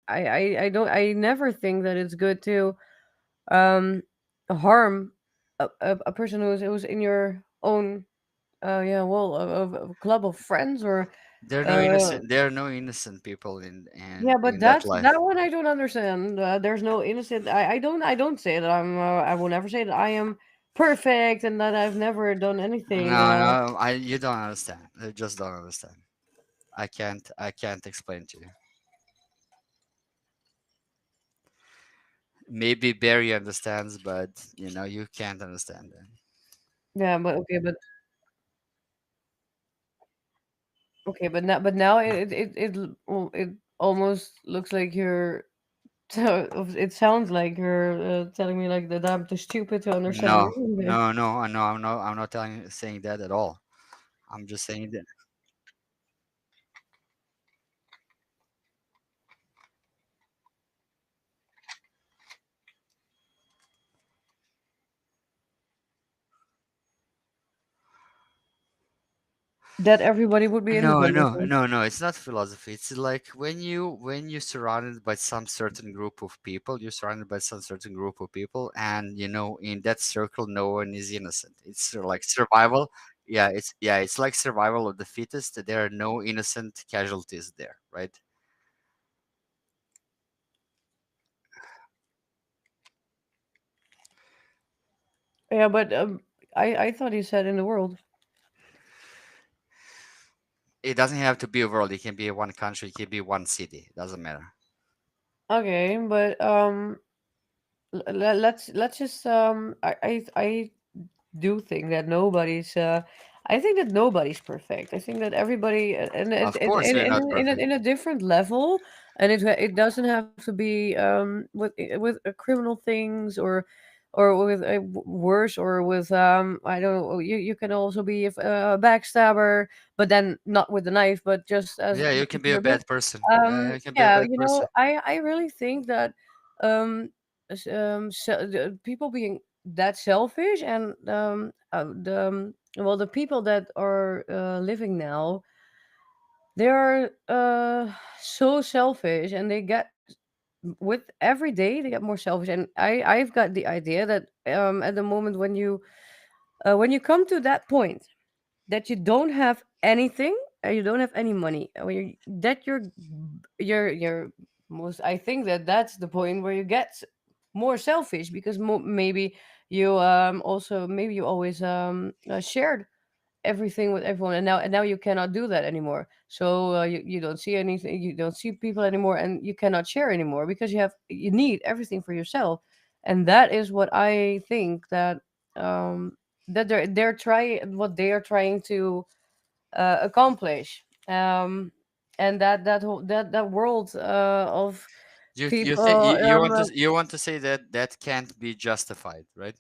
I don't, I never think that it's good to um harm a person who's in your own yeah, well, a club of friends or There are no uh innocent. There are no innocent people in yeah, but in that life. that one I don't understand. There's no innocent. I don't say that I will never say that I am perfect and that I've never done anything. No, no, I you don't understand. You just don't understand. I can't explain to you. Maybe Barry understands, but you can't understand it. Yeah, but okay, but okay, but now well, it almost looks like you're. It sounds like you're telling me like that I'm too stupid to understand No, everything. no, no. I know. I'm not saying that at all. I'm just saying that. That everybody would be No, independent. no, no, no. It's not philosophy. It's like when you're surrounded by some certain group of people, you're surrounded by some certain group of people, and in that circle, no one is innocent. It's like survival. Yeah, it's like survival of the fittest. There are no innocent casualties there, right? Yeah, but I thought he said in the world. It doesn't have to be a world. It can be one country. It can be one city. Doesn't matter. Okay, but let's just I do think that nobody's I think that nobody's perfect. I think that everybody and Of course, we're not perfect. in a different level, and it doesn't have to be with criminal things or with worse or with I don't know. You can also be a backstabber, but then not with the knife, but just as Yeah, you just can be a your bit. bad person. Yeah, you can be a Yeah, bad person. I really think that people being that selfish and the people that are living now, they are so selfish and they get with every day they get more selfish, and I've got the idea that at the moment when you come to that point that you don't have anything, you don't have any money, when that you're most, I think that that's the point where you get more selfish because maybe you also maybe you always shared everything with everyone, and now you cannot do that anymore, so you don't see anything, you don't see people anymore, and you cannot share anymore because you need everything for yourself. And that is what I think um that they're trying, what they are trying to accomplish. And that world of You people think you want to say that that can't be justified, right?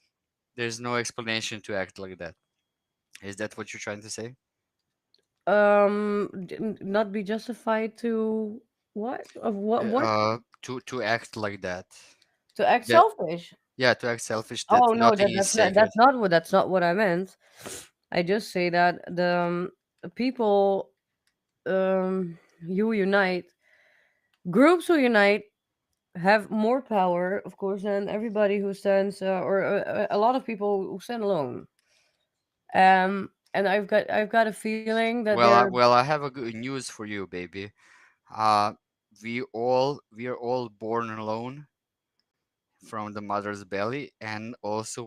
There's no explanation to act like that. Is that what you're trying to say? not be justified to what of what To act like that. to act That selfish. Yeah, to act selfish. That Oh no, nothing is sacred. that's not what I meant. I just say that the people who unite, groups who unite, have more power, of course, than everybody who stands or a lot of people who stand alone. And I've got a feeling that Well, they're I have a good news for you, baby. Uh, we are all born alone from the mother's belly, and also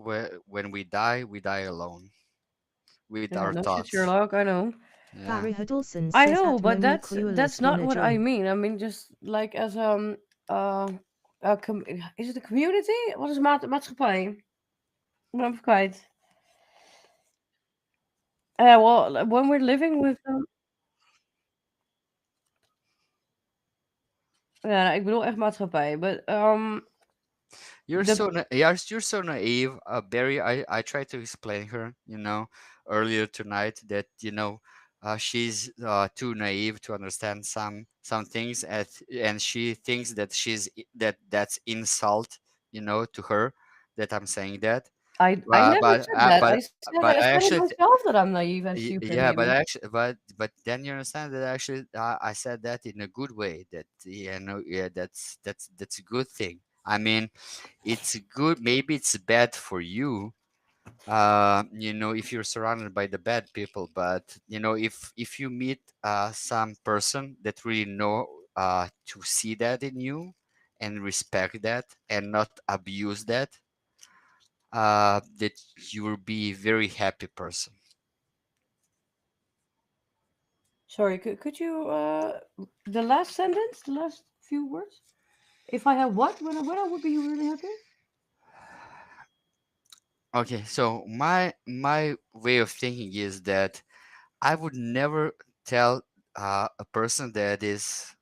when we die alone with yeah, our no shit, thoughts. Sherlock. I know. Yeah. Barry Huddleston I says know, that but when you that's clueless not what I religion. mean. I mean, just like as uh, is it a community? What is maatschappij? Ik ben even kwijt. Well, when we're living with ja, ik bedoel echt maatschappij. But the You're so naive, Barry. I tried to explain her, earlier tonight that she's too naive to understand some things, and she thinks that that's insult, to her, that I'm saying that. I but never but said uh, that. but but I I said it actually myself that I'm naive and stupid, yeah, but maybe. actually, but then you understand that actually I said that in a good way. That yeah, that's a good thing. I mean, it's good. Maybe it's bad for you, if you're surrounded by the bad people. But if you meet some person that really know to see that in you and respect that and not abuse that, that you will be a very happy person. Sorry, could you the last sentence, the last few words? If I have what? When I would be really happy? Okay, so my way of thinking is that I would never tell a person that is,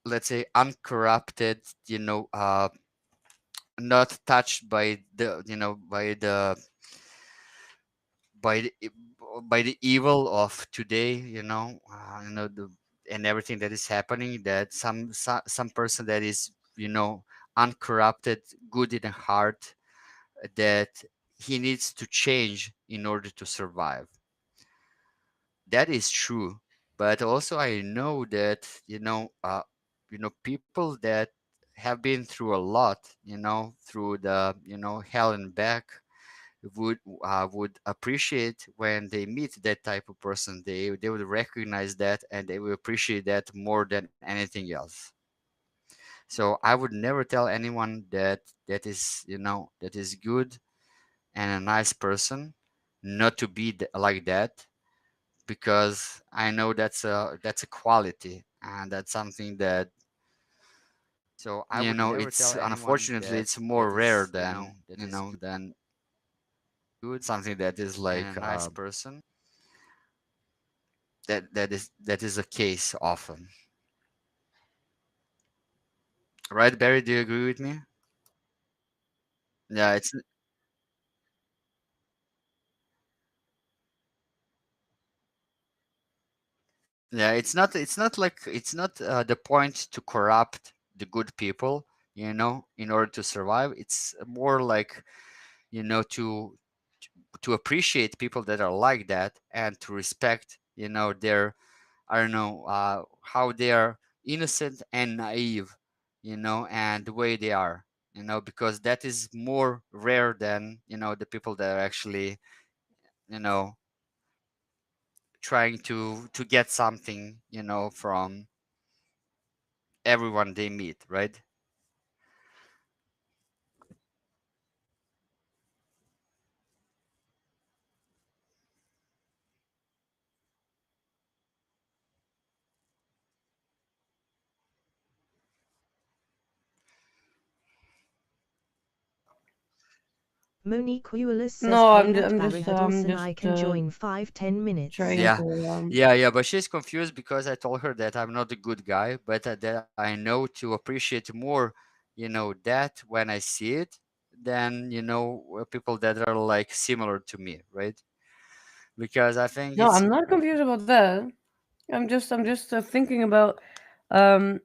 let's say, uncorrupted, not touched by the by the evil of today, and everything that is happening. That some person that is, uncorrupted, good in heart, that he needs to change in order to survive. That is true. But also I know that, people that have been through a lot, through the, hell and back, would appreciate when they meet that type of person. They would recognize that, and they will appreciate that more than anything else. So I would never tell anyone that is good and a nice person not to be like that, because I know that's a quality, and that's something that, it's unfortunately it's more rare than something that is like, that is a case often. Right, Barry? Do you agree with me? Yeah, it's not the point to corrupt the good people, in order to survive. It's more like, to appreciate people that are like that, and to respect, their, I don't know, how they are innocent and naive, and the way they are, because that is more rare than, the people that are actually, you know trying to get something, from everyone they meet, right? Monique Eulis says, No, hey, at Barry I'm Huddleston, I just can join 5-10 minutes. trying Yeah, to yeah, but she's confused because I told her that I'm not a good guy, but that I know to appreciate more, that when I see it, than, people that are like similar to me, right? Because I think No, it's I'm not confused about that. I'm just thinking about um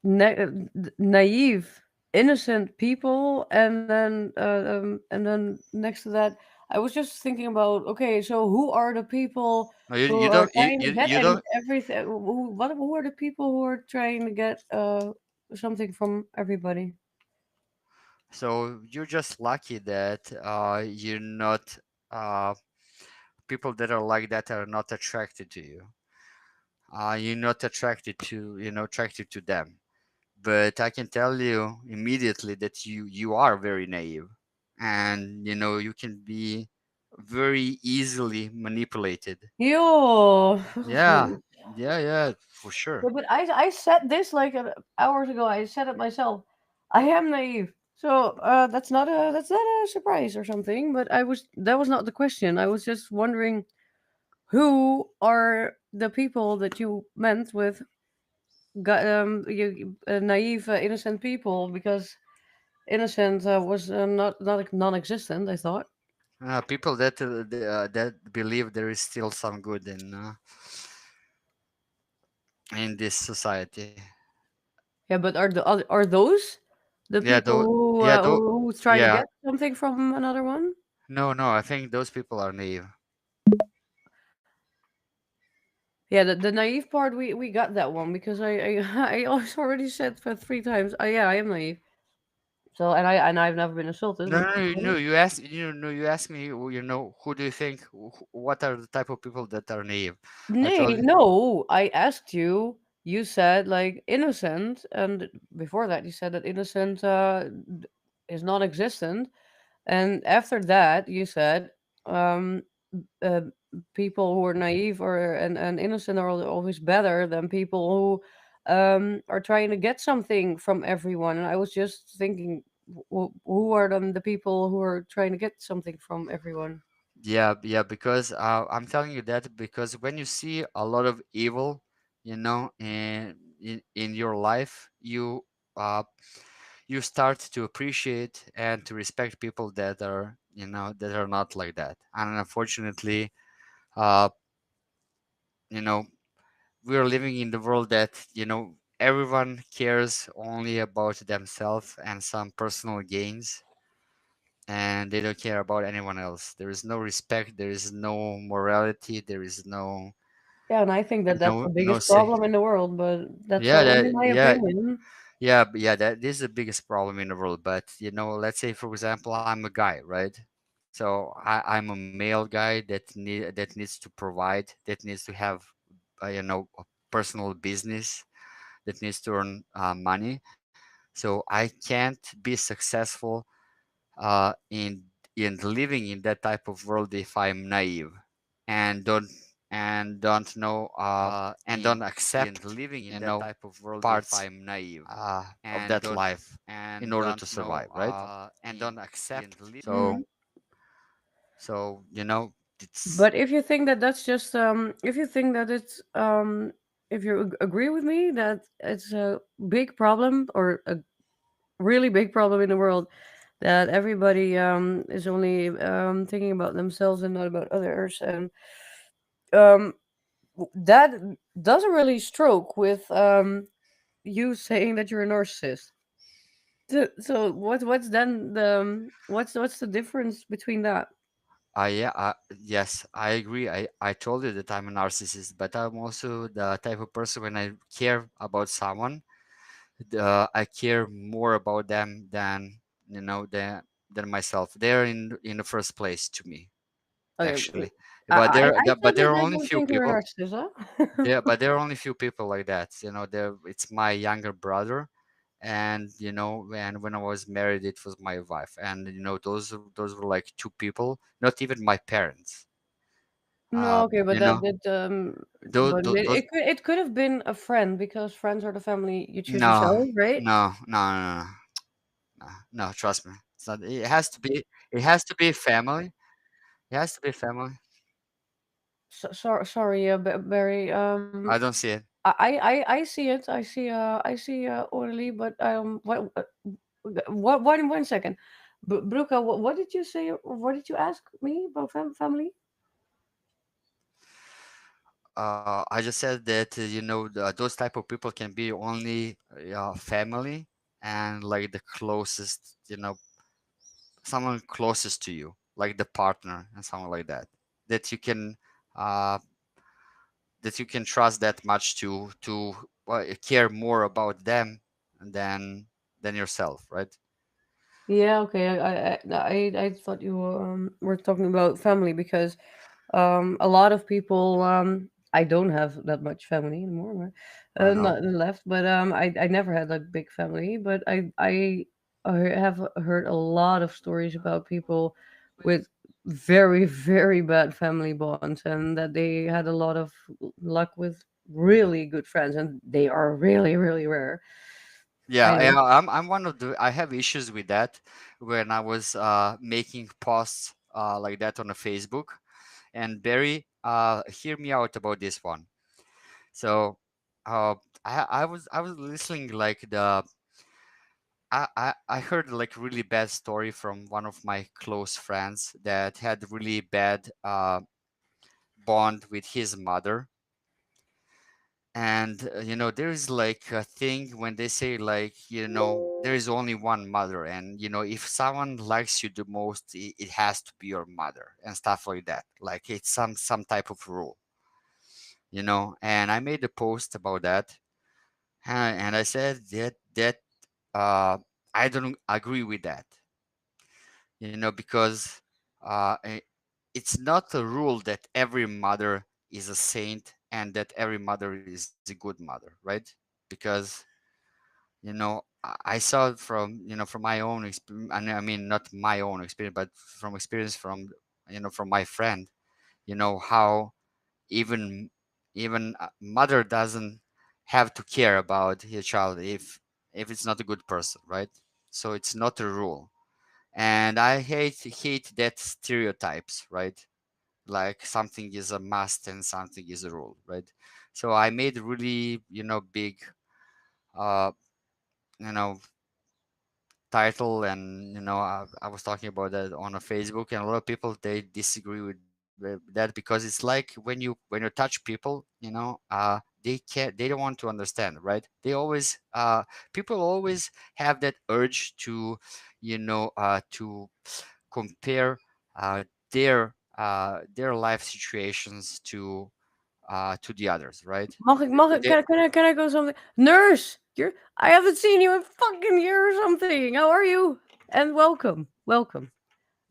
naive, innocent people, and then next to that, I was just thinking about, okay, so who are the people no, you, who you are don't trying to get you don't. everything? Who are the people who are trying to get something from everybody? So you're just lucky that you're not, uh, people that are like that are not attracted to you. You're not attracted to them. But I can tell you immediately that you are very naive, and you can be very easily manipulated. Yo. Yeah, yeah, yeah, for Yeah, sure. but I said this like hours ago. I said it myself. I am naive. So that's not a surprise or something. But that was not the question. I was just wondering who are the people that you meant with naive, innocent people, because innocent was not non-existent. I thought. People that believe there is still some good in this society. Yeah, but are those the Yeah, people though. who Yeah, though. who's trying to Yeah. get something from another one. No, no, I think those people are naive. Yeah, the naive part, we got that one because I also already said for 3 times. Yeah, I am naive. So I've never been assaulted, No, which no, is no. cool. You asked me. Who do you think? What are the type of people that are naive? I Nay, told you. no, I asked you. You said like innocent, and before that you said that innocent is non-existent. And after that, you said um, uh, people who are naive or and innocent are always better than people who are trying to get something from everyone. And I was just thinking, who are then the people who are trying to get something from everyone? Yeah, yeah. Because I'm telling you that because when you see a lot of evil, in your life, uh you start to appreciate and to respect people that are not like that. And unfortunately, uh, you know, we're living in the world that everyone cares only about themselves and some personal gains, and they don't care about anyone else. There is no respect, there is no morality, there is Yeah, and I think that that's the no biggest say. problem in the world, but that's Yeah, only my yeah, opinion. yeah, that is the biggest problem in the world. But let's say for example, I'm a guy, right? So I'm a male guy that needs to provide, that needs to have a personal business, that needs to earn money. So I can't be successful in living in that type of world if I'm naive and don't know and don't in accept living in that type of world if parts I'm naive Mm-hmm. of and that life in order to Mm-hmm. survive, right? Mm-hmm. So it's But if you think that that's just if you think that it's if you agree with me that it's a big problem or a really big problem in the world that everybody is only thinking about themselves and not about others, and um that doesn't really stroke with you saying that you're a narcissist. So what's then the what's the difference between that? yeah, yes, I agree. I told you that I'm a narcissist, but I'm also the type of person when I care about someone, I care more about them than myself. They're in the first place to me, Okay, actually. But I but said there that are I only don't few think you're a people. narcissist, huh? There are only few people like that. There it's my younger brother, and and when I was married, it was my wife, and those were like two people, not even my parents. No, okay, but You know, but those it could have been a friend because friends are the family you choose no, yourself, right? no. No, trust me. It's not. It has to be. It has to be family. It has to be family. Sorry, Barry. I don't see it. I see it. I see orderly, but what one second, Bruca, what did you say? What did you ask me about family? I just said that those type of people can be only family and like the closest, someone closest to you, like the partner and someone like that, that you can uh, trust that much to care more about them than yourself, right? Yeah, okay. I thought you were talking about family because a lot of people I don't have that much family anymore, right? I know. Not left, but I never had a big family, but I have heard a lot of stories about people with very very bad family bonds and that they had a lot of luck with really good friends, and they are really really rare. I Yeah, know. yeah, I'm one of the. I have issues with that when I was making posts like that on a Facebook. And Barry, hear me out about this one. So, uh, I was listening like I heard like really bad story from one of my close friends that had really bad bond with his mother, And there is like a thing when they say, like, there is only one mother, and if someone likes you the most, it has to be your mother and stuff like that. Like it's some type of rule. And I made a post about that, and I said that uh I don't agree with that, because it's not a rule that every mother is a saint and that every mother is a good mother, right? Because I saw it from my own experience. I mean, not my own experience, but from experience from my friend. How even mother doesn't have to care about his child if it's not a good person, right? So it's not a rule, and I hate that stereotypes, right? Like something is a must and something is a rule, right? So I made really big uh you know title, and I was talking about that on a Facebook, and a lot of people, they disagree with that, because it's like when you touch people, they don't want to understand, right? People always have that urge to to compare uh their life situations to the others, right? They, Can I go something? Nurse, I haven't seen you in fucking years or something. How are you? And welcome, welcome.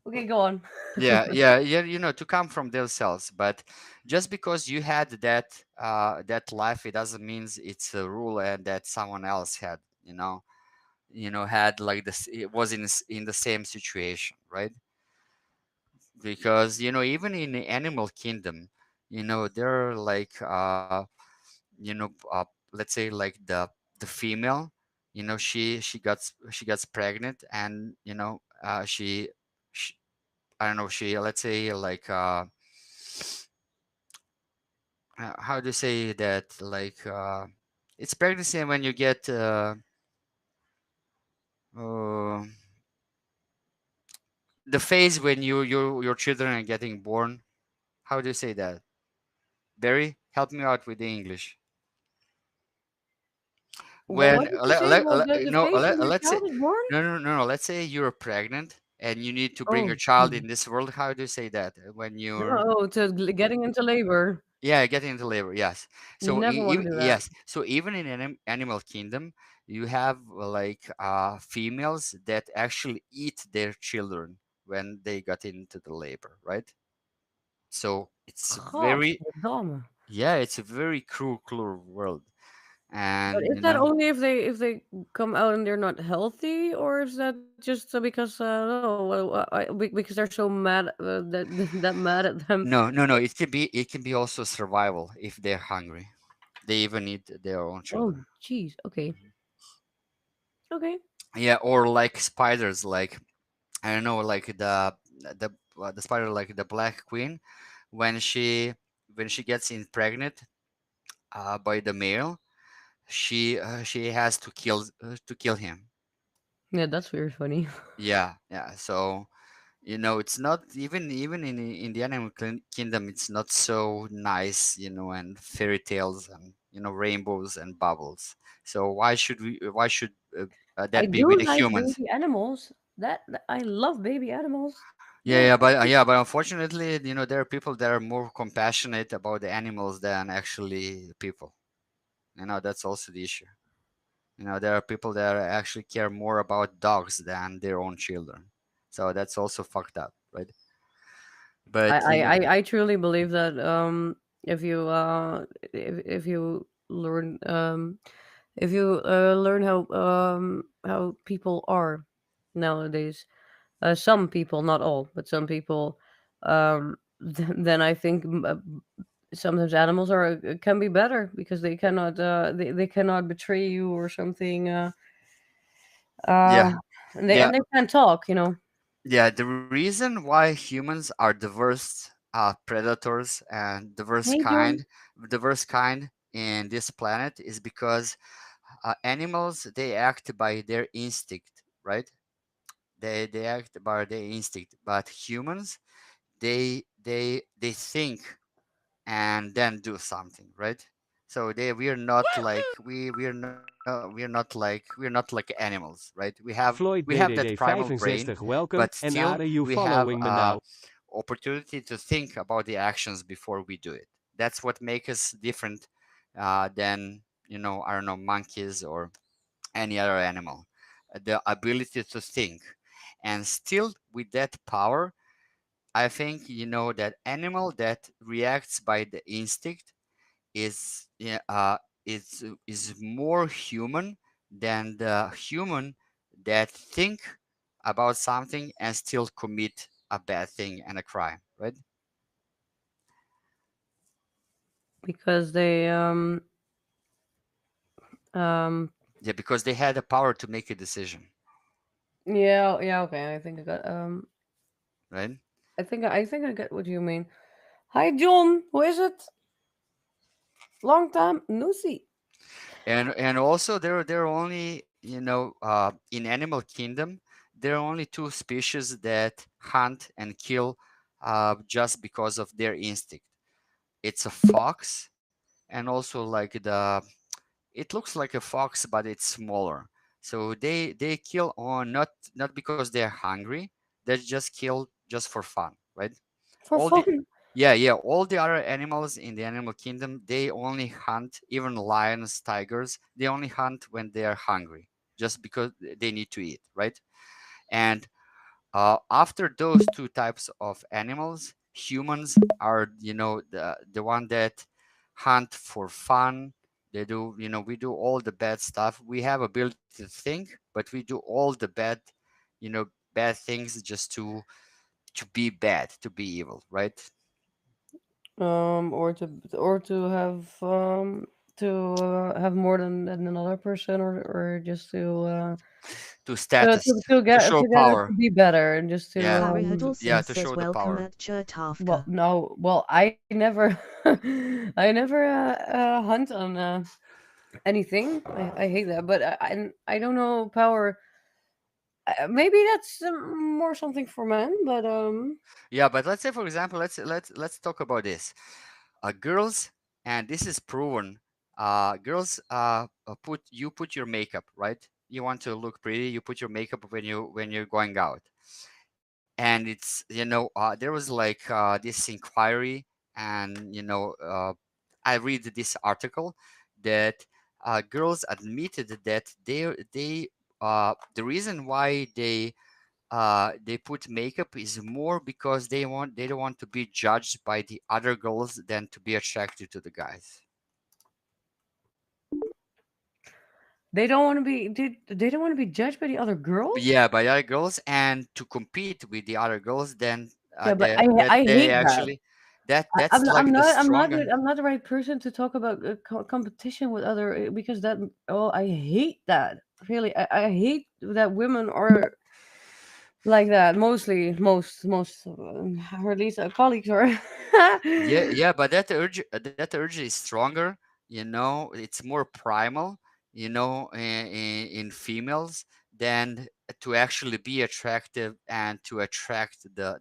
Okay, go on. yeah, to come from themselves. But just because you had that life, it doesn't mean it's a rule and that someone else had like this, it was in the same situation, right? Because even in the animal kingdom, there are like let's say like the female, she gets pregnant, and she I don't know, she, let's say, like how do you say that, like it's pregnancy when you get uh, the phase when your children are getting born. How do you say that? Barry, help me out with the English. What When did you say about the no, face when your let's say, child is born? no, let's say you're pregnant and you need to bring Oh, a child mm. in this world. How do you say that when you're, No, getting into labor. yeah, getting into labor, yes. You So never want to do that. yes, so even in animal kingdom, you have like females that actually eat their children when they got into the labor, right? So it's very, Godverdamme. yeah, it's a very cruel world. But And is that only if they come out and they're not healthy, or is that just because no, because they're so mad that that mad at them? no, it can be also survival if they're hungry. They even eat their own Oh, children. jeez. Okay, okay. Yeah, or like spiders, like, I don't know, like the spider, like the Black Queen, when she gets in pregnant by the male, she has to kill him. Yeah, that's very funny. Yeah, yeah. So it's not even in the animal kingdom. It's not so nice, and fairy tales and rainbows and bubbles. So why should I that be with do the like humans? baby animals. I love baby animals. Yeah, Yeah. yeah, but unfortunately, there are people that are more compassionate about the animals than actually people. That's also the issue. There are people that actually care more about dogs than their own children. So that's also fucked up, right? I, But I, I truly believe that if you if you learn learn how people are nowadays, some people, not all, but some people, then I think sometimes animals are can be better because they cannot betray you or something. Uh, yeah, and yeah, they can't talk. yeah. The reason why humans are diverse predators and Hey, John. diverse kind in this planet is because animals, they act by their instinct, right? They act by their instinct, but humans, they think and then do something, right? So we are not like we're not like animals, right? We Floyd have that primal brain, DDD65, welcome. but And still are you we have following me now? opportunity to think about the actions before we do it. That's what makes us different than, I don't know, monkeys or any other animal. The ability to think, and still with that power, I think, that animal that reacts by the instinct is yeah, is more human than the human that think about something and still commit a bad thing and a crime, right? because they um Yeah, because they had the power to make a decision, yeah, yeah, okay, I think I got right? I think I get what you mean. Hi John, hoe is het? Long time no see. And also there are only, in animal kingdom, there are only two species that hunt and kill just because of their instinct. It's a fox, and also like the it looks like a fox, but it's smaller. So they kill on not because they're hungry. They just kill just for fun, right? For All the fun. Yeah, all the other animals in the animal kingdom, they only hunt. Even lions, tigers, they only hunt when they are hungry, just because they need to eat, right? And after those two types of animals, humans are, the one that hunt for fun. They do, we do all the bad stuff. We have ability to think, but we do all the bad, you know, bad things just to be bad, to be evil, right? Or to have more than another person, or just To status, to to get show to power. be better, and just to Yeah, Paradolson yeah, to says show the welcome power. at Chertavka. well, no, well, I never I never hunt on anything. I hate that, but I don't know power. Maybe that's more something for men, but Yeah, but let's say, for example, let's talk about this. Girls, and this is proven. Girls, put your makeup, right? You want to look pretty. You put your makeup when you're going out, and it's, there was like this inquiry, and I read this article that girls admitted that the reason why they put makeup is more because they don't want to be judged by the other girls than to be attracted to the guys. they don't want to be judged by the other girls. Yeah, by other girls, and to compete with the other girls, then Yeah, but I they hate that. actually that's I'm like the not I'm not strong. the, I'm not the right person to talk about competition with other because that oh I hate that really I hate that women are like that mostly most or at least colleagues are. Yeah, but that urge is stronger. It's more primal. In females than to actually be attractive and to attract the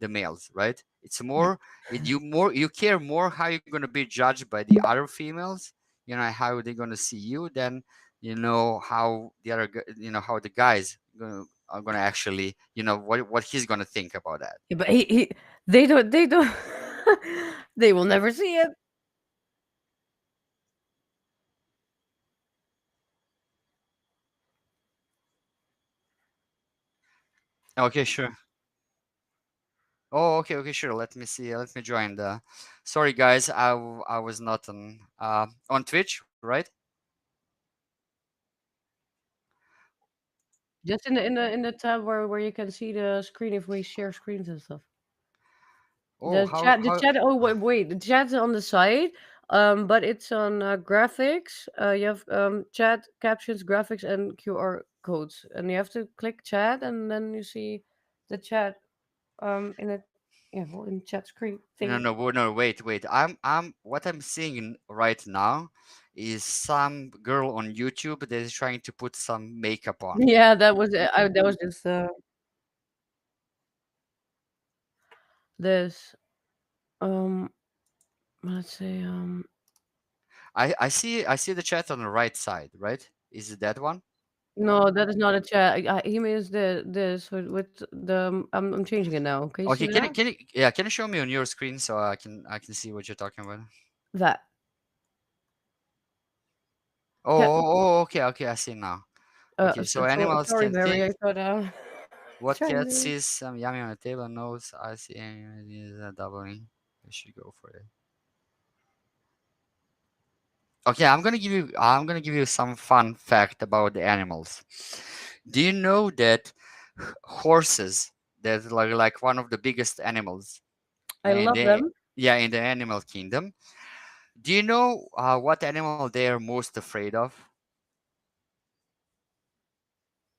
males, right? It's more you care more how you're gonna be judged by the other females. How they're gonna see you than how the other how the guys are gonna actually what he's gonna think about that. Yeah, but they don't they will never see it. Okay, sure. Oh, okay, sure. Let me see. Let me join the. Sorry, guys. I was not on Twitch, right? Just in the tab where you can see the screen if we share screens and stuff. Oh, The how? chat. Oh wait, the chat's on the side. But it's on graphics. You have chat, captions, graphics, and QR codes, and you have to click chat, and then you see the chat. In a yeah, well, in chat screen No, thing. no, no. Wait. What I'm seeing right now is some girl on YouTube that is trying to put some makeup on. Yeah, that was it. That was just this. Um, let's say. I see the chat on the right side, right? Is it that one? No, that is not a chat. He means the this with the. I'm changing it now. Can you see Okay, me can you now? can you yeah, can you show me on your screen so I can see what you're talking about? That. Oh, Cat. okay, okay, I see now. Okay, so So animals sorry, can Barry. think. I thought What trying cat to. sees some yummy on the table knows I see is a doubling. I should go for it. Okay, I'm gonna give you some fun fact about the animals. Do you know that horses, that's like one of the biggest animals I in love the them. yeah, in the animal kingdom? Do you know what animal they are most afraid of?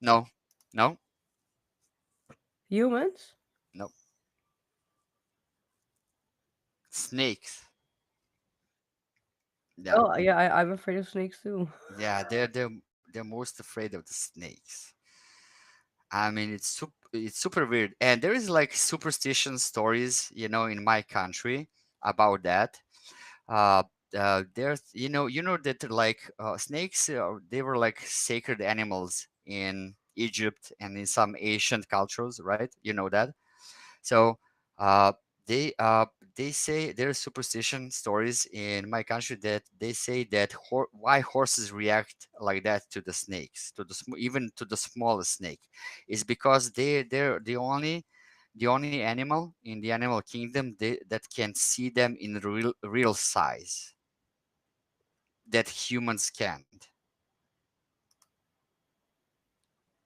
No, no, Humans. no. Snakes. Yeah, Oh yeah, I'm afraid of snakes too. yeah. They're most afraid of the snakes. I mean, it's super weird, and there is like superstition stories, in my country about that. Uh, there's you know that like snakes, they were like sacred animals in Egypt and in some ancient cultures, right? You know that. So uh, they uh, they say there's superstition stories in my country that they say that why horses react like that to the snakes, even to the smallest snake, is because they're the only animal in the animal kingdom that can see them in real size that humans can't.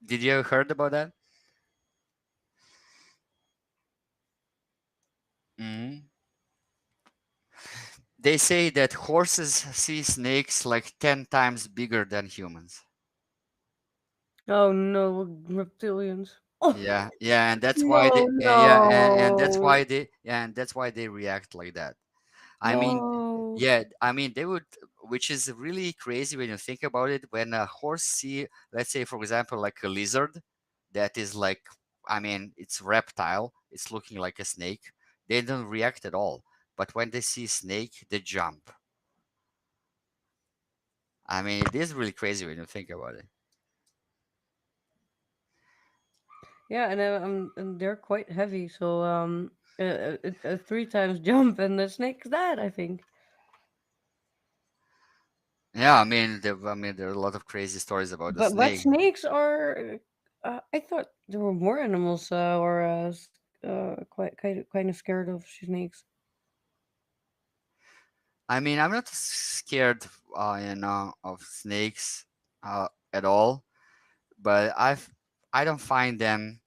Did you ever heard about that? Hmm. They say that horses see snakes like 10 times bigger than humans. Oh no, reptilians. Oh Yeah, yeah, and that's why no, they yeah, and that's no, why they yeah, and that's why they react like that. I mean, no. yeah, I mean they would, which is really crazy when you think about it. When a horse see, let's say for example, like a lizard, that is like, I mean, it's reptile, it's looking like a snake. They don't react at all. But when they see snake, they jump. I mean, it is really crazy when you think about it. Yeah, and they're quite heavy. So a three times jump and the snake's dead. I think. Yeah, I mean, there are a lot of crazy stories about the But snake. snakes are. I thought there were more animals or quite kind of scared of snakes. I mean, I'm not scared, of snakes, at all, but I don't find them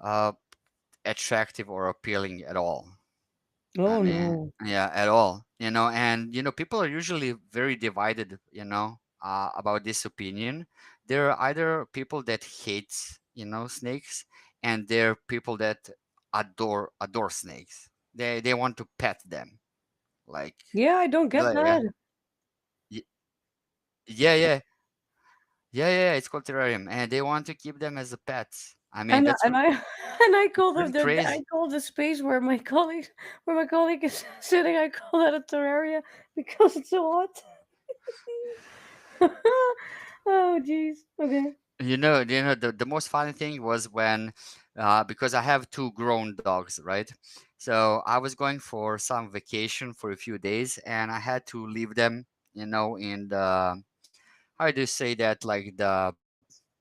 uh, attractive or appealing at all. I Oh mean, no. yeah, at all. And people are usually very divided, about this opinion. There are either people that hate, snakes, and there are people that adore snakes. They want to pet them, like, Yeah, I don't get yeah, that. y- yeah, yeah. Yeah, yeah, yeah, it's called terrarium, and they want to keep them as a pets. I mean, And I and I it's call them pretty the I crazy. call the space where my colleague is sitting. I call that a terraria because it's so hot. Oh jeez. Okay. The most funny thing was when, because I have two grown dogs, right? So I was going for some vacation for a few days, and I had to leave them, in the, how do you say that, like the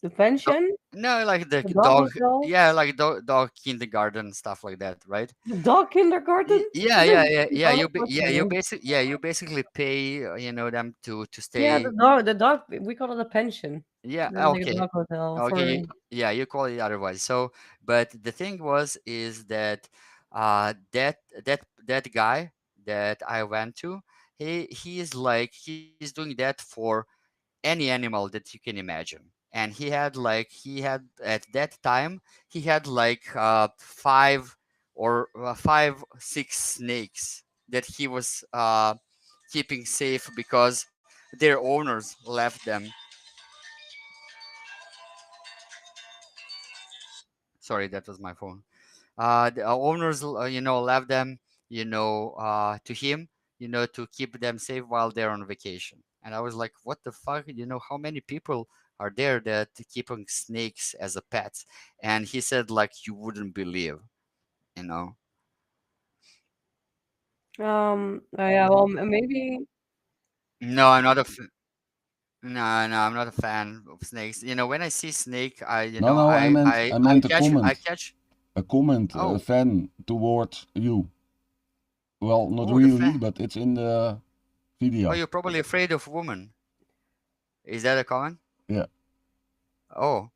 The do- pension, no, like the the dog dog, hotel, yeah, like dog kindergarten stuff like that, right? the dog kindergarten. Yeah, This yeah, is yeah, yeah. oh, what's the name? You basically pay, them to Yeah, stay. the dog. We call it a pension. Yeah, Like a okay, dog hotel okay. for. Yeah, you call it otherwise. So, but the thing is that, that guy that I went to, he is like, he's doing that for any animal that you can imagine. And he had at that time, he had like, five, six snakes that he was keeping safe because their owners left them. Sorry, that was my phone. The owners, left them, to him, to keep them safe while they're on vacation. And I was like, what the fuck? How many people are there that keeping snakes as a pet? And he said, like, you wouldn't believe, you know. Yeah, well, maybe. No, I'm not a no, no, I'm not a fan of snakes. When I see snake, I, you No, know, no, I I, meant I, I I meant catch, I catch. a comment, a Oh, fan towards you. Well, not oh, the fan. really, but it's in the Oh, video. you're probably afraid of women. Is that a comment? Yeah. Oh,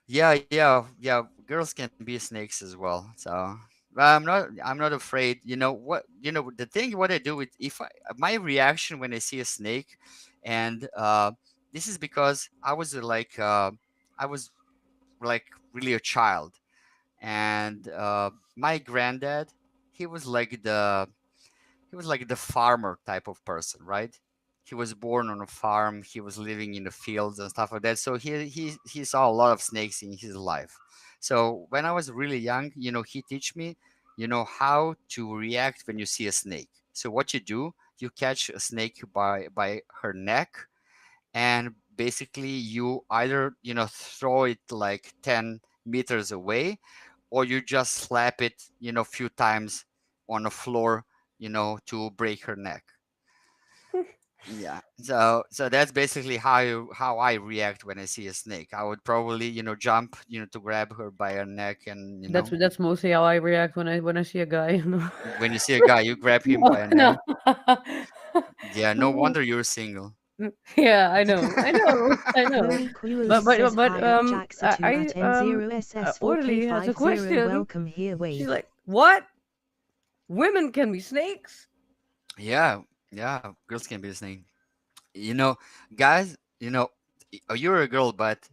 yeah, yeah, yeah. Girls can be snakes as well. So, but I'm not afraid. You know what? The thing. What I do with if I my reaction when I see a snake, and this is because I was like really a child, and my granddad, he was like the he was like the farmer type of person, right? He was born on a farm. He was living in the fields and stuff like that. So he saw a lot of snakes in his life. So when I was really young, he teach me, how to react when you see a snake. So what you do, you catch a snake by her neck, and basically you either throw it like 10 meters away, or you just slap it a few times on the floor, to break her neck. Yeah, so that's basically how I react when I see a snake. I would probably jump to grab her by her neck, and That's mostly how I react when I see a guy. when you see a guy, you grab him No, by a no. neck. Yeah, no wonder you're single. Yeah, I know, I know, I know. Monique Euless But says hi, I Jaxa2 at Orderly has a N0SS4K50 question. welcome here She's wave. like, "What? Women can be snakes?" Yeah, yeah, girls can be listening. you know Guys, you're a girl, but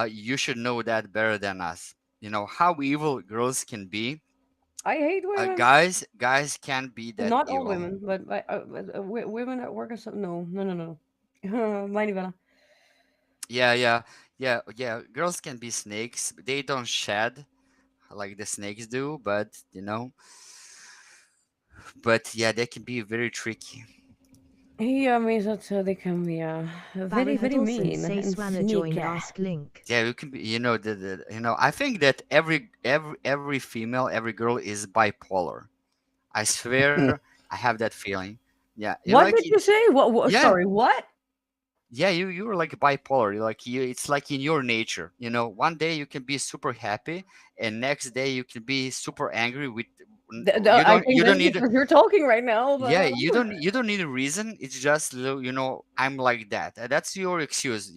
you should know that better than us. How evil girls can be. I hate women. Guys can be that Not all evil. women, but women at work and stuff. No, no, no, no. Meine Bella. Yeah, yeah, yeah, yeah, girls can be snakes. They don't shed like the snakes do, but yeah, they can be very tricky. Yeah, means that they can be very, Barry very Huddleston mean say and Swanner joined sneaky. ask link. Yeah, you can be, I think that every female, every girl is bipolar. I swear, I have that feeling. Yeah, you like What did you say? What? yeah, Sorry, what? yeah. You're like bipolar. It's like in your nature. One day you can be super happy, and next day you can be super angry. With I think you don't that's need. because you're talking right now, but Yeah, you don't need a reason. It's just I'm like that. That's your excuse.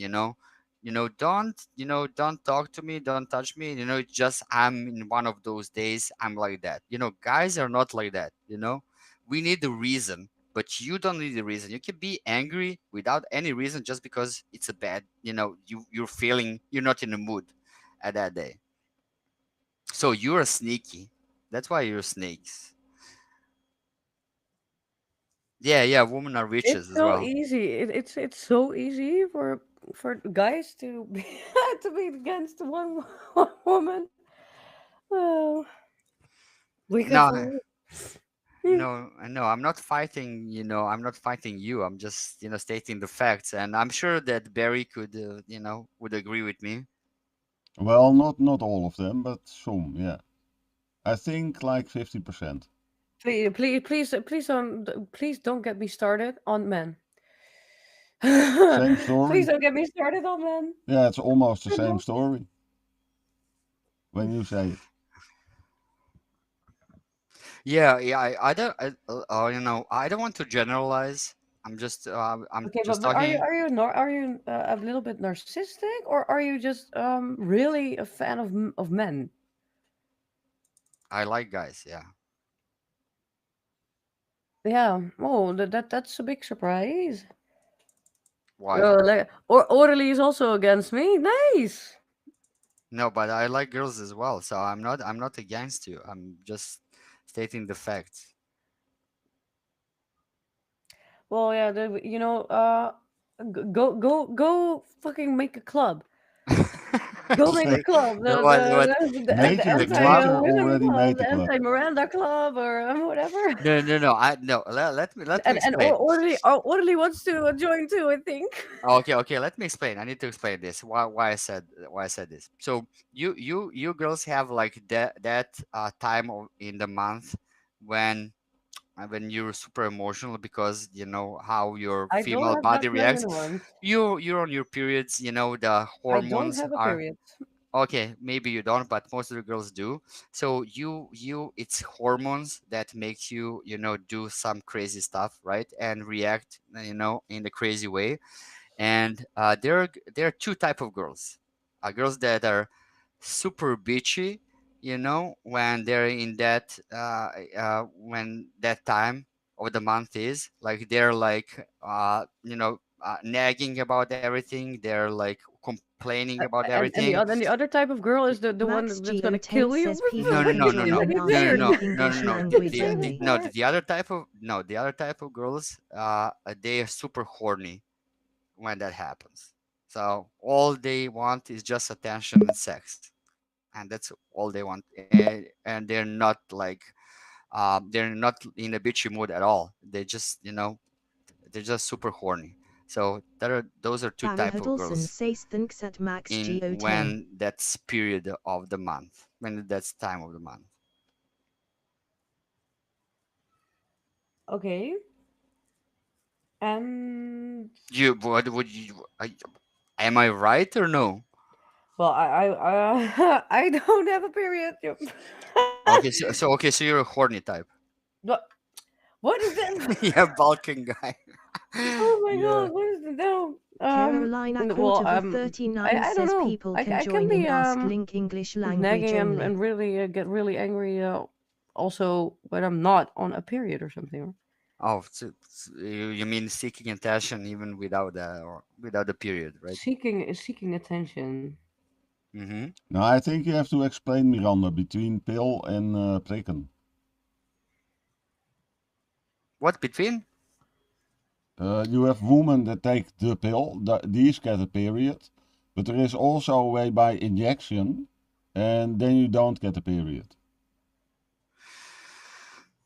Don't talk to me, don't touch me. It's just I'm in one of those days. I'm like that. Guys are not like that. We need a reason, but you don't need a reason. You can be angry without any reason just because it's a bad. You're feeling you're not in the mood at that day. So you're sneaky. That's why you're snakes. Yeah, yeah. Women are it's witches as so well. easy. It's so easy for guys to be to be against one woman. Oh, we can. No, no. I'm not fighting. I'm not fighting you. I'm just stating the facts, and I'm sure that Barry could would agree with me. Well, not all of them, but some, yeah. I think like 50%. Please don't get me started on men. Same Please story. don't get me started on men. Yeah, it's almost the I same know. story when you say it. Yeah, yeah. I don't want to generalize. I'm Okay, just but talking. are you a little bit narcissistic, or are you just really a fan of men? I like guys. Yeah. Yeah. Oh, that's a big surprise. Why? Or Orderly is also against me. Nice. No, but I like girls as well. So I'm not against you. I'm just stating the facts. Well, yeah. Go fucking make a club. Go It's make a like club. what The the Nature club? anti-women already club, made the the club. anti-Miranda club, or whatever. No, no, no. I no. Let me explain. Orderly wants to join too, I think. Okay, okay. Let me explain. I need to explain this. Why I said this. So you girls have like that time in the month when when you're super emotional because you know how your I don't female have body that time in reacts. a month. You're on your periods. You know the I don't hormones have a are period. okay. Maybe you don't, but most of the girls do. So you it's hormones that makes you know do some crazy stuff, right? And react you know in the crazy way. And there are two type of girls, girls that are super bitchy, you know, when they're in that when that time of the month is like they're like you know nagging about everything, they're like complaining about everything. And the other type of girl is the Max one that's gonna Geo10 kill you says with, people No, no, can no, no, join no, and it's ask no, no, weird. in no, no, English no, no. language only. No, the other type of no, the other type of girls, they are super horny when that happens. So all they want is just attention and sex, and that's all they want. And they're not in a bitchy mood at all. They just you know they're just super horny. So those are two Barry type of Huddleston girls says thanks at Max in Geo10. when that's period of the month, when that's time of the month. Okay. And You what would you? Am I right or no? well, I don't have a period. Yep. Okay, okay, so you're a horny type. What? What is that? Yeah, Balkan guy. Oh my Yeah. god, what is it now? Carolina Well, Quarter 39 I don't says know. people I can can join be in Ask Link English language nagging only. and really get really angry. Also when I'm not on a period or something. Oh, you mean seeking attention even without or without the period, right? Seeking attention. Mm-hmm. Now, I think you have to explain, Miranda, between pill and prikken. What between? You have women that take the pill, these get a period, but there is also a way by injection, and then you don't get a period.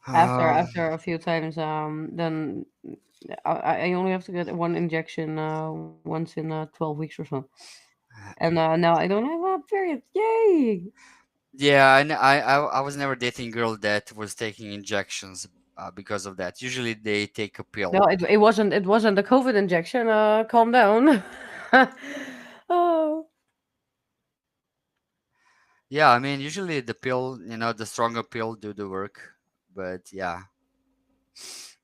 Um, After a few times, then I only have to get one injection once in 12 weeks or so. And now I don't have a period. Yay! yeah, I was never dating girl that was taking injections because of that. Usually they take a No, pill. it wasn't a COVID injection. Calm down. Oh, Yeah, I mean usually the pill, you know, the stronger pill do the work. But yeah,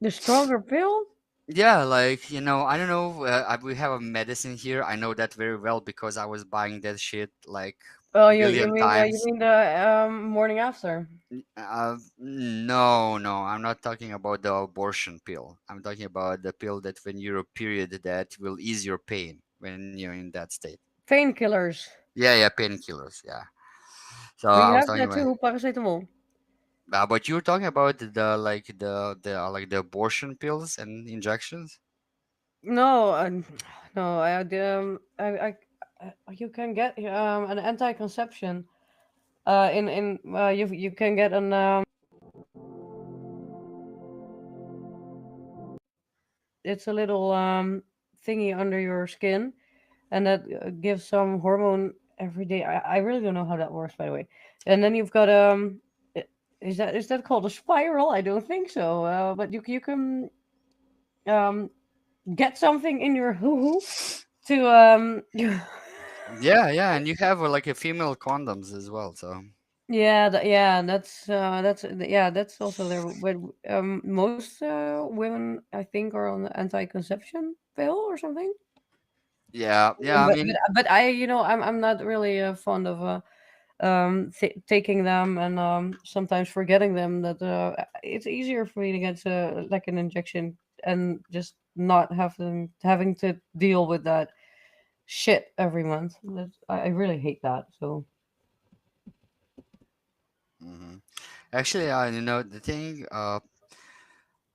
the stronger pill? yeah, like you know, I don't know. We have a medicine here. I know that very well because I was buying that shit like Oh, billion you times. mean the morning after? No, no, I'm not talking about the abortion pill. I'm talking about the pill that when you're a period that will ease your pain when you're in that state. Painkillers. Yeah, yeah, painkillers. Yeah. So We I was have talking that about, too, paracetamol. but you were talking about the like like the abortion pills and injections. No, no, you can get an anti-conception. You can get an it's a little thingy under your skin, and that gives some hormone every day. I really don't know how that works, by the way. And then you've got i- is that called a spiral? I don't think so. But you can um get something in your hoo hoo to Yeah, yeah, and you have like a female condoms as well. So yeah, that's also there. But most women, I think, are on the anti-conception pill or something. yeah, yeah. I mean, But I'm not really fond of taking them and sometimes forgetting them. That it's easier for me to get like an injection and just not having to deal with that shit every month. I really hate that. So mhm. Actually, you know, the thing,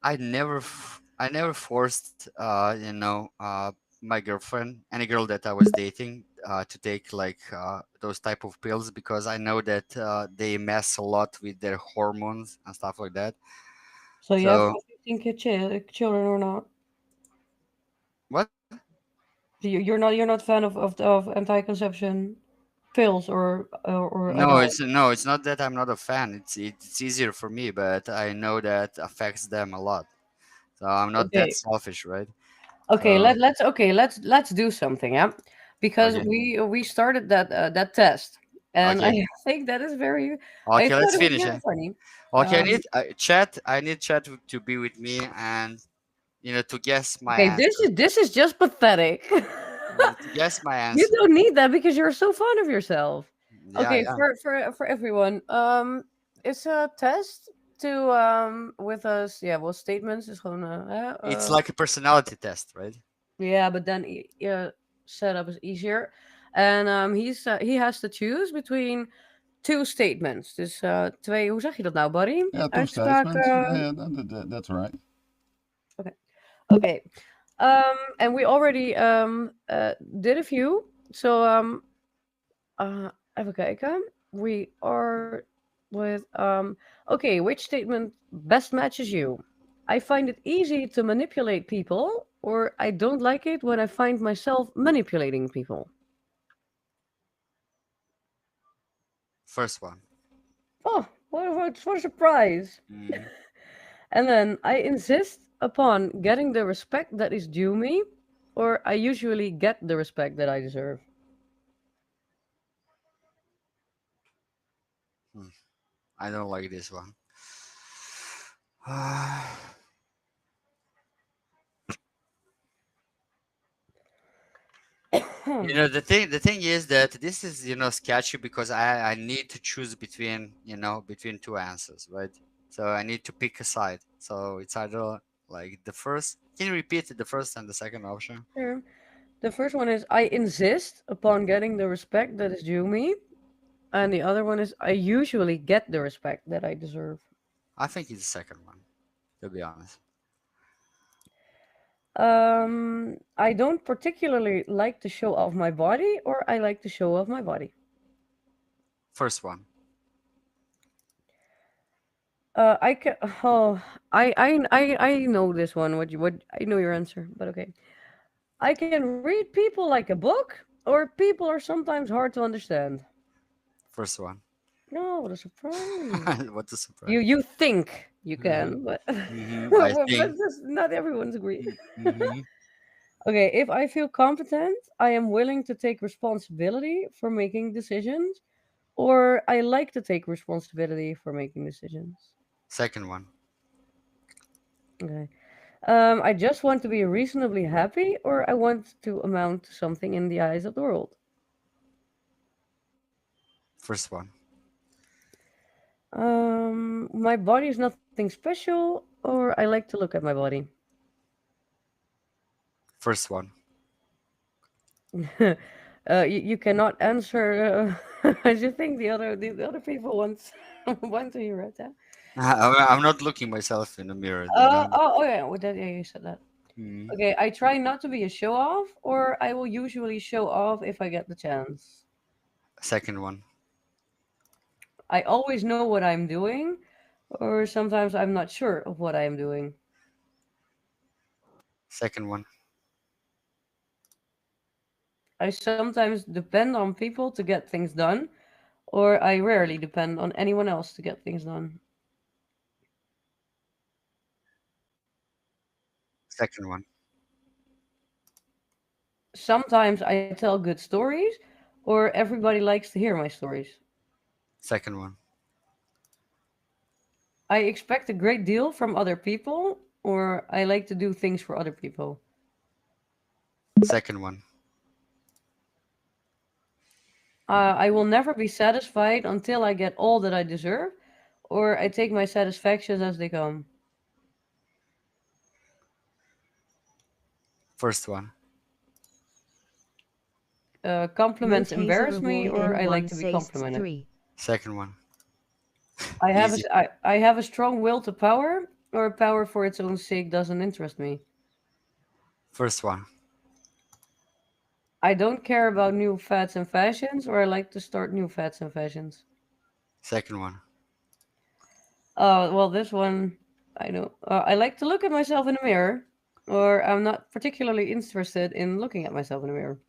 I never forced, you know, my girlfriend, any girl that I was dating, to take like those type of pills, because I know that they mess a lot with their hormones and stuff like that. So you have So 15 children or not? what? You're not fan of anti-conception pills or at No, all? it's not that I'm not a fan. It's easier for me, but I know that affects them a lot. So I'm not that Okay. selfish, right? Okay, So let's do something, yeah, because okay, we started that test, and I okay, think that is very. I okay. thought Let's it was finish very it. funny. Okay, I Um, need chat. I need chat to be with me and to guess my okay, this answer. is this is just pathetic. To guess my You answer. don't need that because you're so fond of yourself. Yeah, Okay, yeah. for everyone, it's a test to with us. Yeah, well, statements is gewoon It's like a personality test, right? yeah, but then setup is easier, and he has to choose between two statements. Dus twee, hoe zeg je dat nou, buddy? Yeah, two statements. Uitspraken. Yeah, that's right. Okay, okay. And we already did a few. So even kijken. We are with okay, which statement best matches you? I find it easy to manipulate people, or I don't like it when I find myself manipulating people. First one. Oh, what a surprise. Mm. And then I insist upon getting the respect that is due me, or I usually get the respect that I deserve. I don't like this one. The thing is that this is sketchy, because I need to choose between two answers, right? So I need to pick a side. So it's either like the first. Can you repeat the first and the second option? Sure. The first one is I insist upon getting the respect that is due me. And the other one is I usually get the respect that I deserve. I think it's the second one, to be honest. I don't particularly like to show off my body, or I like to show off my body. First one. I can. Oh, I know this one. What I know your answer, but okay. I can read people like a book, or people are sometimes hard to understand. First one. No, what a surprise! What a surprise. You think you Mhm, can, but I but think. not everyone's agree. Mhm. Okay, if I feel competent, I am willing to take responsibility for making decisions, or I like to take responsibility for making decisions. Second one. Okay. I just want to be reasonably happy, or I want to amount to something in the eyes of the world. First one. My body is nothing special, or I like to look at my body. First one. You cannot answer. As you think the other people want to hear it. Yeah? I'm not looking myself in the mirror. Oh yeah, yeah, you said that. Mhm. Okay, I try not to be a show off, or I will usually show off if I get the chance. Second one. I always know what I'm doing, or sometimes I'm not sure of what I am doing. Second one. I sometimes depend on people to get things done, or I rarely depend on anyone else to get things done. Second one. Sometimes I tell good stories, or everybody likes to hear my stories. Second one. I expect a great deal from other people, or I like to do things for other people. Second one. I will never be satisfied until I get all that I deserve, or I take my satisfactions as they come. First one. Compliments Rotaser embarrass me, or I like to be complimented. N163. Second one. I Easy. have a strong will to power, or power for its own sake doesn't interest me. First one. I don't care about new fads and fashions, or I like to start new fads and fashions. Second one. Well, this one, I know. I like to look at myself in the mirror, or I'm not particularly interested in looking at myself in the mirror.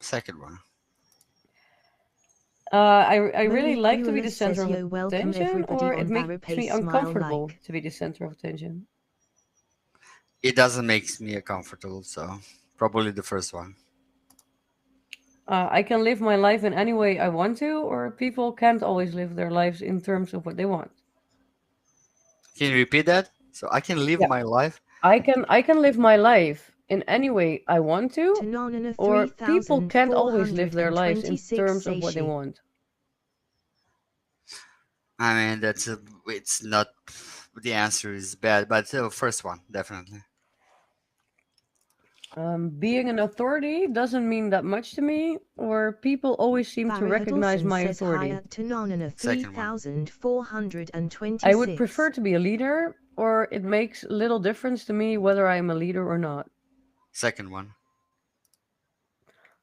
Second one. I really Monique like to be the Eulis center says of yo welcome attention, everybody or on it makes Carapace me smile uncomfortable like. to be the center of attention. It doesn't make me comfortable, so probably the first one. I can live my life in any way I want to, or people can't always live their lives in terms of what they want. Can you repeat that? So I can live Yeah, my life. I can live my life in any way I want to, Tanana or people can't always live their lives in 3426 terms of say what they she. want. I mean, it's not. The answer is bad, but first one definitely. Being an authority doesn't mean that much to me, or people always seem to Barry recognize Huddleston my says hi authority. at Tanana Second one. 3426. I would prefer to be a leader, or it makes little difference to me whether I am a leader or not. Second one.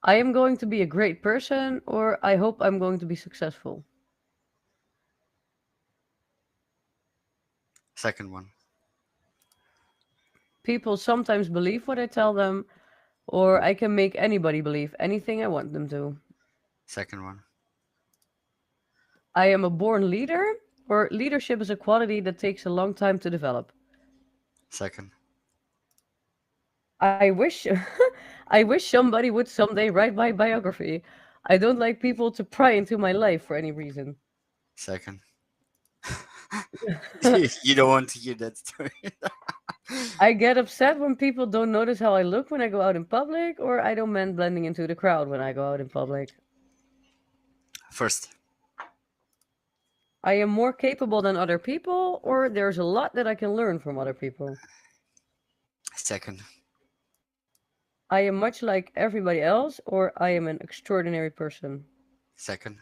I am going to be a great person, or I hope I'm going to be successful. Second one. People sometimes believe what I tell them, or I can make anybody believe anything I want them to. Second one. I am a born leader, or leadership is a quality that takes a long time to develop. Second. I wish I wish somebody would someday write my biography. I don't like people to pry into my life for any reason. Second. You don't want to hear that story. I get upset when people don't notice how I look when I go out in public, or I don't mind blending into the crowd when I go out in public. First. I am more capable than other people, or there's a lot that I can learn from other people. Second. I am much like everybody else, or I am an extraordinary person. Second.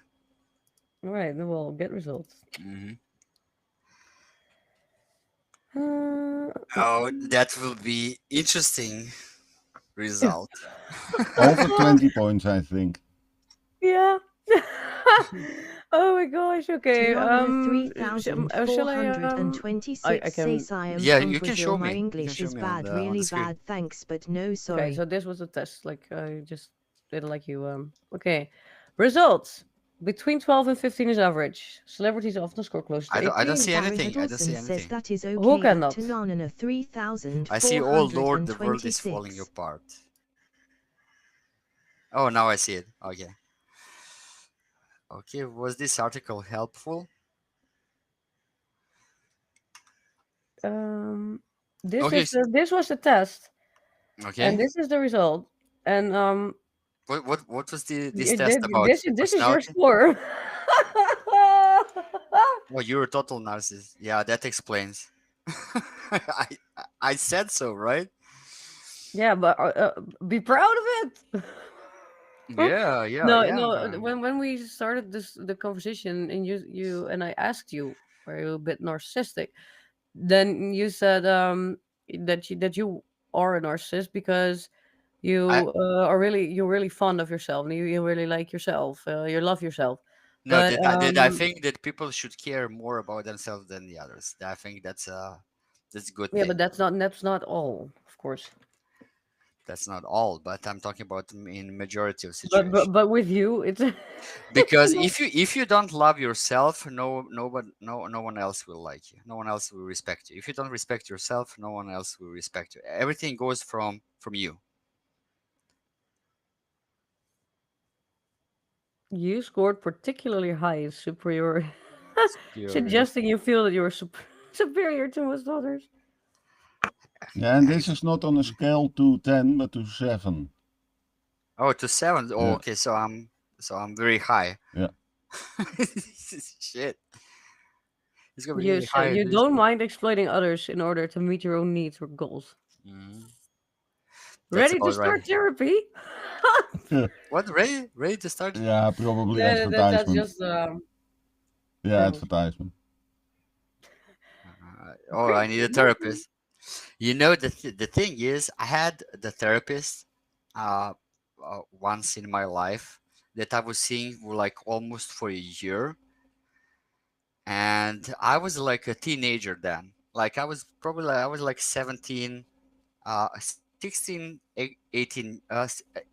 All right, then we'll get results. Hmm. Uh, Oh, that will be interesting result. Over 20 points, I think. Yeah. Oh my gosh. Okay. Tanana Shall I? I 3426 can. says I am Yeah, from you can Brazil. show My me. You can English show is me bad, on really the screen. bad. Thanks, but no Okay. sorry. So this was a test. Like I just did like you. Okay. Results. Between 12 and 15 is average. Celebrities often score close to I don't 18. see Barry anything. I don't see Huddleston says anything. that is Who okay at cannot? Tanana I see, oh Lord, the world is falling 3426. apart. Oh, now I see it. Okay. Okay, was this article helpful? This Okay. is this was the test, and Okay. this is the result. And What was this test about? this is your Personality? score. Oh, you're a total narcissist. Yeah, that explains. I I said so, right? Yeah, but be proud of it. Yeah, yeah, No, yeah. no. When we started the conversation, and you and I asked you, are you a bit narcissistic? Then you said that you are a narcissist because I you're really fond of yourself, and you really like yourself. You love yourself. no, But did I think that people should care more about themselves than the others. I think that's a good yeah, but thing. that's not all, of course. That's not all, but I'm talking about in majority of But situations. with you, it's Because if you don't love yourself, no one else will like you. No one else will respect you. If you don't respect yourself, no one else will respect you. Everything goes from you. you scored particularly high in superior, Superior. suggesting you feel that you're superior to most others. Yeah, and this is not on a scale to 10, but to 7. Oh, to 7. Oh, Yeah. okay. So I'm very high. Yeah. Shit. It's gonna be You really high. you don't mind exploiting others in order to meet your own needs or goals. Mhm. That's Ready to about right. start therapy? What? Ready to start? Yeah, probably That's advertisement. just Yeah, no. advertisement. Oh, I need a therapist. You know, the thing is, I had the therapist once in my life that I was seeing like almost for a year, and I was like a teenager then. Like I was like 17, 16, 18,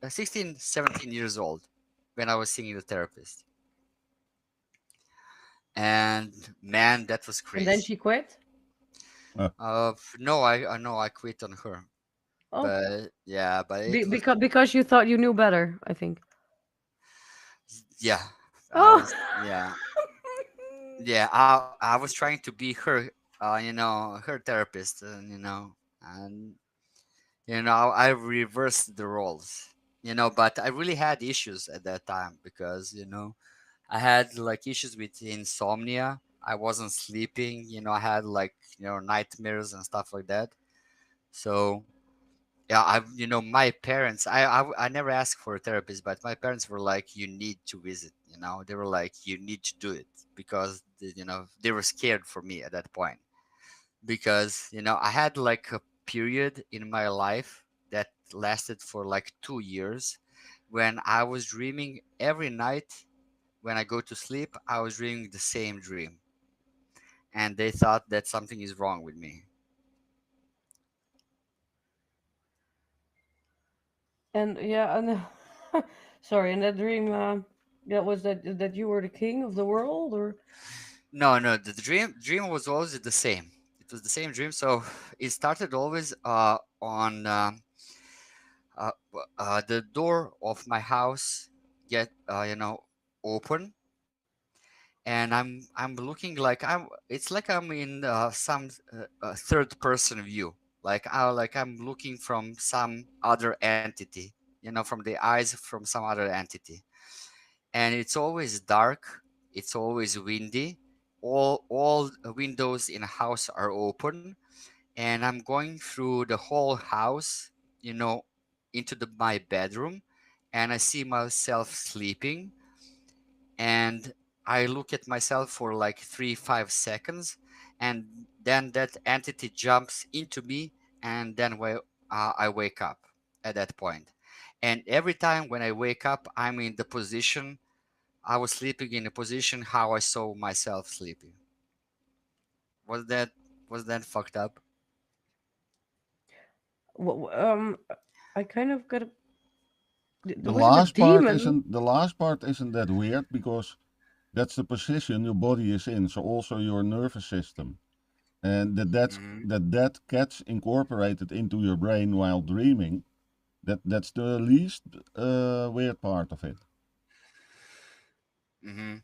16, 17 years old when I was seeing the therapist. And man, that was And then crazy. she quit. No, I know I quit on her, Oh, but yeah, but it was because you thought you knew better, I think. yeah, I Oh. was yeah. Yeah, I was trying to be her, her therapist, and and I reversed the roles, but I really had issues at that time because I had like issues with insomnia. I wasn't sleeping, I had like nightmares and stuff like that. So yeah, my parents, I never asked for a therapist, but my parents were like, you need to visit, they were like, you need to do it because they were scared for me at that point because I had like a period in my life that lasted for like 2 years when I was dreaming every night. When I go to sleep, I was dreaming the same dream, and they thought that something is wrong with me. And yeah, and sorry, and that dream, that was that you were the king of the world, or No, no, the dream was always the same. It was the same dream. So it started always on the door of my house get open, and I'm looking like it's like I'm in some third person view, like I'm looking from some other entity, from the eyes from some other entity, and it's always dark, it's always windy, all windows in a house are open, and I'm going through the whole house, you know into my bedroom, and I see myself sleeping, and I look at myself for like 3 5 seconds, and then that entity jumps into me, and then I wake up at that point. And every time when I wake up, I'm in the position I was sleeping, in a position how I saw myself sleeping. Was that was that fucked up? Wha- I kind of got. The Was it a last part demon? isn't the last part isn't that weird because that's the position your body is in, so also your nervous system. And Hmm. that gets incorporated into your brain while dreaming. That's the least weird part of it. Hmm.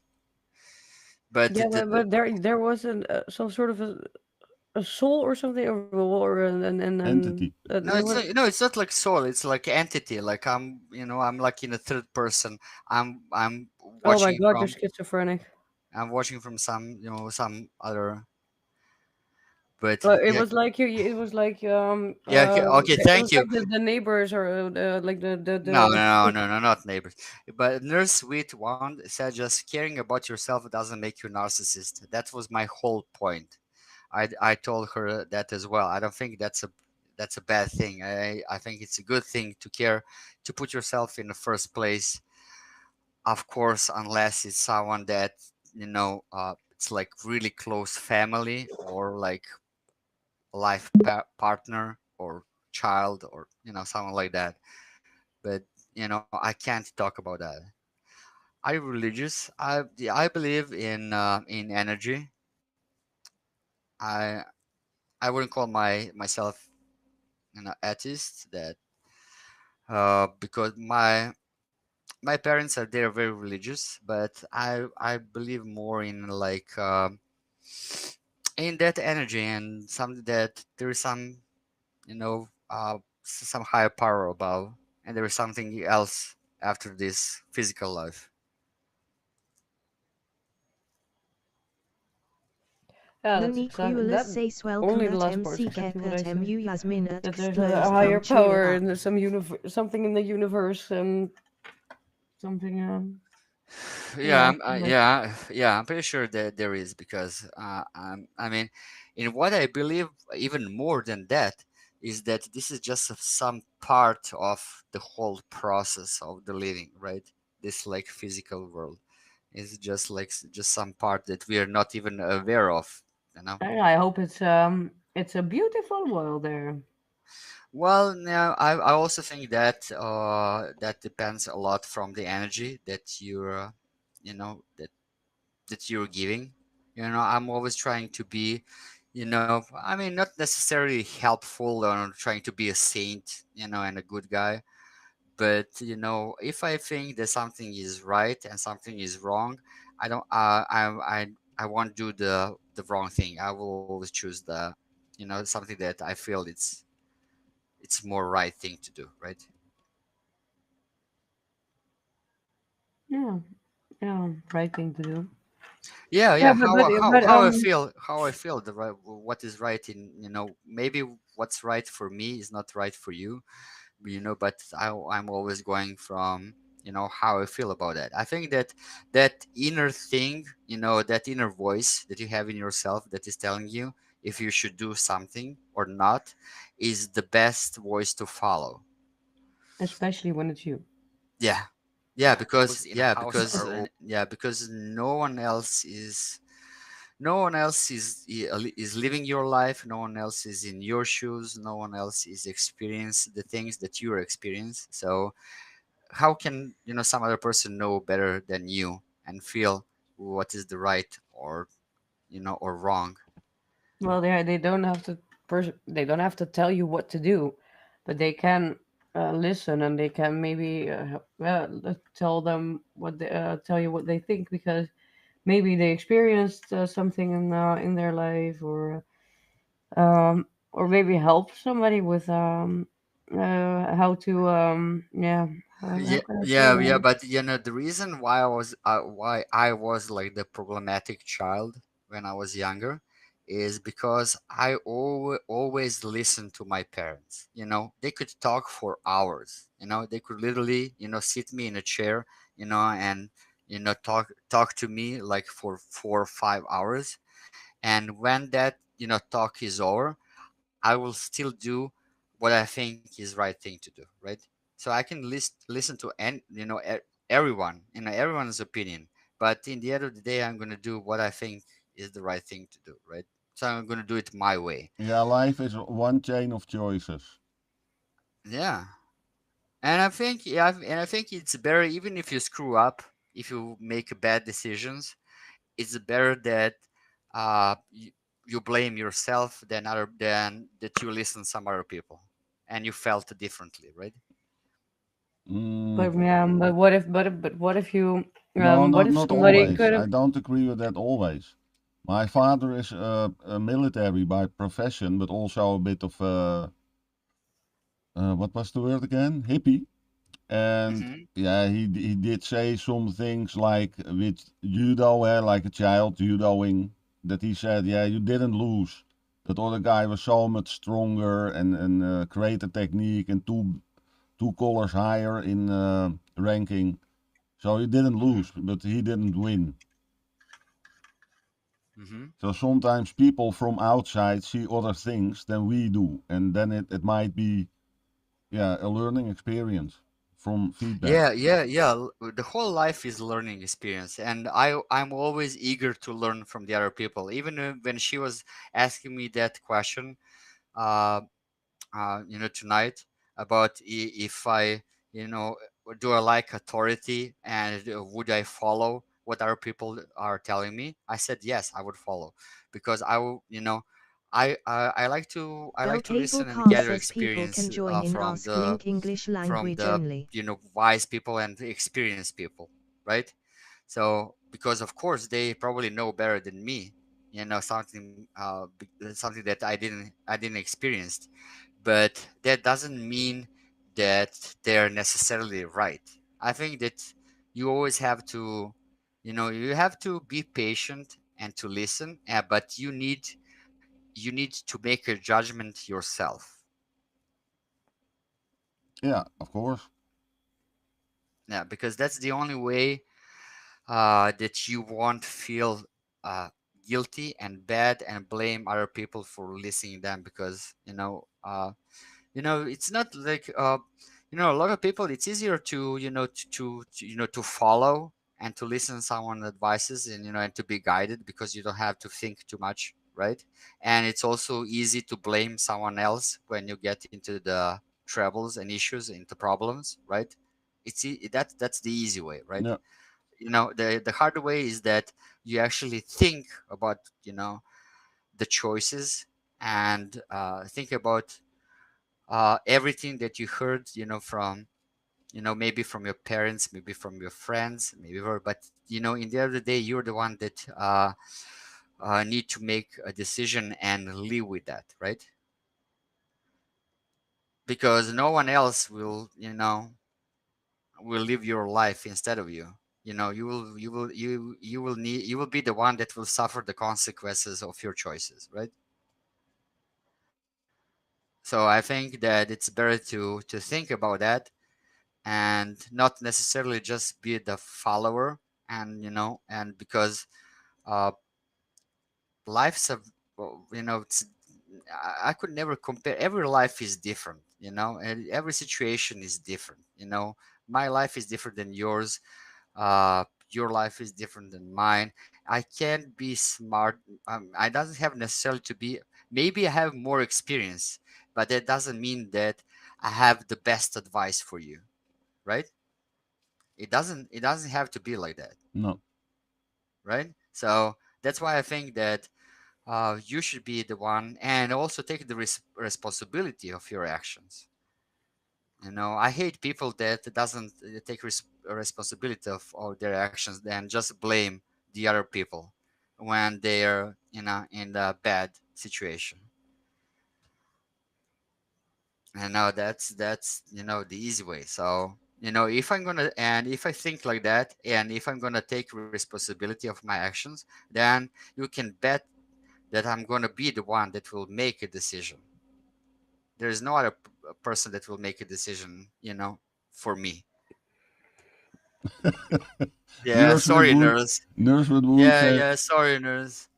But Yeah, but there was some sort of a soul or something, or and Entity. no, there it's was. not, no, it's not like soul. It's like entity. Like I'm like in a third person. I'm Oh my watching God, you're from schizophrenic. I'm watching from some other. But But it yeah, was like it was like yeah. Okay, okay, it was thank you. like the neighbors or like No, no, the no, no, not neighbors. But Nurse Sweet one said just caring about yourself doesn't make you a narcissist. That was my whole point. I told her that as well. I don't think that's a bad thing. I think it's a good thing to care, to put yourself in the first place. Of course, unless it's someone that it's like really close family, or like life partner, or child, or someone like that. But I can't talk about that. I'm religious. I believe in energy. I I wouldn't call myself atheist, that because my parents are, they're very religious, but I believe more in like in that energy, and some that there is some some higher power above, and there is something else after this physical life. yeah, that's exactly that. Luniculus says Only welcome the at last part is MC exactly what I Kekert say. MU Yasmin at That there's a Xplers higher cheer power up. and some something in the universe and something Yeah, yeah, like yeah. I'm pretty sure that there is, because I mean, in what I believe even more than that. is that this is just some part of the whole process of the living, right? This like physical world is just like just some part that we are not even aware of, you know. And I hope it's a beautiful world there. Well, now I also think that that depends a lot from the energy that you're, you know, that you're giving. You know, I'm always trying to be, you know, I mean, not necessarily helpful or trying to be a saint, you know, and a good guy. But you know, if I think that something is right and something is wrong, I don't. I won't do the wrong thing. I will always choose the, you know, something that I feel it's more right thing to do, right? Yeah, yeah, right thing to do. Yeah, Yeah, yeah. How I feel the right, what is right in, you know, maybe what's right for me is not right for you, you know, but I'm always going from, you know, how I feel about that. I think that that inner thing, you know, that inner voice that you have in yourself that is telling you if you should do something or not is the best voice to follow. especially when it's you. Yeah, because no one else is, no one else is living your life, no one else is in your shoes, no one else is experience the things that you experience. So how can, you know, some other person know better than you and feel what is the right or, you know, or wrong? Well, they don't have to they don't have to tell you what to do, but they can listen and they can maybe tell them what they, tell you what they think because maybe they experienced something in their life or maybe help somebody with how to how Yeah, can I say yeah, that? but you know, the reason why I was like the problematic child when I was younger is because I always listened to my parents. You know, they could talk for hours. You know, they could literally, you know, sit me in a chair, you know, and, you know, talk to me like for 4 or 5 hours. And when that, you know, talk is over, I will still do what I think is right thing to do, right? So I can listen to you know, everyone, you know, everyone's opinion, but in the end of the day, I'm gonna do what I think is the right thing to do, right? So I'm gonna do it my way. Yeah, life is one chain of choices. Yeah, and I think and I think it's better even if you screw up, if you make bad decisions, it's better that you blame yourself than that you listen some other people and you felt differently, right? Mm, But yeah, but what if you no, what if not somebody always. could I have don't agree with that always. My father is a military by profession, but also a bit of what was the word again? Hippie. And Hmm. yeah, he did say some things like with judo, like a child judoing, that he said, yeah, you didn't lose. That other guy was so much stronger and greater technique and two colors higher in ranking. So he didn't lose, but he didn't win. Hmm. So sometimes people from outside see other things than we do, and then it might be, yeah, a learning experience from feedback. Yeah. The whole life is learning experience, and I'm always eager to learn from the other people. Even when she was asking me that question, uh, you know, tonight about if I, you know, do I like authority and would I follow what other people are telling me? I said yes, I would follow because I will, you know, I like to listen and Cablecast gather says people can experience join in Ask Link English from language the, only. you know, wise people and the experienced people, right? So because of course they probably know better than me, you know, something something that I didn't experience, but that doesn't mean that they're necessarily right. I think that you always have to, you know, you have to be patient and to listen, but you need to make a judgment yourself. Yeah, of course. Yeah, because that's the only way that you won't feel uh, guilty and bad and blame other people for listening them because, you know, it's not like a lot of people, it's easier to to follow and to listen to someone's advices, and and to be guided, because you don't have to think too much, right? And it's also easy to blame someone else when you get into the troubles and issues, into problems, right? That's the easy way, right? Yeah. The hard way is that you actually think about the choices, and think about everything that you heard, from maybe from your parents, maybe from your friends, but in the end of the day, you're the one that need to make a decision and live with that, right? Because no one else will live your life instead of you. You will be the one that will suffer the consequences of your choices, right? So I think that it's better to think about that, and not necessarily just be the follower. And because uh life's a well, it's I could never compare. Every life is different, and every situation is different. My life is different than yours. Your life is different than mine. I can't be smart. I doesn't have necessarily to be. Maybe I have more experience, but that doesn't mean that I have the best advice for you, right? It doesn't have to be like that, No. right? So that's why I think that you should be the one, and also take the responsibility of your actions. I hate people that doesn't take responsibility of all their actions, then just blame the other people when they're in a bad situation. That's the easy way. So if I think like that, and if I'm gonna take responsibility of my actions, then you can bet that I'm gonna be the one that will make a decision. There is no other person that will make a decision, for me. Yeah, Nurse would, sorry, would nurse. Nurse would Yeah, say, yeah, sorry, nurse.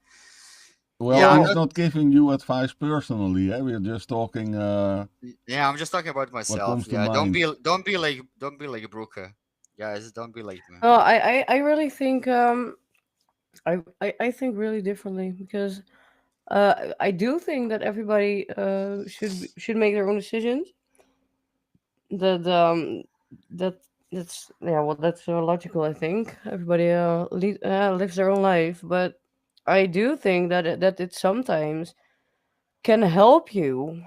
well, Yeah, I'm he's not. Well, not giving you advice personally. Eh? We're just talking Yeah, I'm just talking about what myself. comes to Yeah, don't mind. be don't be like don't be like Bruca, guys. Don't be like me. no, I really think I think really differently because I do think that everybody should make their own decisions. That that that's yeah, well, that's logical. I think everybody lives their own life, but I do think that it sometimes can help you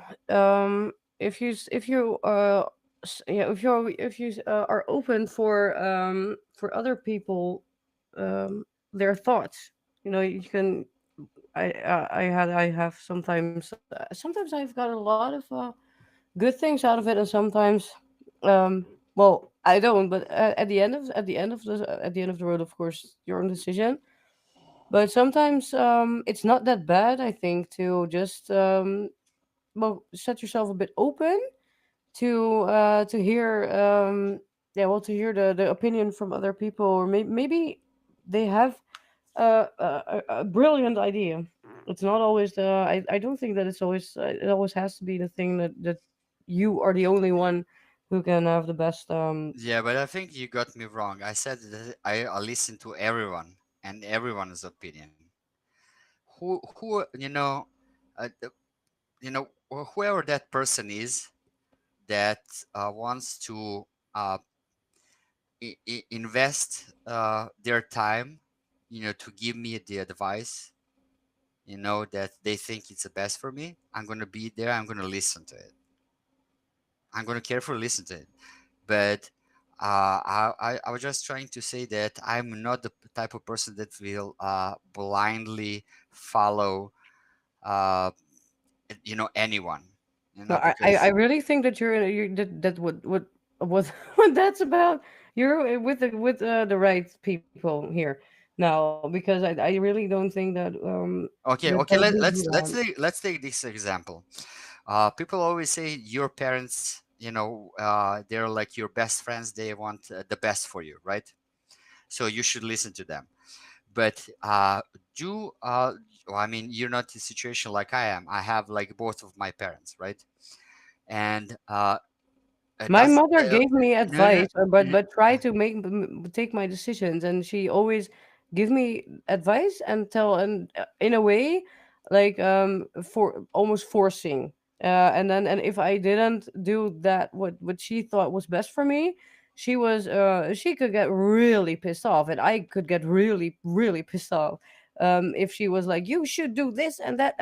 if you yeah, if you are open for other people, their thoughts. You can. I have sometimes I've got a lot of good things out of it, and sometimes well, I don't. But at the end of the road, of course, your own decision. But sometimes it's not that bad, I think, to just well, set yourself a bit open to hear yeah, well, to hear the opinion from other people, or maybe they have a brilliant idea. It's not always the I don't think that it always has to be the thing that you are the only one who can have the best Yeah, but I think you got me wrong. I said that I listen to everyone and everyone's opinion. Who whoever that person is that wants to uh, invest their time, to give me the advice, that they think it's the best for me. I'm going to be there. I'm going to listen to it. I'm going to carefully listen to it. But I was just trying to say that I'm not the type of person that will blindly follow, uh, anyone, no, I because really think that you're that what what that's about. You're with the right people here now, because I really don't think that okay, that okay, would be let's take this example. People always say your parents, they're like your best friends. They want the best for you, right? So you should listen to them. But do well, I mean, you're not in a situation like I am. I have like both of my parents, right? And My does mother gave me no, no, advice, but try to take my decisions, and she always give me advice and tell, and in a way, like for almost forcing. And if I didn't do that, what she thought was best for me, she could get really pissed off, and I could get really pissed off. If she was like, you should do this and that.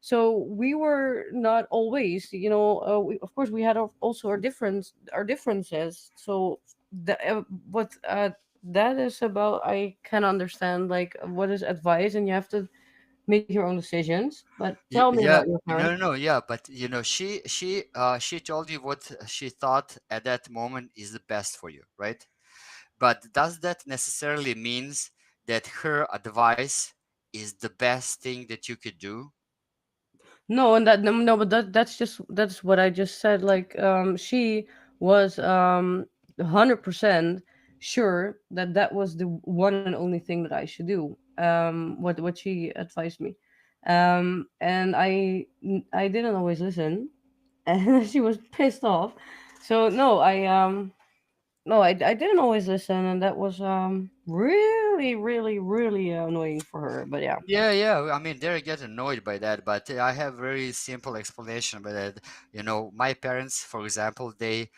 So we were not always, of course we had also our differences. So what that is about, I can understand like what is advice, and you have to make your own decisions. But tell me Yeah, about your no, parents. no, no, yeah, but she told you what she thought at that moment is the best for you, right? But does that necessarily means that her advice is the best thing that you could do? No, and that no, but that's what I just said. Like, she was 100% sure that that was the one and only thing that I should do. What she advised me, and I didn't always listen, and she was pissed off. So no, I didn't always listen, and that was really annoying for her. But yeah. Yeah, yeah. I mean, they get annoyed by that, but I have very simple explanation by that. My parents, for example, they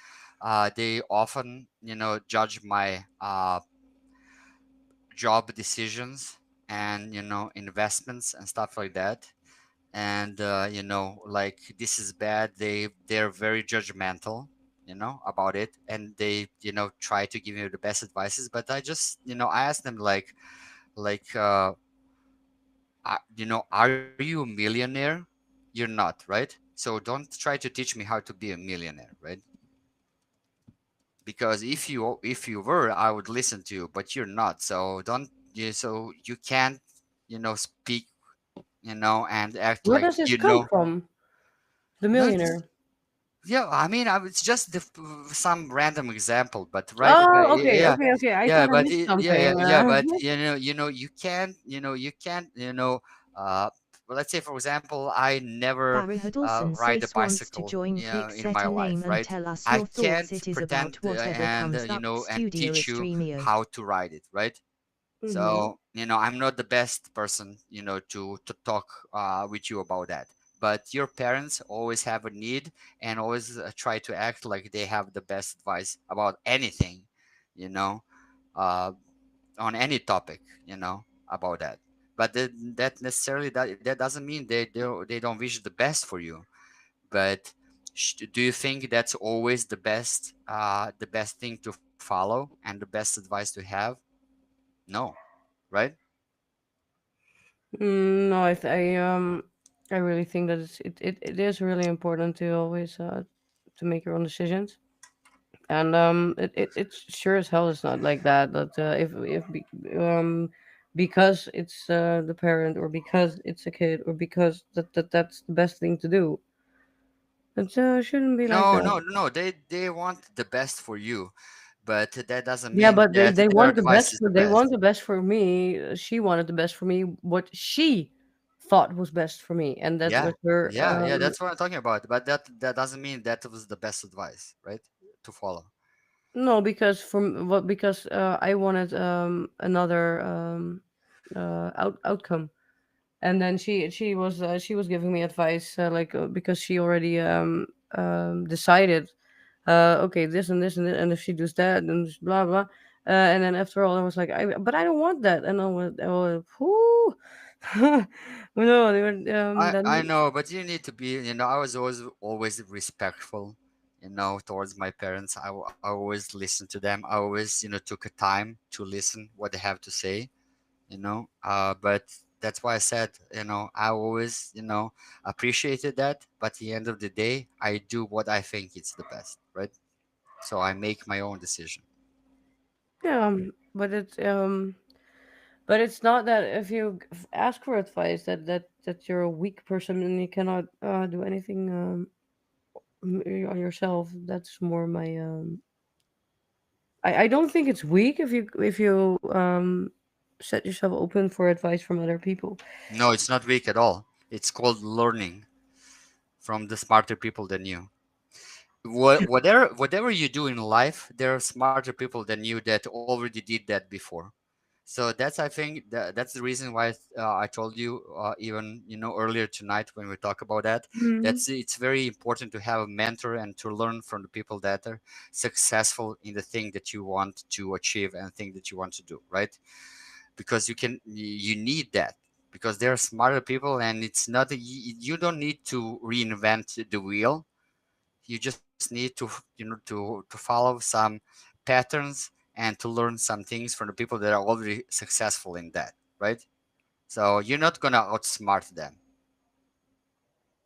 often, judge my job decisions and investments and stuff like that. And like this is bad. They're very judgmental, about it, and they try to give me the best advices. But I just I ask them like are you a millionaire? You're not, right? So don't try to teach me how to be a millionaire, right? Because if you were, I would listen to you, but you're not. So don't you so you can't speak and act Where like does this come from? The no it's, millionaire. yeah, I mean, it's just some random example, but right, Oh, okay, yeah, okay. I yeah, thought I but missed yeah, something. yeah, but you can't uh well, let's say for example, I never Barry Huddleston ride a says wants to bicycle join. Click in set my a life, name and right? tell us I your thoughts. can't It is pretend about whatever comes up. and Studio teach you Estremio. how to ride it, right? Hmm. So, I'm not the best person, to talk with you about that. But your parents always have a need and always try to act like they have the best advice about anything, you know, uh, on any topic, about that. But that necessarily that doesn't mean they don't wish the best for you. But do you think that's always the best thing to follow and the best advice to have? No, right? No, I really think that it is really important to always to make your own decisions. And it's sure as hell it's not like that. That because it's the parent, or because it's a kid, or because that's the best thing to do. It shouldn't be like No, that. no, no. They want the best for you, but that doesn't Yeah, mean but that they their want the advice best is for the they want best. the best for me. She wanted the best for me. What she thought was best for me, and that Yeah, was her. yeah, yeah. That's what I'm talking about. But that doesn't mean that was the best advice, right? To follow. No, because because I wanted another outcome, and then she was giving me advice, like because she already decided, okay, this and this and this, and if she does that, then blah blah. And then after all, I was like, but I don't want that, and whoo, no, they were I then. know, but you need to be. I was always respectful, towards my parents. I always listened to them. I always took a time to listen what they have to say. But that's why I said, I always appreciated that, but at the end of the day, I do what I think it's the best, right? So I make my own decision. Yeah, but it's not that if you ask for advice that you're a weak person and you cannot do anything on yourself. That's more my. I don't think it's weak if you set yourself open for advice from other people. No, it's not weak at all. It's called learning from the smarter people than you. Whatever you do in life, there are smarter people than you that already did that before. So that's, I think, that's the reason why I told you even earlier tonight when we talk about that. Mhm. That's It's very important to have a mentor and to learn from the people that are successful in the thing that you want to achieve and thing that you want to do, right? Because you need that, because they're smarter people, and it's not you don't need to reinvent the wheel. You just need to to follow some patterns and to learn some things from the people that are already successful in that, right? So you're not gonna outsmart them.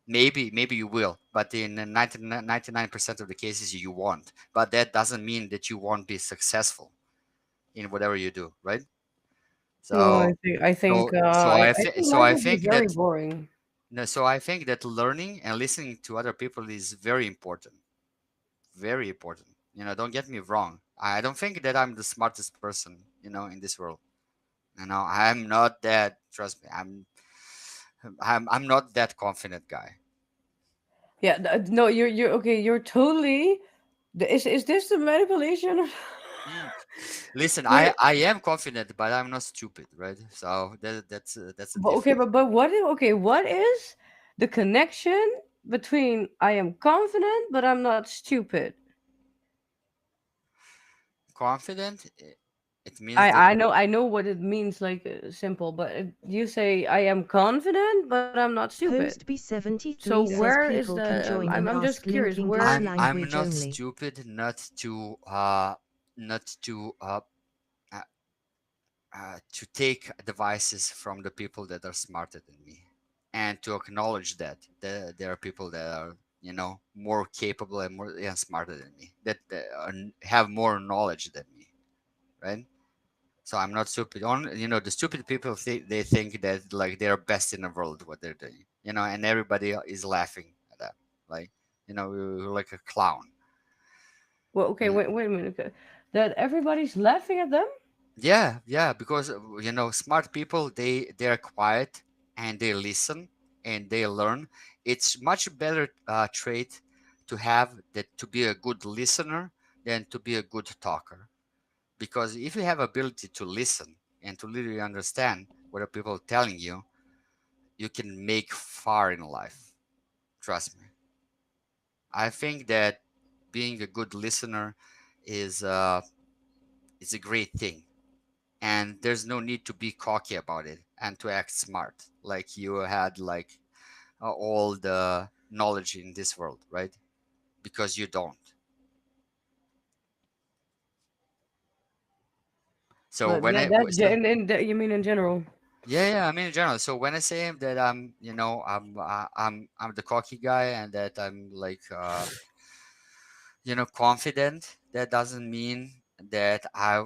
Maybe you will, but in 99% of the cases you won't. But that doesn't mean that you won't be successful in whatever you do, right? No, So I think so life I would be think very that boring. no, so I think that learning and listening to other people is very important. Very important. Don't get me wrong. I don't think that I'm the smartest person, in this world. I'm not that. Trust me, I'm not that confident guy. Yeah, no, you're okay. You're totally. Is this the manipulation? Mm. Listen, You're I am confident, but I'm not stupid, right? So that's a okay, difference. okay, what is the connection between I am confident but I'm not stupid? Confident, it means that I know what it means, like simple, but you say I am confident but I'm not stupid. Host So B73 says where is people can the? join and I'm just ask curious link English where. I'm language not only. stupid, not uh, to take advices from the people that are smarter than me, and to acknowledge that there are people that are more capable and more smarter than me, that have more knowledge than me, right? So I'm not stupid. On the stupid people they think that like they're best in the world what they're doing, and everybody is laughing at that, like you're like a clown. Well, okay, Mm. wait a minute. Okay. That everybody's laughing at them. Yeah, because smart people they're quiet and they listen and they learn. It's much better trait to have that to be a good listener than to be a good talker. Because if you have ability to listen and to literally understand what are people telling you, you can make far in life. Trust me. I think that being a good listener is is a great thing, and there's no need to be cocky about it and to act smart like you had like all the knowledge in this world, right? Because you don't. So But when that I that so you mean in general? yeah, I mean in general. So when I say that I'm the cocky guy and that I'm like confident, that doesn't mean that I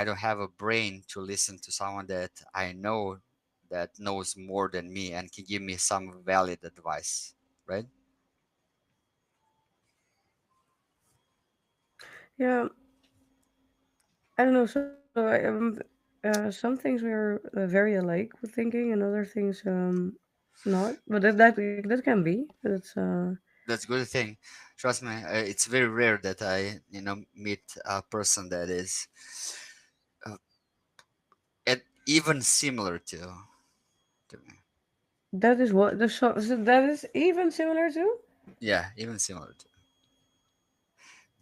don't have a brain to listen to someone that I know that knows more than me and can give me some valid advice, right? Yeah, I don't know. Some things we are very alike with thinking, and other things not. But that can be. That's That's a good thing. Trust me, it's very rare that I meet a person that is uh, even similar to me. that is what the so that is even similar to. Yeah, even similar to.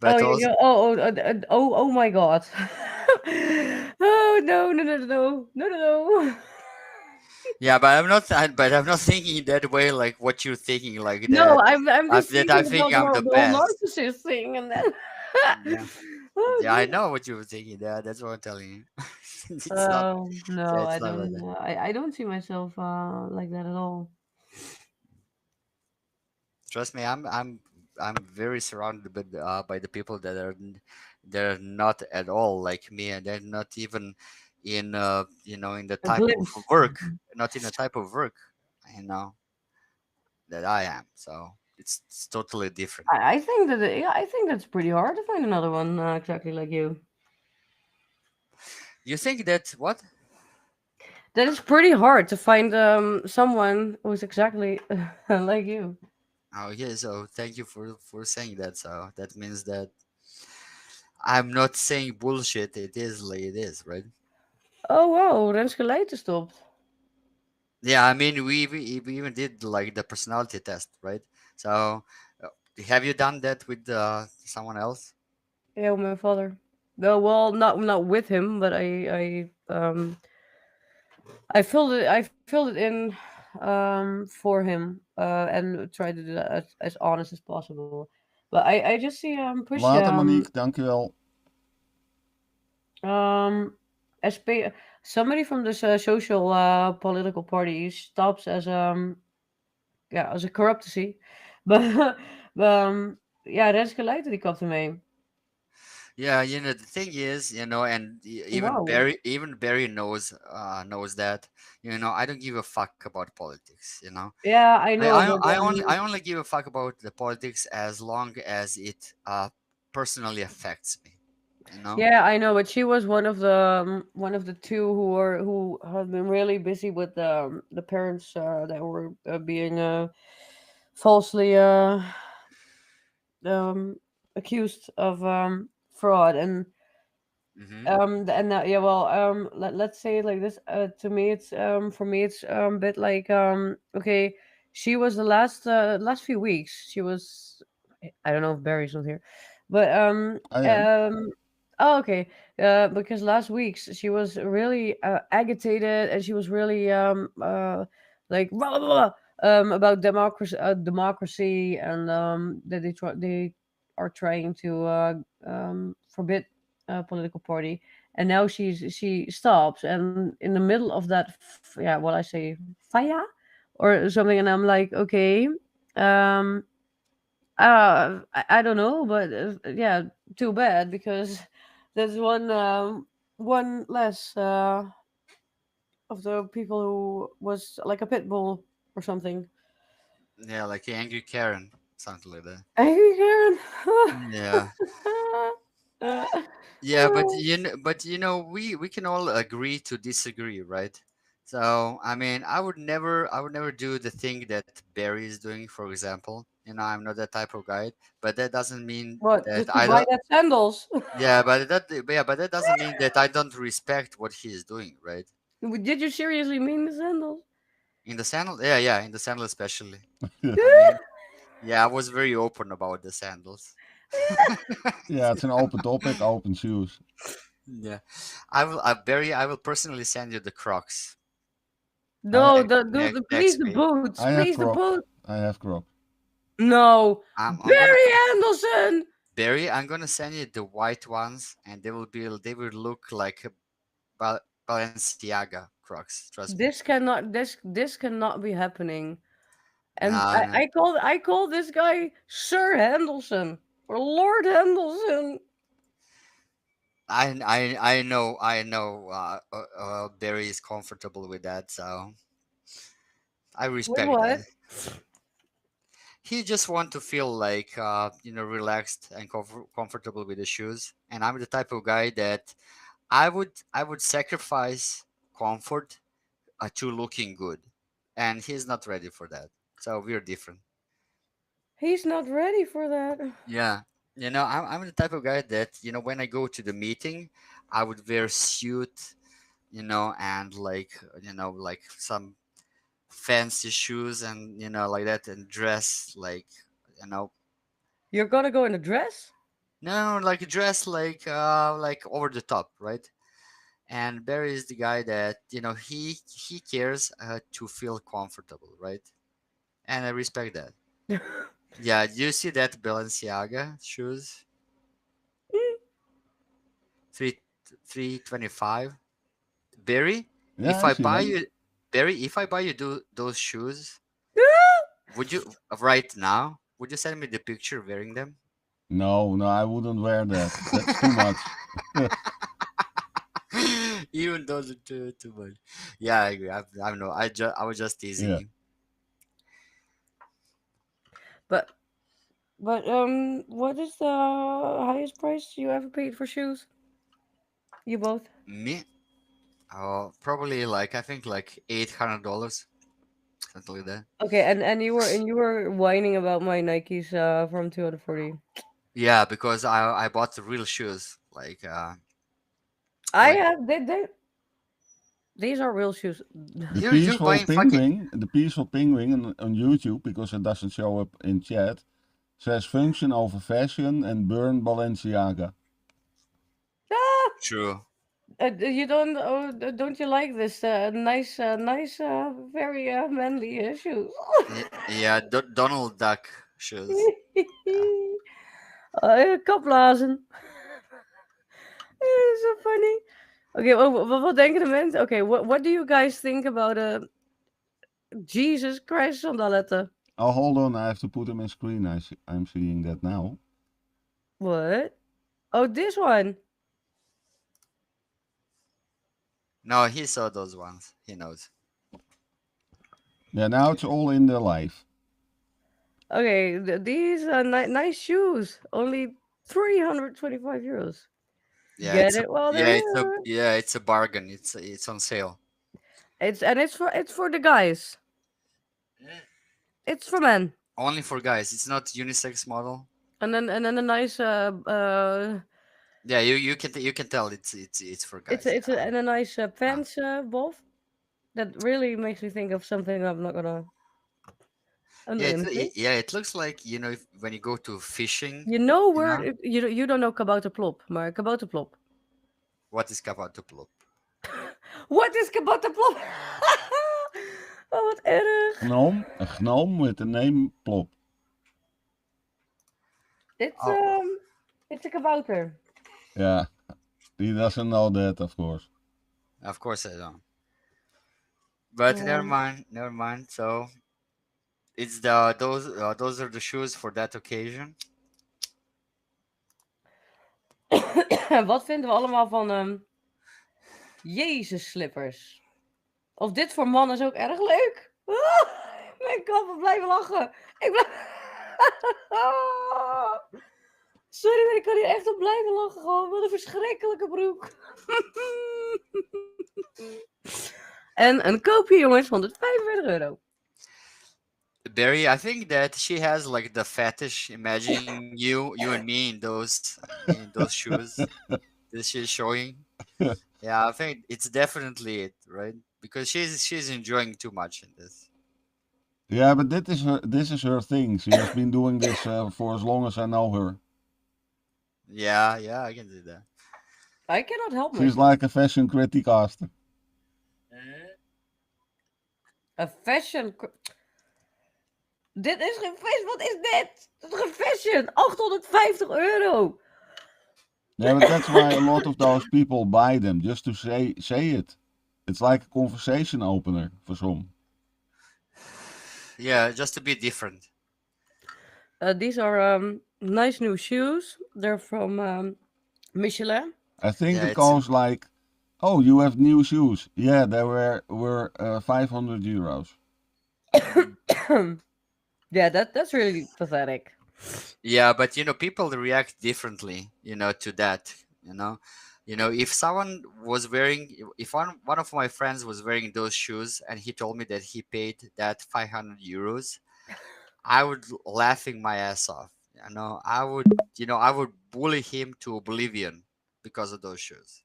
Oh, But also, oh my God. Oh no. yeah, but I'm not thinking that way. Like what you're thinking, like No, that. I'm just I thinking think about I'm the the whole best. narcissist thing, and then Yeah, oh yeah, I dear. know what you were thinking. Yeah, that's what I'm telling you. It's not. No, It's I not like don't. that. I don't see myself like that at all. Trust me, I'm very surrounded by the people that they're not at all like me, and they're not even in in the A type of glimpse. work, not in the type of work, you know that I am. So it's totally different. I think yeah, I think that's pretty hard to find another one exactly like you. You think that what? That it's pretty hard to find someone who's exactly like you. Oh yeah, so thank you for saying that. So that means that I'm not saying bullshit. It is like it is, right? Oh wow, Renske Leijten stopped. Yeah, I mean we even did like the personality test, right? So uh, have you done that with someone else? Yeah, with my father. No, well, not with him, but I filled it. I filled it in for him and tried to do that as honest as possible. But I just see push Later, Monique. Dankjewel. um somebody from this social political party stops as ja als een corruptie. But ja, Renske Leijten die kapte mee. Yeah, the thing is, and Wow. Even Barry knows that. I don't give a fuck about politics. Yeah, I I know, I, but I only give a fuck about the politics as long as it personally affects me. You know. yeah, I know, but she was one of the two who have been really busy with the parents that were being falsely um accused of fraud Hmm. and that, yeah, well, let's say it like this. To me, it's for me, it's a bit like okay, she was the last few weeks. She was, I don't know if Barry's not here, but I am. oh, okay, because last week's she was really agitated and she was really like blah, blah, blah, about democracy and that they are trying to forbid political party, and now she stops, and in the middle of that, yeah, what I say, fire or something, and I'm like, okay, I don't know, but yeah, too bad because there's one less of the people who was like a pit bull or something. Yeah, like angry Karen, something like that. Angry Karen. Yeah. Yeah, we can all agree to disagree, right? So, I mean, I would never do the thing that Barry is doing, for example. I'm not that type of guy, but that doesn't mean What? that Just to I buy don't. that sandals? But that doesn't mean that I don't respect what he is doing, right? Did you seriously mean the sandals? In the sandal, yeah, in the sandal especially. I mean, yeah, I was very open about the sandals. Yeah, it's an open topic, open shoes. Yeah, I will personally send you the Crocs No, please next the week. boots, I have please the Crocs. boots. I have Crocs. No, I'm gonna Barry Anderson. Barry, I'm gonna send you the white ones, and they will look like a Balenciaga Crocs. Trust me. This cannot be happening. And No, no. I call this guy Sir Henderson or Lord Henderson. I know. Barry is comfortable with that, so I With respect what? that. He just want to feel like relaxed and comfortable with the shoes, and I'm the type of guy that I would sacrifice comfort to looking good, and he's not ready for that. So we're different. He's not ready for that. Yeah, I'm the type of guy that when I go to the meeting, I would wear suit, and like some fancy shoes and like that, and dress like you know You're gonna go in a dress? no, like dress like over the top, right? And Barry is the guy that he cares to feel comfortable, right? And I respect that. Yeah, do you see that Balenciaga shoes? 325. Barry, Yeah, if I I see buy them. you Barry, if I buy you those shoes, would you right now? Would you send me the picture wearing them? No, no, I wouldn't wear that. That's too much. Even those are too much. Yeah, I agree. I know. I was just teasing Yeah. you. but what is the highest price you ever paid for shoes? You both? Me? Probably like I think like $800, something like that. Okay, and you were whining about my Nikes from 240. Yeah, because I bought the real shoes. I Like have these are real shoes. The you're peaceful buying fucking. penguin on YouTube, because it doesn't show up in chat, says function over fashion and burn Balenciaga. Ah, True. you don't you like this nice very manly shoes? Yeah, Donald Duck shoes. Yeah. Kaplazen. So funny. Okay, wat denken de mensen? Okay, what do you guys think about Jesus Christ sandaletten? Oh, hold on, I have to put him in screen. I'm seeing that now. What? Oh, this one. No, he saw those ones. He knows. Yeah, now it's all in the live. Okay, these are nice shoes. Only 325 euros. Yeah, Get it's a it while yeah, they're it's a here. yeah, it's a bargain. It's on sale. It's for the guys. It's for men. Only for guys. It's not unisex model. And then a nice Yeah, you can tell it's for guys. it's Yeah. and a nice pants Wolf. That really makes me think of something I'm not gonna say. Yeah, it looks like when you go to fishing. You know You where know you don't know Kabouterplop, maar Kabouterplop. what is Kabouterplop? What is Kabouterplop? Oh, wat erg. A gnome with the name Plop. It's a kabouter. Yeah, he doesn't know that, of course. Of course I don't. But never Um, mind. So it's those are the shoes for that occasion. Wat vinden we allemaal van Jezus slippers? Of dit voor mannen is ook erg leuk. Mijn kappen blijven lachen. Ik blijf... Sorry, maar ik kan hier echt op blijven lachen. Gewoon, wat een verschrikkelijke broek. En een koopje, jongens, 145 euro. Barry, I think that she has like the fetish imagining you and me in those shoes that she's showing. Yeah, I think it's definitely it, right? Because she's enjoying too much in this. Yeah, but this is her thing. She has been doing this for as long as I know her. Yeah, I can do that. I cannot help She's myself. like a fashion criticaster. A fashion... Dit is geen fashion. Wat is dit? Dat is geen fashion. 850 euro. Yeah, but that's why a lot of those people buy them, just to say it. It's like a conversation opener for some. Yeah, just to be different. These are nice new shoes. They're from Michelin. I think Yeah, it it's goes like, "Oh, you have new shoes." Yeah, they were 500 euros. Yeah, that's really pathetic. yeah, but people react differently, to that. If someone was wearing, if one of my friends was wearing those shoes and he told me that he paid that 500 euros, I would laughing my ass off. I would bully him to oblivion because of those shoes.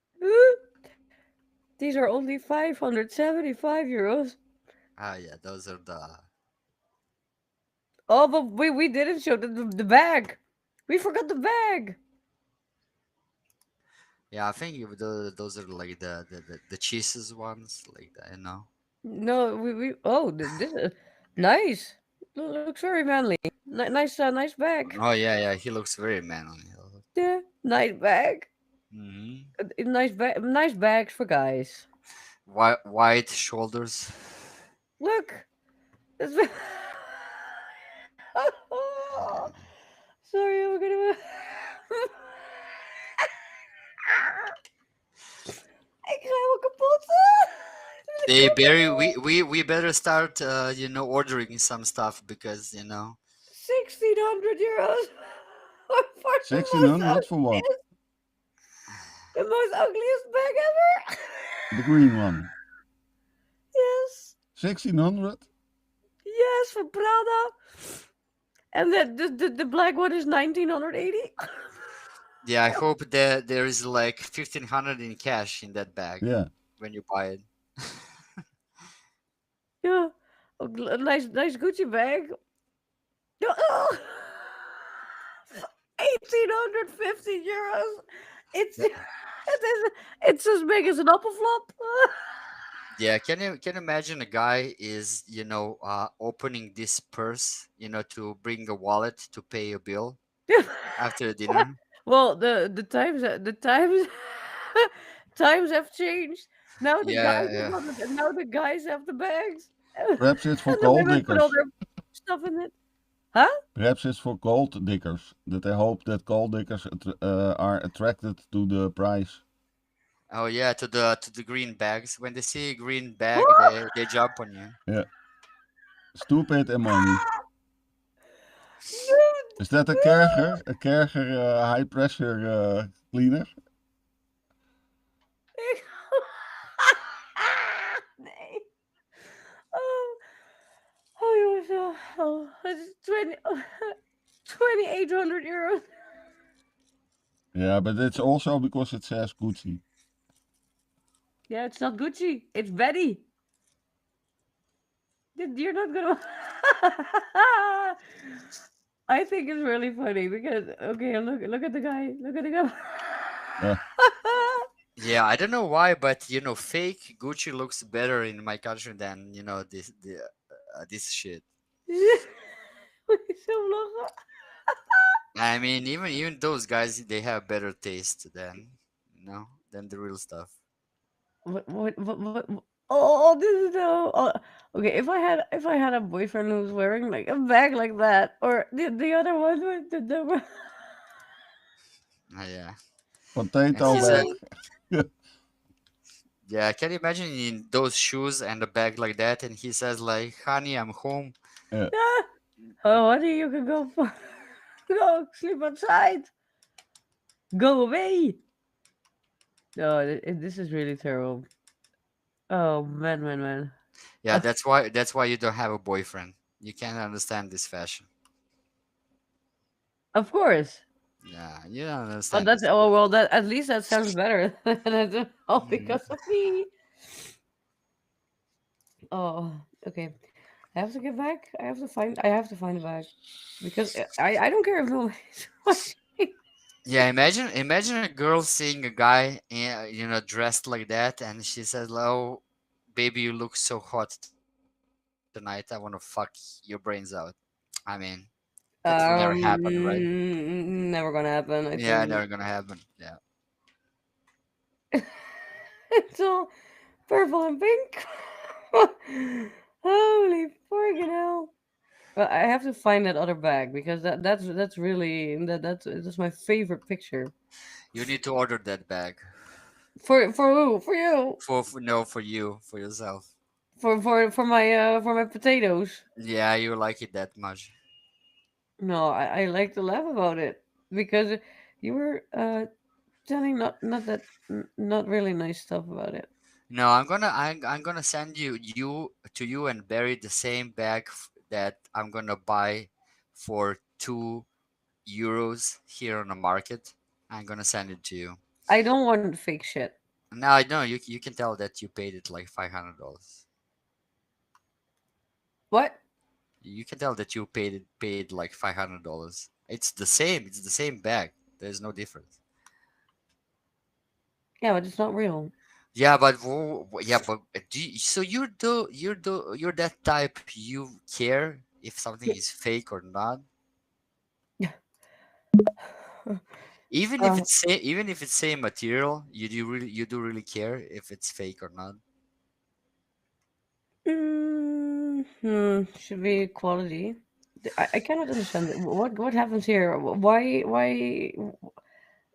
These are only 575 euros. Yeah, those are the. Oh, but we didn't show the bag. We forgot the bag. Yeah, I think those are like the cheeses ones, like that. No, we oh, this is nice. Looks very manly. Nice bag. Oh yeah, he looks very manly. Yeah, nice bag. Nice bags for guys. Wide shoulders. Look. It's Sorry, I'm gonna. Ik ga helemaal kapot. Hey Barry, we better start ordering some stuff because 1,600 euros. For the 1600 for what? the most ugliest bag ever. The green one. Yes. 1600? Yes, for Prada. And the black one is 1980. Yeah, I hope that there is like 1500 in cash in that bag Yeah. when you buy it. Yeah. Nice Gucci bag. Yeah, oh. 1850 euros. It's Yeah, it's as big as an apple flop. yeah. Can you imagine a guy is opening this purse to bring a wallet to pay a bill after dinner? Well, the times times have changed. Now the guys Yeah, have yeah. now the guys have the bags, and Perhaps it's for the gold women put all diggers. their stuff in it. Huh? Perhaps it's for gold diggers. That they hope that gold diggers are attracted to the price. Oh yeah, to the green bags. When they see a green bag, they jump on you. Yeah. Stupid and money. Dude. Is that a Kerger? A Kerger high pressure cleaner? Nee. Oh, oh, jongens. Het is 2800 euros. Yeah, but it's also because it says Gucci. Yeah, it's not Gucci. It's Betty. You're not gonna. I think it's really funny because okay, look at the guy. Look at the guy. Yeah. Yeah, I don't know why, but fake Gucci looks better in my country than this shit. Moet je zo lachen? I mean, even those guys, they have better taste than the real stuff. What? Oh, this is so. Oh, okay, if I had a boyfriend who was wearing like a bag like that, or the other one with the Yeah, and Potato he said, bag. yeah, can you imagine in those shoes and a bag like that? And he says like, "Honey, I'm home." Yeah. Oh, honey, you can go sleep outside. Go away. No, this is really terrible. Oh man. Yeah, Uh, that's why you don't have a boyfriend. You can't understand this fashion. of course. Yeah, you don't Oh, understand that's this. oh well. That at least that sounds better than it's all Mhm. because of me. Oh, okay. I have to get back. I have to find a bag because I don't care if no one's watching. Yeah, imagine a girl seeing a guy, dressed like that, and she says, "Oh, baby, you look so hot tonight. I want to fuck your brains out." I mean, that will never happen, right? Never gonna happen. I Yeah, never think gonna happen. Yeah. it's all purple and pink. Holy friggin' hell! Well, I have to find that other bag because that's really that's my favorite picture. You need to order that bag For who? For you? for no for you for yourself. For my potatoes. Yeah, you like it that much. No, I like to laugh about it because you were telling not really nice stuff about it. No, I'm gonna send you and Barry the same bag that I'm gonna buy for 2 euros here on the market. I'm gonna send it to you. I don't want fake shit. Now I know you can tell that you paid it like $500. What? You can tell that you paid like $500. It's the same. It's the same bag. There's no difference. Yeah, but it's not real. Yeah, but so you're that type. You care if something is fake or not, Uh, even if it's same material. You do really care if it's fake or not. should be quality. I cannot understand it. What happens here. Why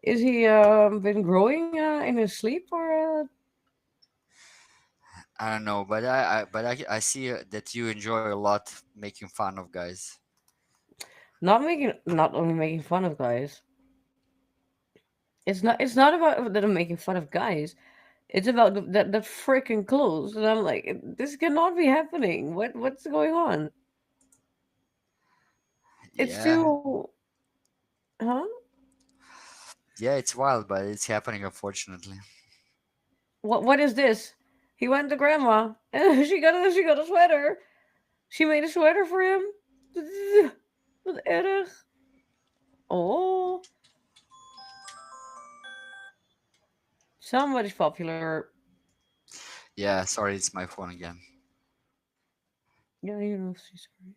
is he been growing in his sleep or I don't know, but I see that you enjoy a lot making fun of guys. not only making fun of guys. It's not about that I'm making fun of guys. It's about that freaking clothes, and I'm like, this cannot be happening. What's going on? It's Yeah, too, huh? yeah, it's wild, but it's happening, unfortunately. What is this? He went to grandma, and she got a sweater. She made a sweater for him. Wat erg. Oh, somebody's popular. Yeah, sorry, it's my phone again. Yeah, you know, sorry.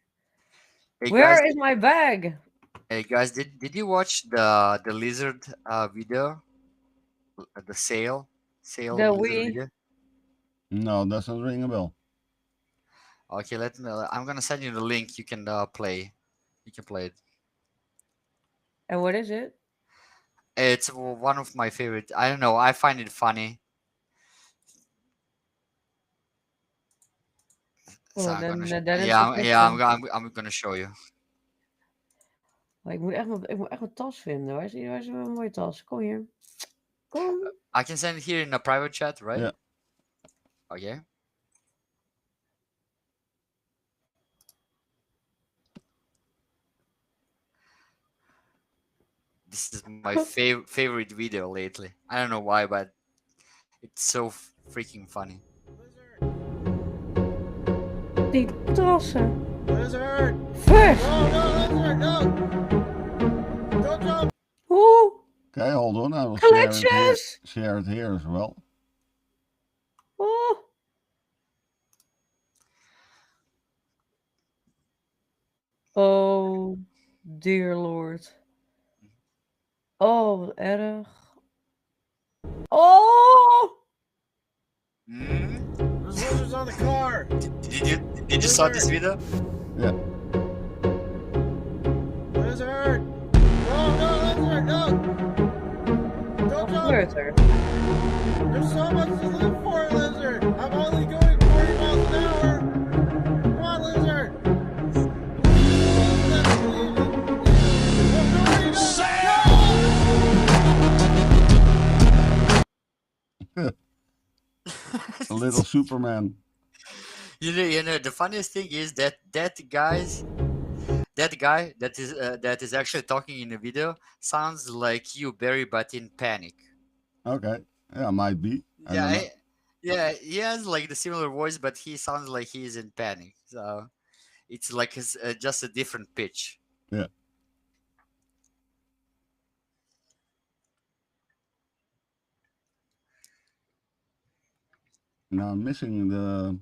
Hey guys, Where is my bag? did you watch the lizard video? The sail The lizard we. video? No, doesn't ring a bell. Okay, let me. I'm gonna send you the link. You can play. You can play it. And what is it? It's one of my favorite. I don't know. I find it funny. So Oh, I'm gonna. then that is Yeah, yeah. sufficient. I'm gonna show you. Maar ik moet echt mijn tas vinden. Waar is mijn mooie tas? Kom hier. Kom. I can send it here in a private chat, right? Yeah. Okay. This is my favorite video lately. I don't know why, but it's so freaking funny. Die tassen. Lizard! Vis. No, no, lizard, no! Don't jump! Oeh. Okay, hold on. I will share it here. Glitches. Share it here as well. Oh. Oh, dear lord. Oh, wat erg. Oh! Mm? There's lizards on the car! Did you saw this video? Yeah. Lizard! No, no, lizard, no! Don't Wat jump! gebeurt er? There's so much to live for, lizard! I'm only going 40 miles an hour! Come on, lizard! A little Superman. You know, the funniest thing is that that guy that is actually talking in the video sounds like you, Barry, but in panic. Okay. Yeah, might be. I don't know. Yeah, he has like the similar voice, but he sounds like he's in panic. So it's like just a different pitch. Yeah. Now I'm missing the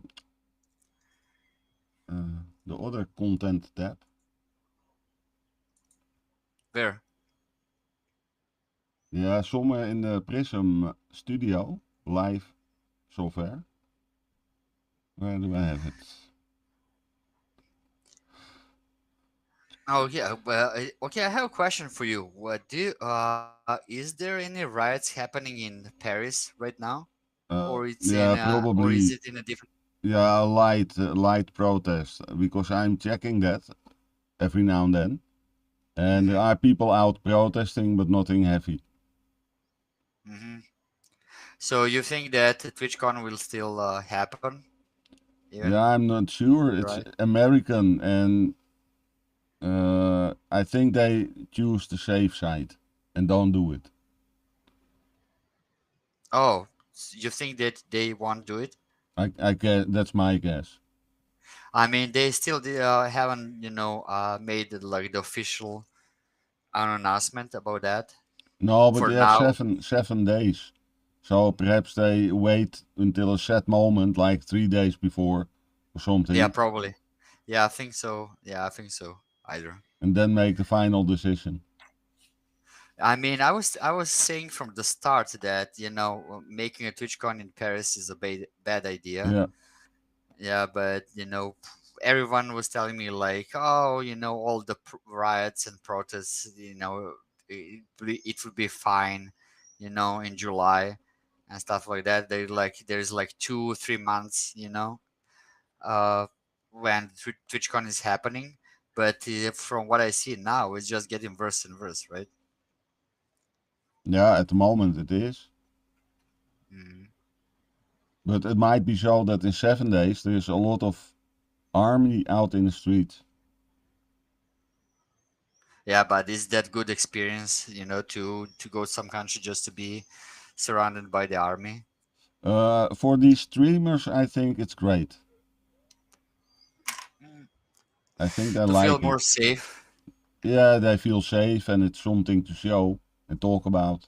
other content tab. Where? Yeah, somewhere in the Prism Studio live software. Where do I have it? Oh yeah, well, okay. I have a question for you. What is there any riots happening in Paris right now, or it's Yeah, or is probably. it in a different? Yeah, a light protest because I'm checking that every now and then, and there are people out protesting, but nothing heavy. Mm-hmm. So you think that TwitchCon will still happen? Even? Yeah, I'm not sure. It's Right. American, and I think they choose the safe side and don't do it. Oh, you think that they won't do it? I guess that's my guess. I mean, they still haven't, made like the official announcement about that. No, but For they have now. 7 days, so perhaps they wait until a set moment, like 3 days before or something. Yeah, probably. Yeah, I think so. Yeah, I think so. Either. And then make the final decision. I mean, I was saying from the start that making a TwitchCon in Paris is a bad idea. Yeah. Yeah, but everyone was telling me like, oh, all the riots and protests, it would be fine, in July and stuff like that. There's like 2-3 months, when TwitchCon is happening. But from what I see now, it's just getting worse and worse, right? Yeah, at the moment it is. Mm. But it might be so that in 7 days there's a lot of army out in the streets. Yeah, but is that good experience, to go some country just to be surrounded by the army? For these streamers, I think it's great. I think they To feel like more it. safe. Yeah, they feel safe and it's something to show and talk about.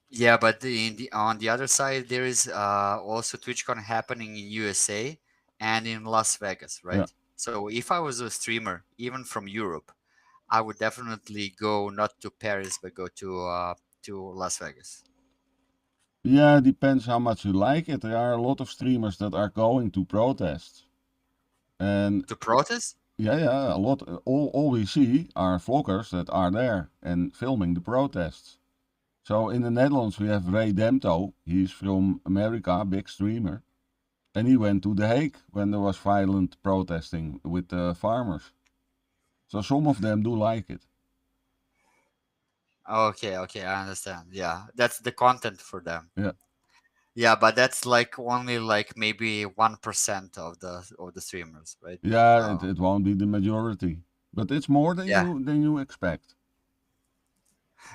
Yeah, but on the other side, there is also TwitchCon happening in USA and in Las Vegas, Yeah. right? So if I was a streamer, even from Europe, I would definitely go not to Paris, but go to Las Vegas. Yeah, depends how much you like it. There are a lot of streamers that are going to protests. And To protest? yeah, a lot. All we see are vloggers that are there and filming the protests. So in the Netherlands we have Ray Demto. He's from America, big streamer, and he went to The Hague when there was violent protesting with the farmers. So some of them do like it. Okay, I understand. Yeah, that's the content for them. Yeah. Yeah, but that's like only like maybe 1% of the streamers, right? Yeah, So it won't be the majority, but it's more than yeah, you expect.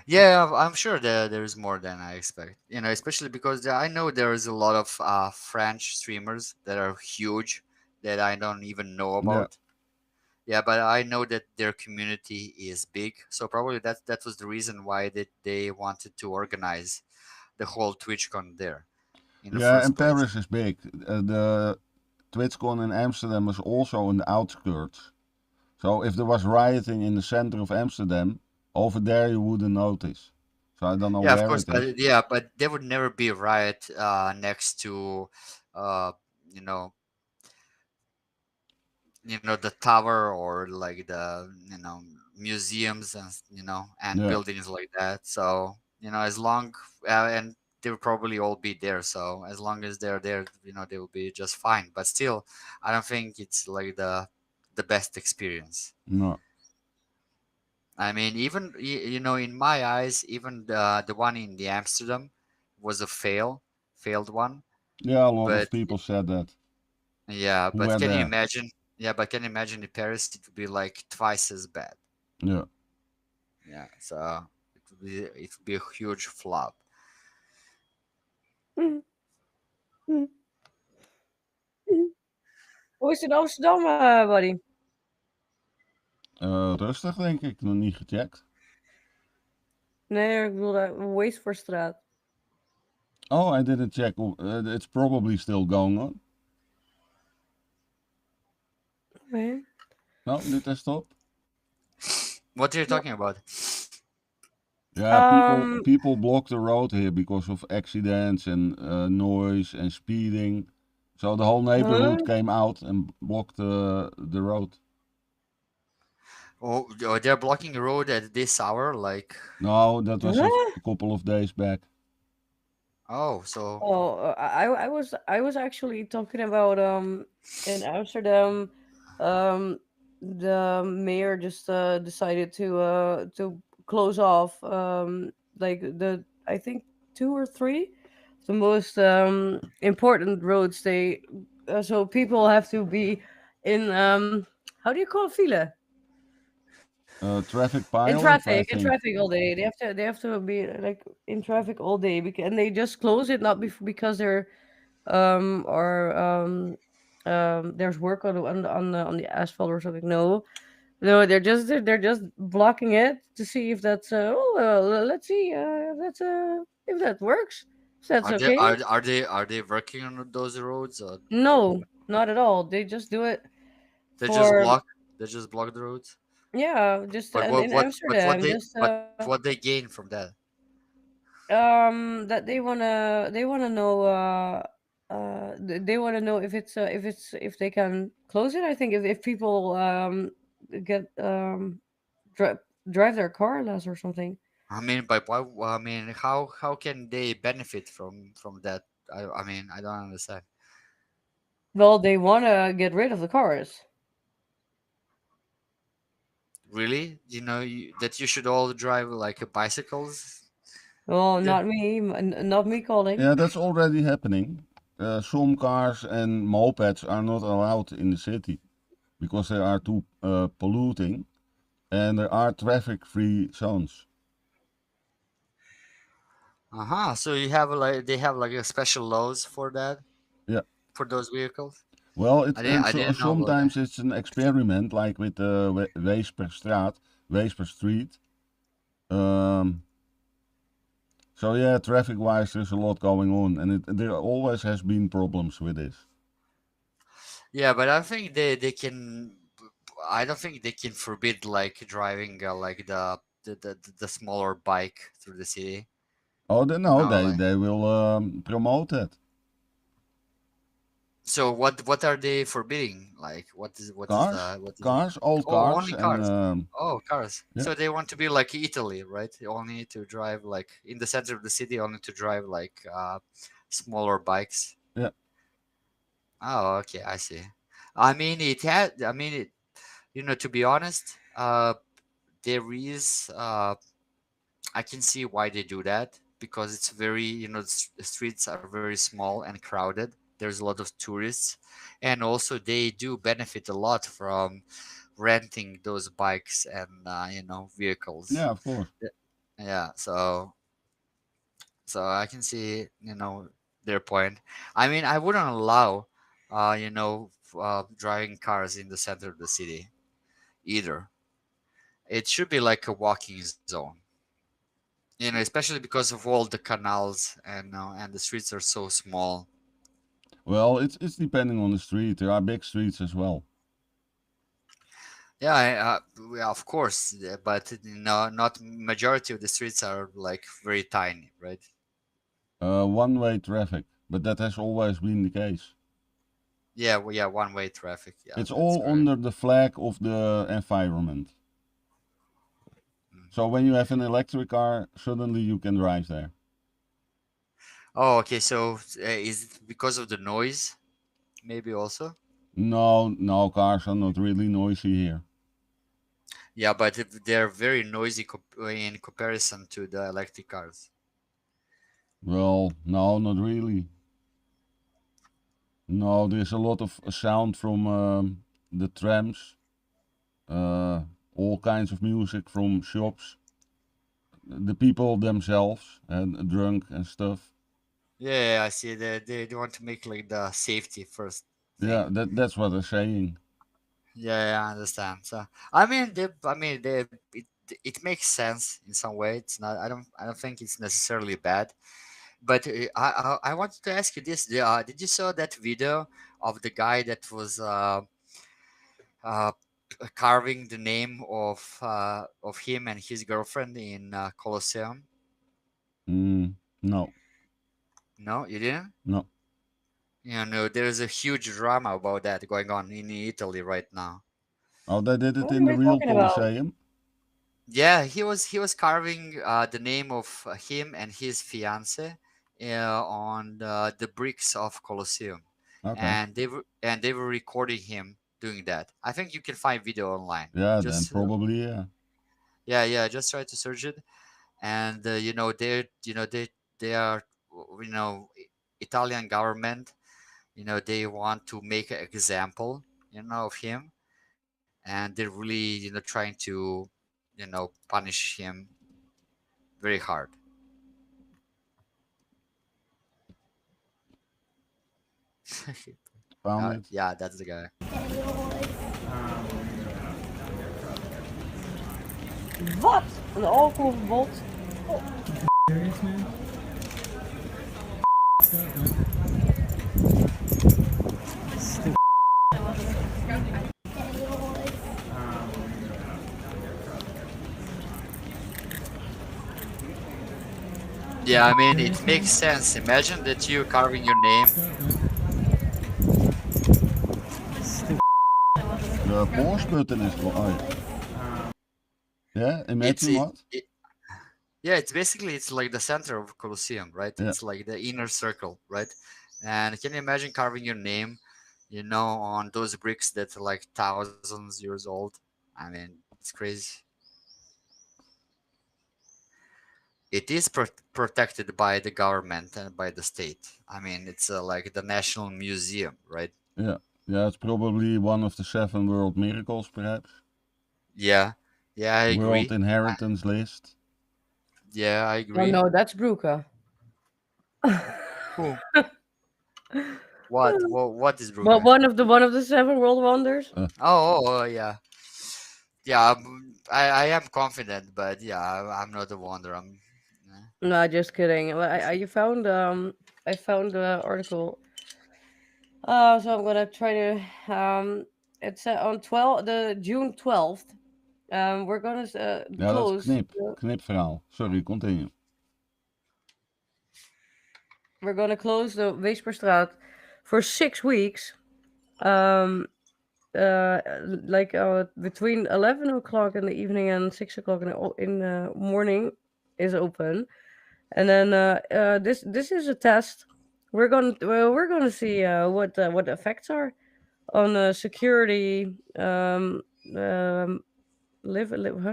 yeah, I'm sure there is more than I expect. Especially because I know there is a lot of French streamers that are huge that I don't even know Yeah. about. Yeah, but I know that their community is big, so probably that was the reason why they wanted to organize the whole TwitchCon there in the Yeah, first and place. Paris is big. The TwitchCon in Amsterdam is also in the outskirts. So if there was rioting in the center of Amsterdam, over there you wouldn't notice. So I don't know Yeah, of where course, it is. but there would never be a riot next to, uh, you know, the tower or like the museums and Yeah, buildings like that. So as long and they will probably all be there. So as long as they're there, they will be just fine. But still, I don't think it's like the best experience. no. I mean, even in my eyes, even the one in the Amsterdam was a failed one. Yeah, a lot of But people said that. yeah, Who but were can you there? imagine? Yeah, but can you imagine in Paris? It would be like twice as bad. Yeah. Yeah, so it would be a huge flop. Mhm, mhm, mhm. Hoe is het in Amsterdam, buddy? Rustig denk ik, nog niet gecheckt. Nee, ik bedoel Weesperstraat. Oh, I didn't check. It's probably still going on. Nee. No, did I stop? What are you No. talking about? Yeah, Um, people block the road here because of accidents and noise and speeding. So the whole neighborhood huh? came out and blocked the road. Oh, they're blocking the road at this hour. Like, No, that was Huh? a couple of days back. oh, so Oh, I was actually talking about in Amsterdam, the mayor just decided to close off like the I think two or three the most important roads. So people have to be in how do you call it, file? Traffic In pilot, I traffic, in think. traffic all day. They have to be like in traffic all day and they just close it not because they're or there's work on the asphalt or something. No, they're just blocking it to see if that's let's see if that works. If that's are they okay. are they working on those roads? Or No, not at all. They just do it they just for block they just block the roads? yeah, just But and what in what but what Amsterdam, they just but what they gain from that? that they wanna know they wanna know if they can close it. I think if people get dri- drive their car less or something. I mean, by why? I mean, how can they benefit from that? I mean, I don't understand. Well, they wanna get rid of the cars. Really? That you should all drive like bicycles? Well, Yeah. not me, not me calling. Yeah, that's already happening. Some cars and mopeds are not allowed in the city because they are too polluting, and there are traffic-free zones. Uh-huh. So you have like they have like a special laws for that Yeah. for those vehicles. Well, I so didn't know about that. sometimes it's an experiment, like with the waste per straat, waste per street. Um, so yeah, traffic-wise, there's a lot going on, and there always has been problems with this. Yeah, but I think they can. I don't think they can forbid like driving like the smaller bike through the city. Oh, no, No, like they will promote that. so. What are they forbidding? Like Cars, what is it? cars, old Oh, cars, only and cars. Oh, cars. yeah, So they want to be like Italy, right? Only to drive like in the center of the city, only to drive like smaller bikes. yeah. Oh, okay, I see. I mean, it had. I mean, it. To be honest, there is. I can see why they do that because it's very. The streets are very small and crowded. There's a lot of tourists, and also they do benefit a lot from renting those bikes and vehicles. Yeah, of course. Yeah, so I can see their point. I mean, I wouldn't allow driving cars in the center of the city either. It should be like a walking zone, especially because of all the canals and the streets are so small. Well, it's depending on the street. There are big streets as well. Yeah, yeah, of course, yeah, but not majority of the streets are like very tiny, right? One-way traffic, but that has always been the case. Yeah, well, yeah, one-way traffic. Yeah, It's that's all very. under the flag of the environment. Mm. So when you have an electric car, suddenly you can drive there. Oh, okay. So is it because of the noise? Maybe also. No, no, cars are not really noisy here. Yeah, but they're very noisy in comparison to the electric cars. Well, no, not really. No, there's a lot of sound from the trams, uh, all kinds of music from shops, the people themselves, and drunk and stuff. Yeah, I see. They want to make like the safety first Yeah, thing. that's what they're saying. Yeah, I understand. So I mean, it makes sense in some way. It's not. I don't think it's necessarily bad. But I wanted to ask you this. Did you saw that video of the guy that was uh, carving the name of him and his girlfriend in Colosseum? No, No, you didn't. no. There's a huge drama about that going on in Italy right now. Oh, they did it What in are the we real talking about? Colosseum? Yeah, he was carving the name of him and his fiance on the bricks of Colosseum, Okay. and they were recording him doing that. I think you can find video online. Yeah, then Just probably, yeah. yeah, just try to search it, and they are Italian government. They want to make an example of him, and they're really trying to punish him very hard. Found it. Yeah, that's the guy. Wat? Een alcoholverbod? Serious, man? Yeah, I mean it makes sense. Imagine that you carving your name. The pause button is wrong. Oh, yeah, It's imagine it, what? it Yeah, it's like the center of Colosseum, right? Yeah. It's like the inner circle, right? And can you imagine carving your name, on those bricks that are like thousands years old? I mean, it's crazy. it is protected by the government and by the state. I mean, it's like the national museum, right? Yeah, yeah, it's probably one of the 7 world miracles, perhaps. Yeah, yeah, I World agree. inheritance list. Yeah, I Oh agree. no, that's Bruca. Who? What is Well, Brugge? one of the 7 world wonders. Yeah. Yeah, I am confident, but yeah, I'm not a wonder. No, just kidding. I found the article. So I'm gonna try to it's on 12th. We're gonna Ja, dat is close. knipverhaal. Sorry, continue. We're gonna close the Weesperstraat for 6 weeks. Um, like between 11 o'clock in the evening and 6 o'clock in the morning is open, and then this is a test. We're gonna see what the effects are on security, how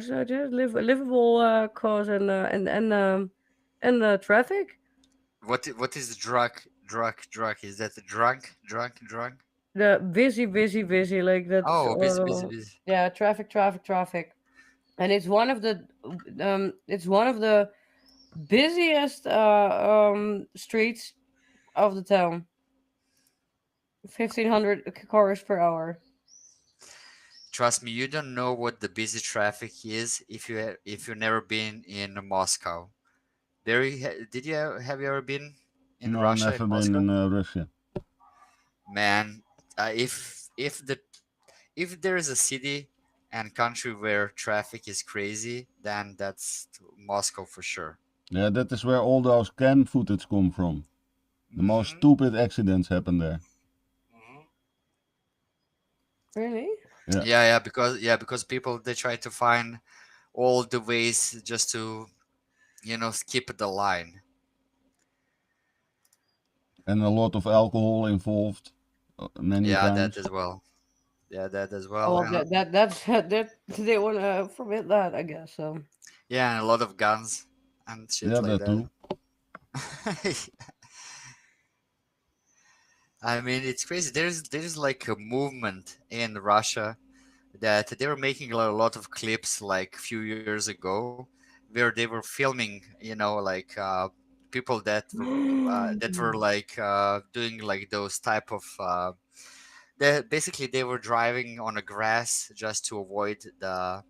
should I do it? Livable cause and traffic. What is drug? Is that a drunk? The busy, like that's Oh, busy. yeah, traffic, and it's one of the busiest streets of the town. 1,500 cars per hour. Trust me, you don't know what the busy traffic is if you've never been in Moscow. Did you have you ever been in No, Russia, in never been Moscow? in Russia. Man, if there is a city and country where traffic is crazy, then that's Moscow for sure. Yeah, that is where all those cam footage come from. The most Mhm, stupid accidents happen there. mhm. Really? Yeah. Because people they try to find all the ways just to skip the line. And a lot of alcohol involved many Yeah, times. that as well. Yeah, that as Oh, well. well, And that's that they want to forbid that, I guess. So yeah, and a lot of guns and shit Yeah, like that that. too. I mean, it's crazy. There's like a movement in Russia that they were making a lot of clips like a few years ago, where they were filming, like people that were like doing like those type of. Basically they were driving on the grass just to avoid the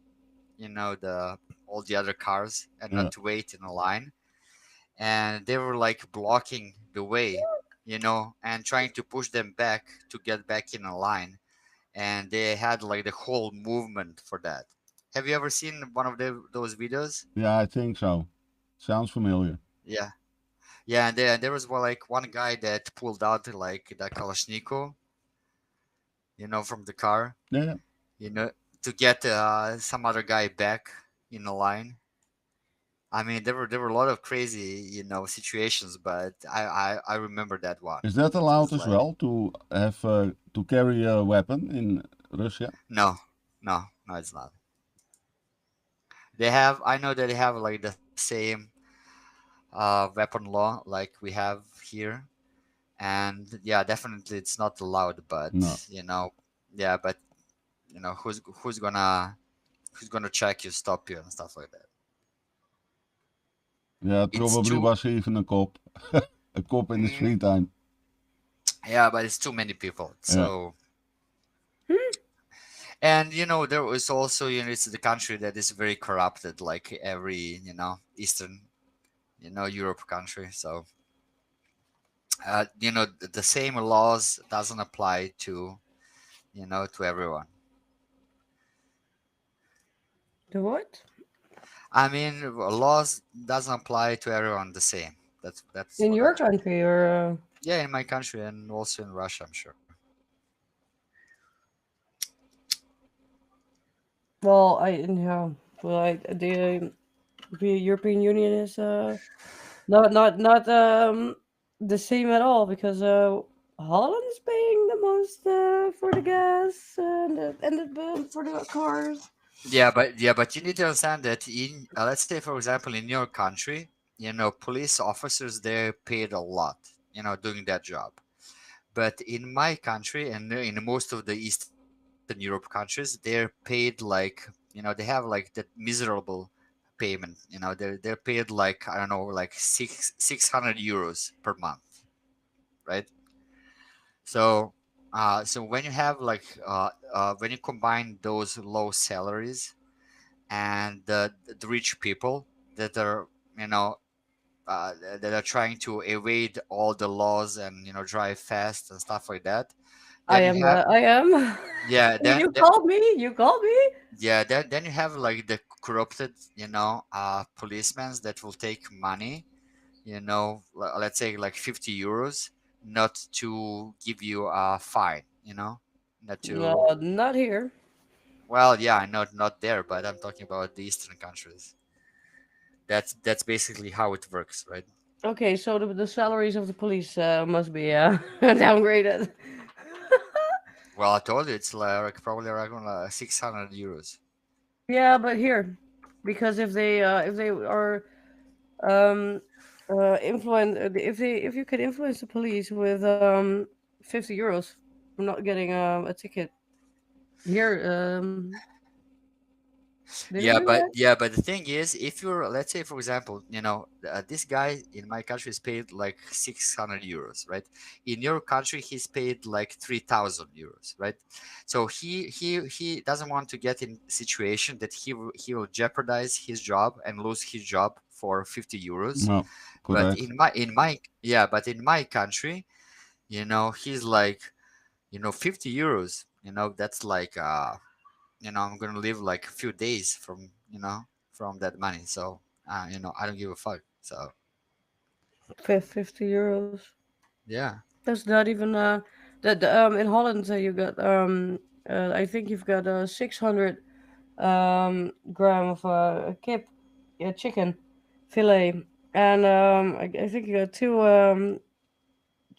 all the other cars and Yeah. not to wait in a line, and they were like blocking the way, and trying to push them back to get back in a line, and they had like the whole movement for that. Have you ever seen one of those videos? Yeah, I think so. Sounds familiar. Yeah, yeah, and there was like one guy that pulled out like the Kalashnikov, from the car, Yeah. you know, to get some other guy back in the line. I mean, there were a lot of crazy, situations, but I remember that one. Is that It allowed was as like well to have to carry a weapon in Russia? no, no, it's not. I know that they have like the same weapon law like we have here, and yeah, definitely it's not allowed. But No. yeah, but who's gonna check you, stop you, and stuff like that. Yeah, it It's probably too was even a cop. A cop in his mm, free time. yeah, but it's too many people. Yeah. So and there is also it's the country that is very corrupted, like every Eastern Europe country. So the same laws doesn't apply to everyone. the what? I mean, laws doesn't apply to everyone the same. That's In what your I'm trying. country or Yeah, in my country and also in Russia, I'm sure. well, the European Union is not the same at all because Holland is paying the most for the gas and the bill for the cars. Yeah, but you need to understand that let's say for example in your country, police officers, they're paid a lot, doing that job. But in my country and in most of the Eastern Europe countries, they're paid like, they have like that miserable payment. They're paid like, I don't know, like 600 euros per month, right? So when you have like when you combine those low salaries and the rich people that are, you know that are trying to evade all the laws and drive fast and stuff like that, I then you am. have I am. yeah You called me. You called me. then you have like the corrupted policemen that will take money, let's say like 50 euros, not to give you a fine, not No, to. not here. Well, yeah, I know not there, but I'm talking about the Eastern countries. That's basically how it works, right? Okay, so the salaries of the police must be downgraded. Well, I told you it's like probably around 600 euros. Yeah, but here, because if they are um influence if you can influence the police with 50 euros for not getting a ticket here, did you do that? But the thing is, if you're, let's say, for example, this guy in my country is paid like 600 euros, right? In your country, he's paid like 3,000 euros, right? So he doesn't want to get in situation that he will jeopardize his job and lose his job for 50 euros. No, But correct. but in my country, he's like, 50 euros, that's like I'm gonna live like a few days from that money. So I don't give a fuck. So 50 euros. yeah. That's not even that in Holland you got I think you've got 600 gram of kip, yeah, chicken fillet, and I think you got two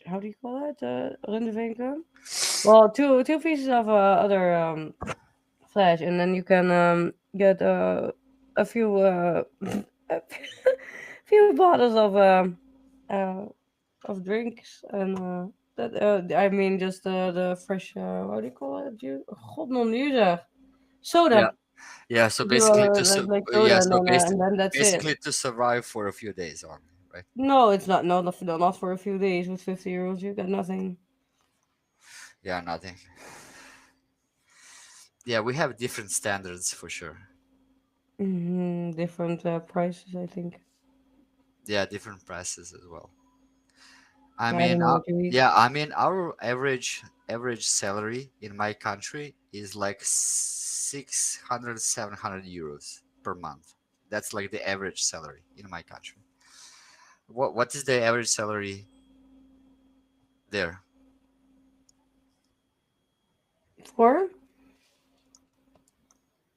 how do you call it, rindevinken? Well, two pieces of other flesh, and then you can get a few a few bottles uh, of drinks and that I mean just the fresh what do you call it? God non nu zeg. Yeah. Soda. Yeah. So Do basically like soda and then that's it. basically to survive for a few days only, right? No, it's not. No, not for a few days. With 50 euros, you got nothing. Yeah, nothing. Yeah, we have different standards for sure. Different prices, I think. Yeah, different prices as well. I I don't mean, know what you eat. our average salary in my country is like 600 700 euros per month. That's like the average salary in my country. What is the average salary there? For?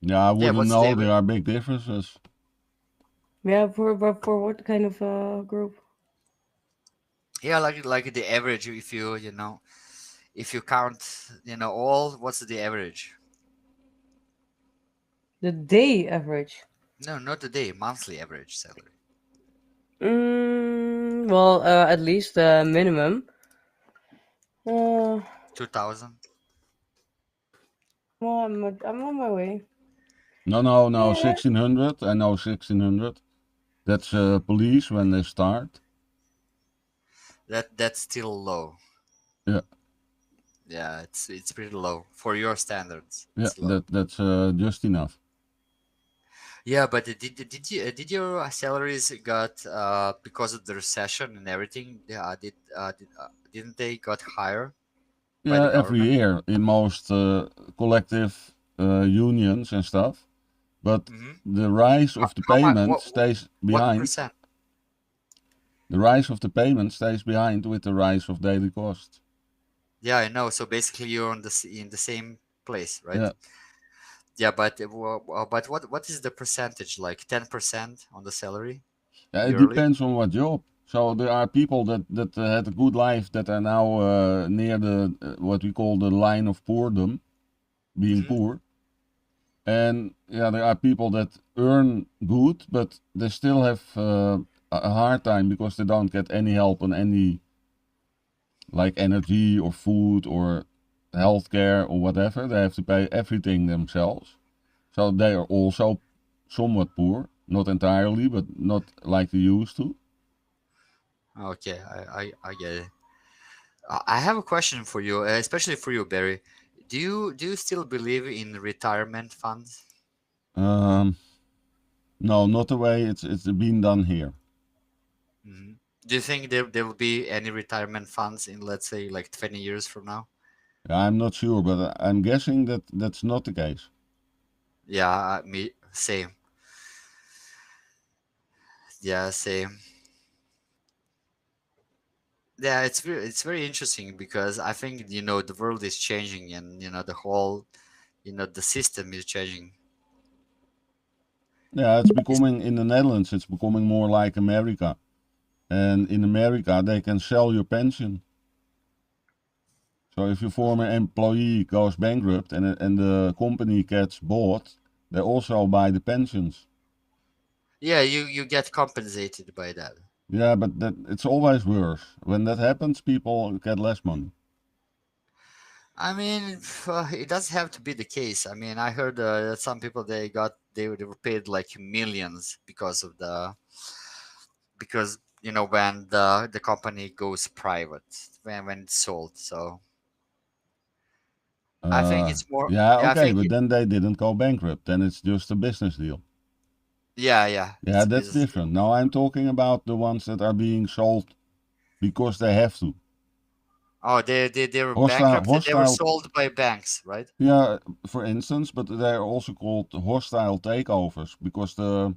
Yeah, I Yeah, wouldn't what's the know. average? There are big differences. Yeah, for what kind of group? Yeah, like the average. If you count, all, what's the average? The day average. No, not the day, monthly average salary. Well, at least minimum. Uh, 2,000. well, I'm on my way. No, Yeah. 1600. I know 1600. That's police when they start. That's still low. Yeah. Yeah, it's pretty low for your standards. Yeah, It's low. that's just enough. Yeah, but did your salaries got because of the recession and everything? Didn't they got higher by the Yeah, every government? year in most collective unions and stuff. But Mm-hmm. the rise of the How much? payment stays What behind. percent? The rise of the payment stays behind with the rise of daily costs. Yeah, I know. So basically, you're in the same place, right? Yeah. Yeah, but what is the percentage? Like 10% on the salary Yeah, it yearly? depends on what job. So there are people that had a good life that are now near the what we call the line of poordom, being Mm-hmm. poor. And yeah, there are people that earn good, but they still have a hard time because they don't get any help on any like energy or food or healthcare or whatever. They have to pay everything themselves. So they are also somewhat poor, not entirely, but not like they used to. Okay, I get it. I have a question for you, especially for you, Barry. Do you still believe in retirement funds? Um, no, not the way it's been done here. Hmm. Do you think there will be any retirement funds in, let's say, like 20 years from now? I'm not sure, but I'm guessing that that's not the case. Yeah, me same. Yeah, same. Yeah, it's very interesting because I think the world is changing, and the whole the system is changing. Yeah, it's becoming in the Netherlands. It's becoming more like America, and in America they can sell your pension. So if your former employee goes bankrupt and the company gets bought, they also buy the pensions. Yeah, you get compensated by that. Yeah, but that it's always worse. When that happens, people get less money. I mean, it doesn't have to be the case. I mean, I heard that some people they were paid like millions because when the company goes private, when it's sold. So I think Uh, it's more. yeah, Yeah, I okay, think but then they didn't go bankrupt. Then it's just a business deal. yeah, Yeah, it's a that's business deal. different. Now I'm talking about the ones that are being sold because they have to. Oh, they were Hostile, bankrupted. They were hostile. sold by banks, right? Yeah, for instance, but they're also called hostile takeovers because the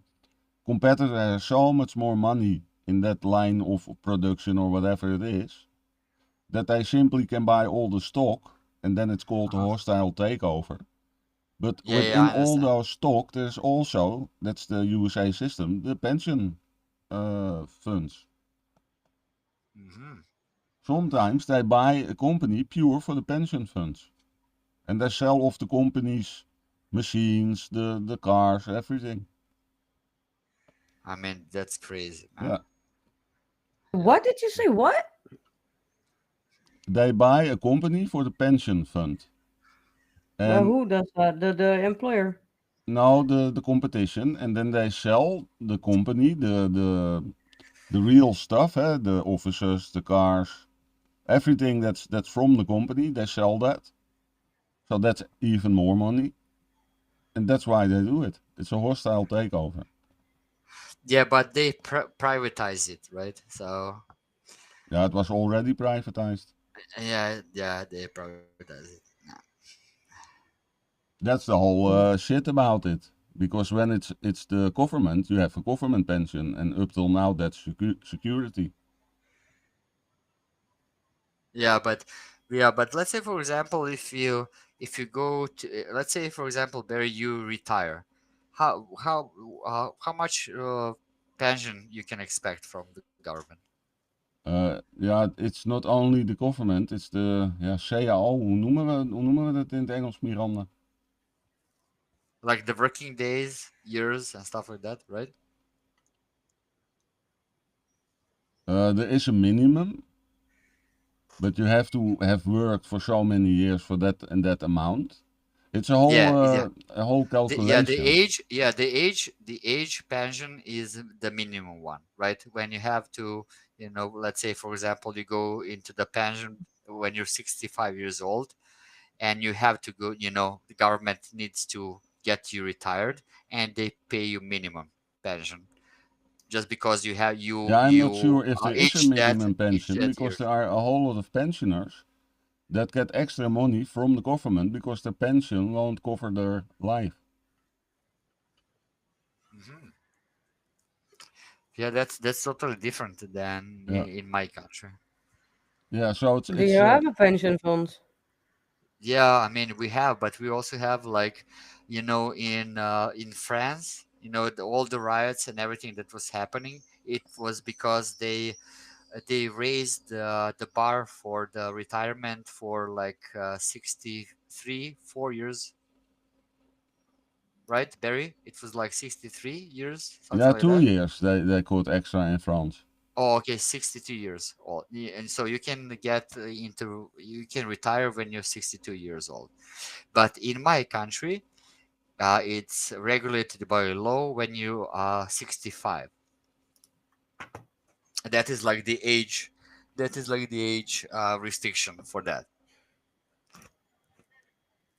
competitor has so much more money in that line of production or whatever it is that they simply can buy all the stock and then it's called a Uh-huh. hostile takeover. But Yeah, within I all understand. those stock, there's also, that's the USA system, the pension funds. Hmm. Sometimes they buy a company pure for the pension funds and they sell off the company's machines, the cars, everything. I mean, that's crazy, man. Yeah. Yeah. What did you say? What? They buy a company for the pension fund. And Who does that? The employer. now the competition, and then they sell the company, the real stuff, the officers, the cars, everything that's from the company, they sell that. So that's even more money, and that's why they do it. It's a hostile takeover. Yeah, but they privatize it, right? So Yeah, it was already privatized. yeah, they privatize it. Yeah. That's the whole shit about it. Because when it's the government, you have a government pension, and up till now that's security. Yeah, but let's say for example, if you go to let's say for example, Barry, you retire, how much pension you can expect from the government? Ja, it's not only the government, it's the ja, CAO. Hoe noemen we dat in het Engels, Miranda? Like the working days, years, and stuff like that, right? There is a minimum, but you have to have worked for so many years for that and that amount. It's Yeah, yeah. a whole The calculation. age, the age pension is the minimum one, right? When you have to, let's say for example, you go into the pension when you're 65 years old, and you have to go, the government needs to get you retired, and they pay you minimum pension just because you have Yeah, I'm not sure if there is a age that minimum pension because years. there are a whole lot of pensioners that get extra money from the government because their pension won't cover their life. Hmm. Yeah, that's totally different than Yeah, in my country. yeah. So it's Do you it's have a pension fund? Yeah, I mean we have, but we also have like, in France, all the riots and everything that was happening. It was because they raised the bar for the retirement for like 63 4 years, right, Barry? It was like 63 years, Yeah, something like 2 that. years they could extra in France. Oh, okay, 62 years old. And so you can you can retire when you're 62 years old. But in my country, it's regulated by law when you are 65. That is like the age, restriction for that.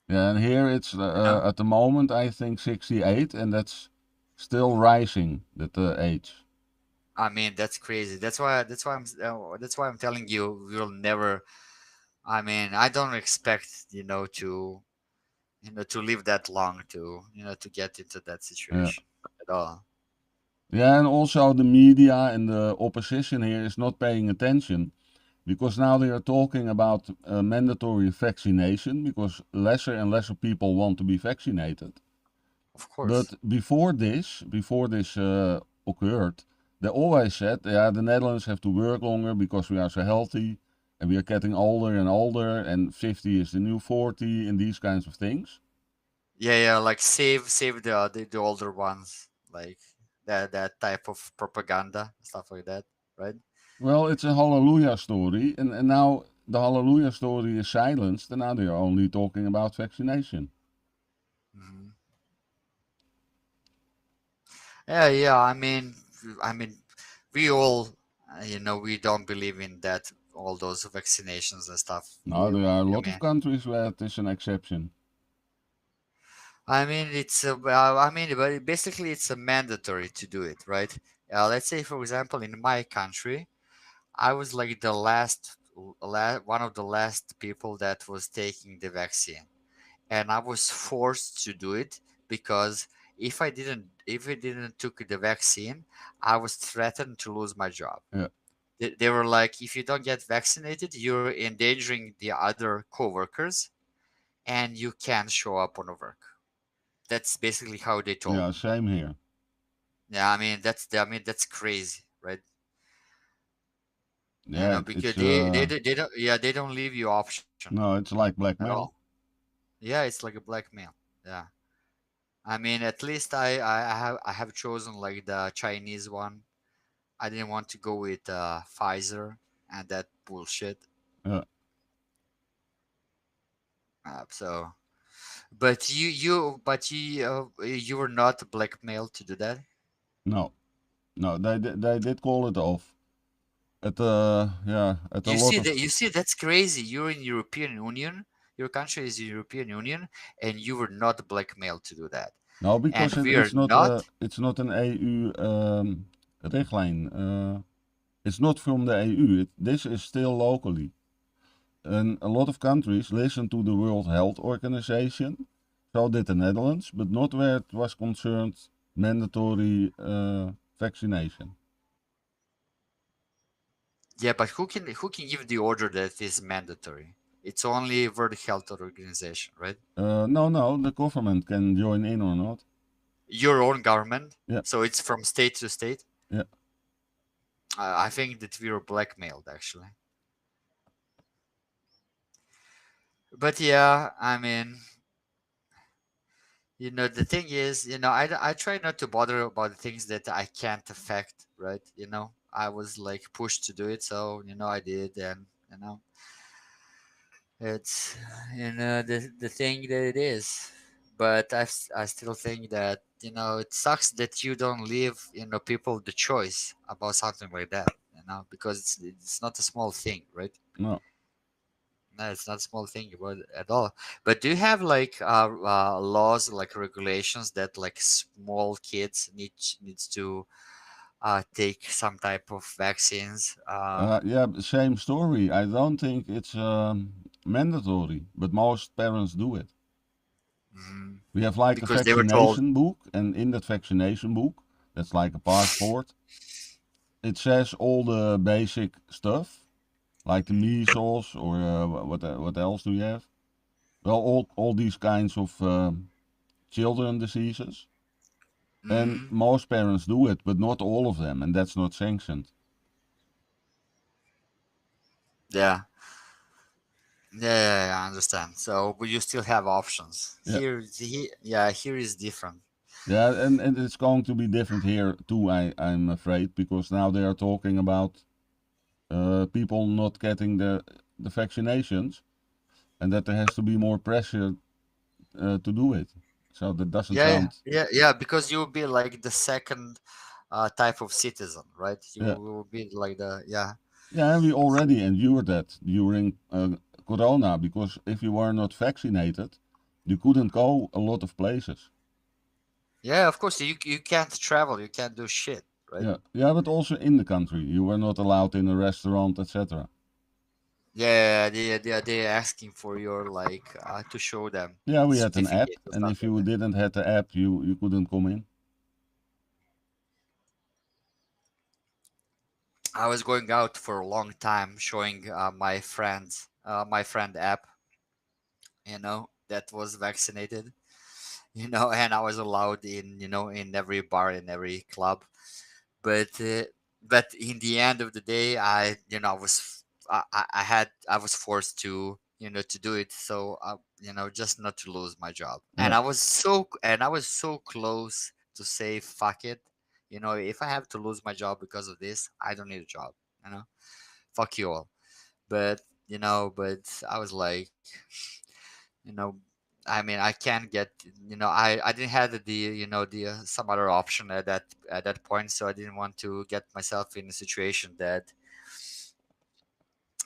Yeah, and here it's You know? at the moment I think 68, and that's still rising, that age. I mean, that's crazy. That's why I'm telling you, we'll never. I mean, I don't expect to live that long to get into that Yeah. situation at all. Yeah, and also the media and the opposition here is not paying attention, because now they are talking about mandatory vaccination because lesser and lesser people want to be vaccinated. Of course. But before this occurred, they always said, yeah, the Netherlands have to work longer because we are so healthy and we are getting older and older, and 50 is the new 40 and these kinds of things. Yeah, like save the older ones, like that type of propaganda, stuff like that, right? Well, it's a hallelujah story, and now the hallelujah story is silenced, and now they are only talking about vaccination. Mhm. Yeah. I mean, we all, we don't believe in that, all those vaccinations and stuff. Now, there are a I lot mean, of countries where it is an exception. but basically it's a mandatory to do it, right? Let's say, for example, in my country, I was like the one of the last people that was taking the vaccine, and I was forced to do it because if I didn't took the vaccine, I was threatened to lose my job. Yeah. They were like, if you don't get vaccinated, you're endangering the other coworkers, and you can't show up on work. That's basically how they told Yeah, me. same here. Yeah, that's crazy, right? Yeah, Because they don't leave you option no, it's like at all. blackmail. Yeah, it's like a blackmail. Yeah. I mean, at least I have chosen like the Chinese one. I didn't want to go with Pfizer and that bullshit. Yeah. So, but you were not blackmailed to do that. No, no, they did call it off. At at a You lot see of that? You see, that's crazy. You're in European Union. Your country is European Union, and you were not blackmailed to do that. no, And because we are not. it's not an EU richtlijn. It's not from the EU. This is still locally. And a lot of countries listen to the World Health Organization. So did the Netherlands, but not where it was concerned mandatory vaccination. Yeah, but who can give the order that is mandatory? It's only World Health Organization, right? No, the government can join in or not. Your own government. Yeah. So it's from state to state. Yeah. I think that we were blackmailed actually. But yeah, I mean, the thing is, I try not to bother about the things that I can't affect, right? I was like pushed to do it, so I did, and it's the thing that it is. But I still think that it sucks that you don't leave people the choice about something like that, because it's not a small thing, right? No. No, it's not a small thing about it at all. But do you have like laws, like regulations that like small kids needs to take some type of vaccines? Yeah, same story. I don't think it's mandatory, but most parents do it. Mhm. We have like a Because they were told. vaccination book, and in that vaccination book, that's like a passport, it says all the basic stuff, like the measles or what else do you have? Well, all these kinds of children diseases. And Mhm. most parents do it, but not all of them, and that's not sanctioned. Yeah. Yeah, I understand. So, but you still have options. Yeah, Here is different. yeah, and it's going to be different here too. I'm afraid because now they are talking about people not getting the vaccinations, and that there has to be more pressure to do it. So that doesn't sound. Because you will be like the second type of citizen, right? You Yeah, will be like the. yeah, and we already endured that during Corona because if you were not vaccinated, you couldn't go a lot of places. Yeah, of course, you can't travel, you can't do shit, right? Yeah, yeah, but also in the country, you were not allowed in a restaurant, etc. Yeah, they're asking for your like to show them Yeah, we had an app, certificate or and stuff if like you that. didn't have the app, you couldn't come in. I was going out for a long time showing my friend app, that was vaccinated, and I was allowed in, in every bar in every club. But in the end of the day, I was forced to, to do it, so just not to lose my job. Yeah, And I was so close to say fuck it. If I have to lose my job because of this, I don't need a job. you know Fuck you all. But I was like, you know I mean, I can't get, I didn't have the some other option at that point, so I didn't want to get myself in a situation that,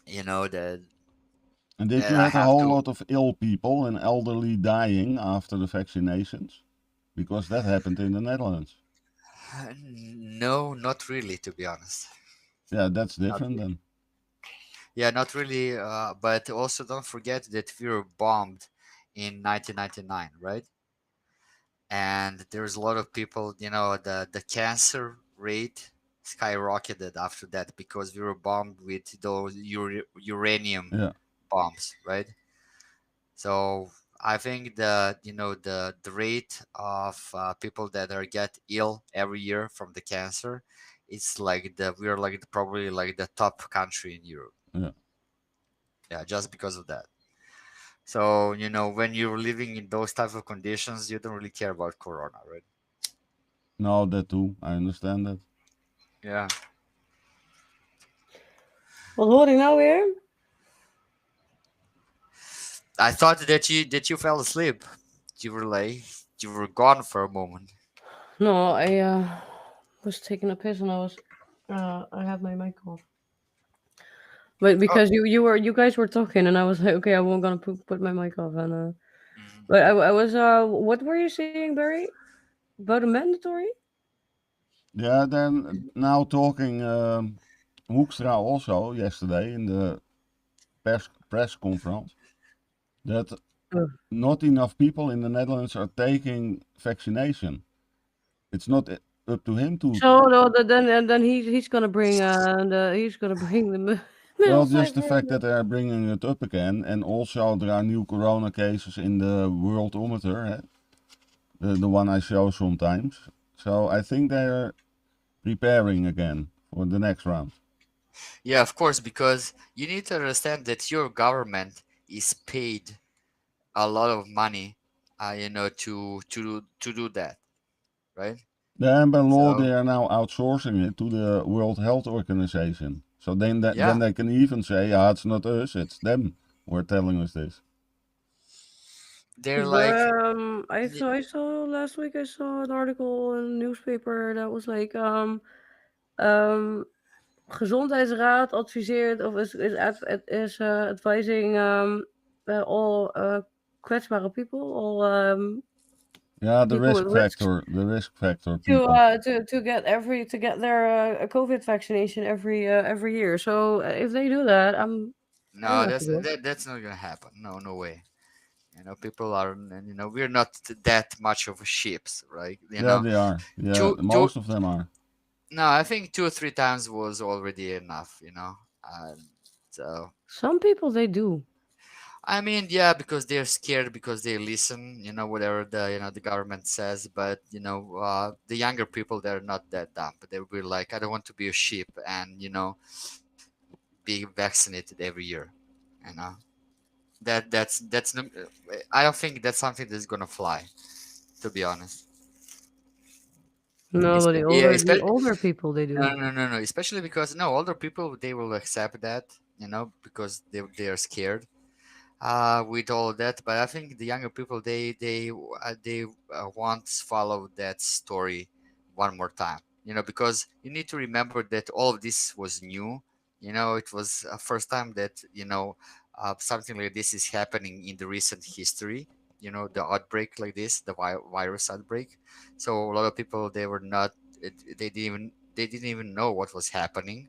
that and did you I have a have whole to. lot of ill people and elderly dying after the vaccinations? Because that happened in the Netherlands. No, not really, to be honest. Yeah, that's Not different really. then. Yeah, not really. But also don't forget that we were bombed in 1999, right? And there's a lot of people, the cancer rate skyrocketed after that because we were bombed with those uranium Yeah, bombs, right? So I think the rate of people that are get ill every year from the cancer, it's like we're like probably like the top country in Europe. yeah. Yeah, just because of that. So when you're living in those type of conditions, you don't really care about corona, right? No, that too. I understand that. Yeah. Wat hoor ik nou weer? I thought that you fell asleep. You were like you were gone for a moment. No, I was taking a piss and I had my mic off. But Oh. because you guys were talking and I was like, okay, I'm gonna put my mic off and Mhm. but I was what were you saying, Barry? About the mandatory? Yeah, then now talking Hoekstra also yesterday in the press conference that Oh. not enough people in the Netherlands are taking vaccination. It's not up to him to. So no, then he's gonna bring he's gonna bring the Well, middle just the fact segment. that they are bringing it up again, and also there are new corona cases in the Worldometer, the one I show sometimes. So I think they are preparing again for the next round. Yeah, of course, because you need to understand that your government is paid a lot of money, to do that, right? Then by law So they are now outsourcing it to the World Health Organization. So then yeah, they can even say, ah, it's not us, it's them who are telling us this. they're like, But y- I saw last week I saw an article in a newspaper that was like um Gezondheidsraad adviseert of is advising all kwetsbare people, all Yeah, people with risks the risk factor people. to get their COVID vaccination every year. So if they do that, I'm no, gonna have to go. that's not gonna happen. No, no way. People are, we're not that much of ships, right? Yeah, they are. Yeah, Two. most of them are. No, I think 2 or 3 times was already enough. So Some people they do. I mean, yeah, because they're scared because they listen, whatever the government says. But the younger people, they're not that dumb. But they will be like, I don't want to be a sheep and be vaccinated every year. You know. that's no, I don't think that's something that's gonna fly, to be honest. No, but Yeah, the especially older people they no, do. no, no, no. Especially because no older people they will accept that, because they are scared with all of that. But I think the younger people they want to follow that story one more time. Because you need to remember that all of this was new. It was a first time that something like this is happening in the recent history. The outbreak like this, the virus outbreak. So a lot of people they were not they didn't even know what was happening,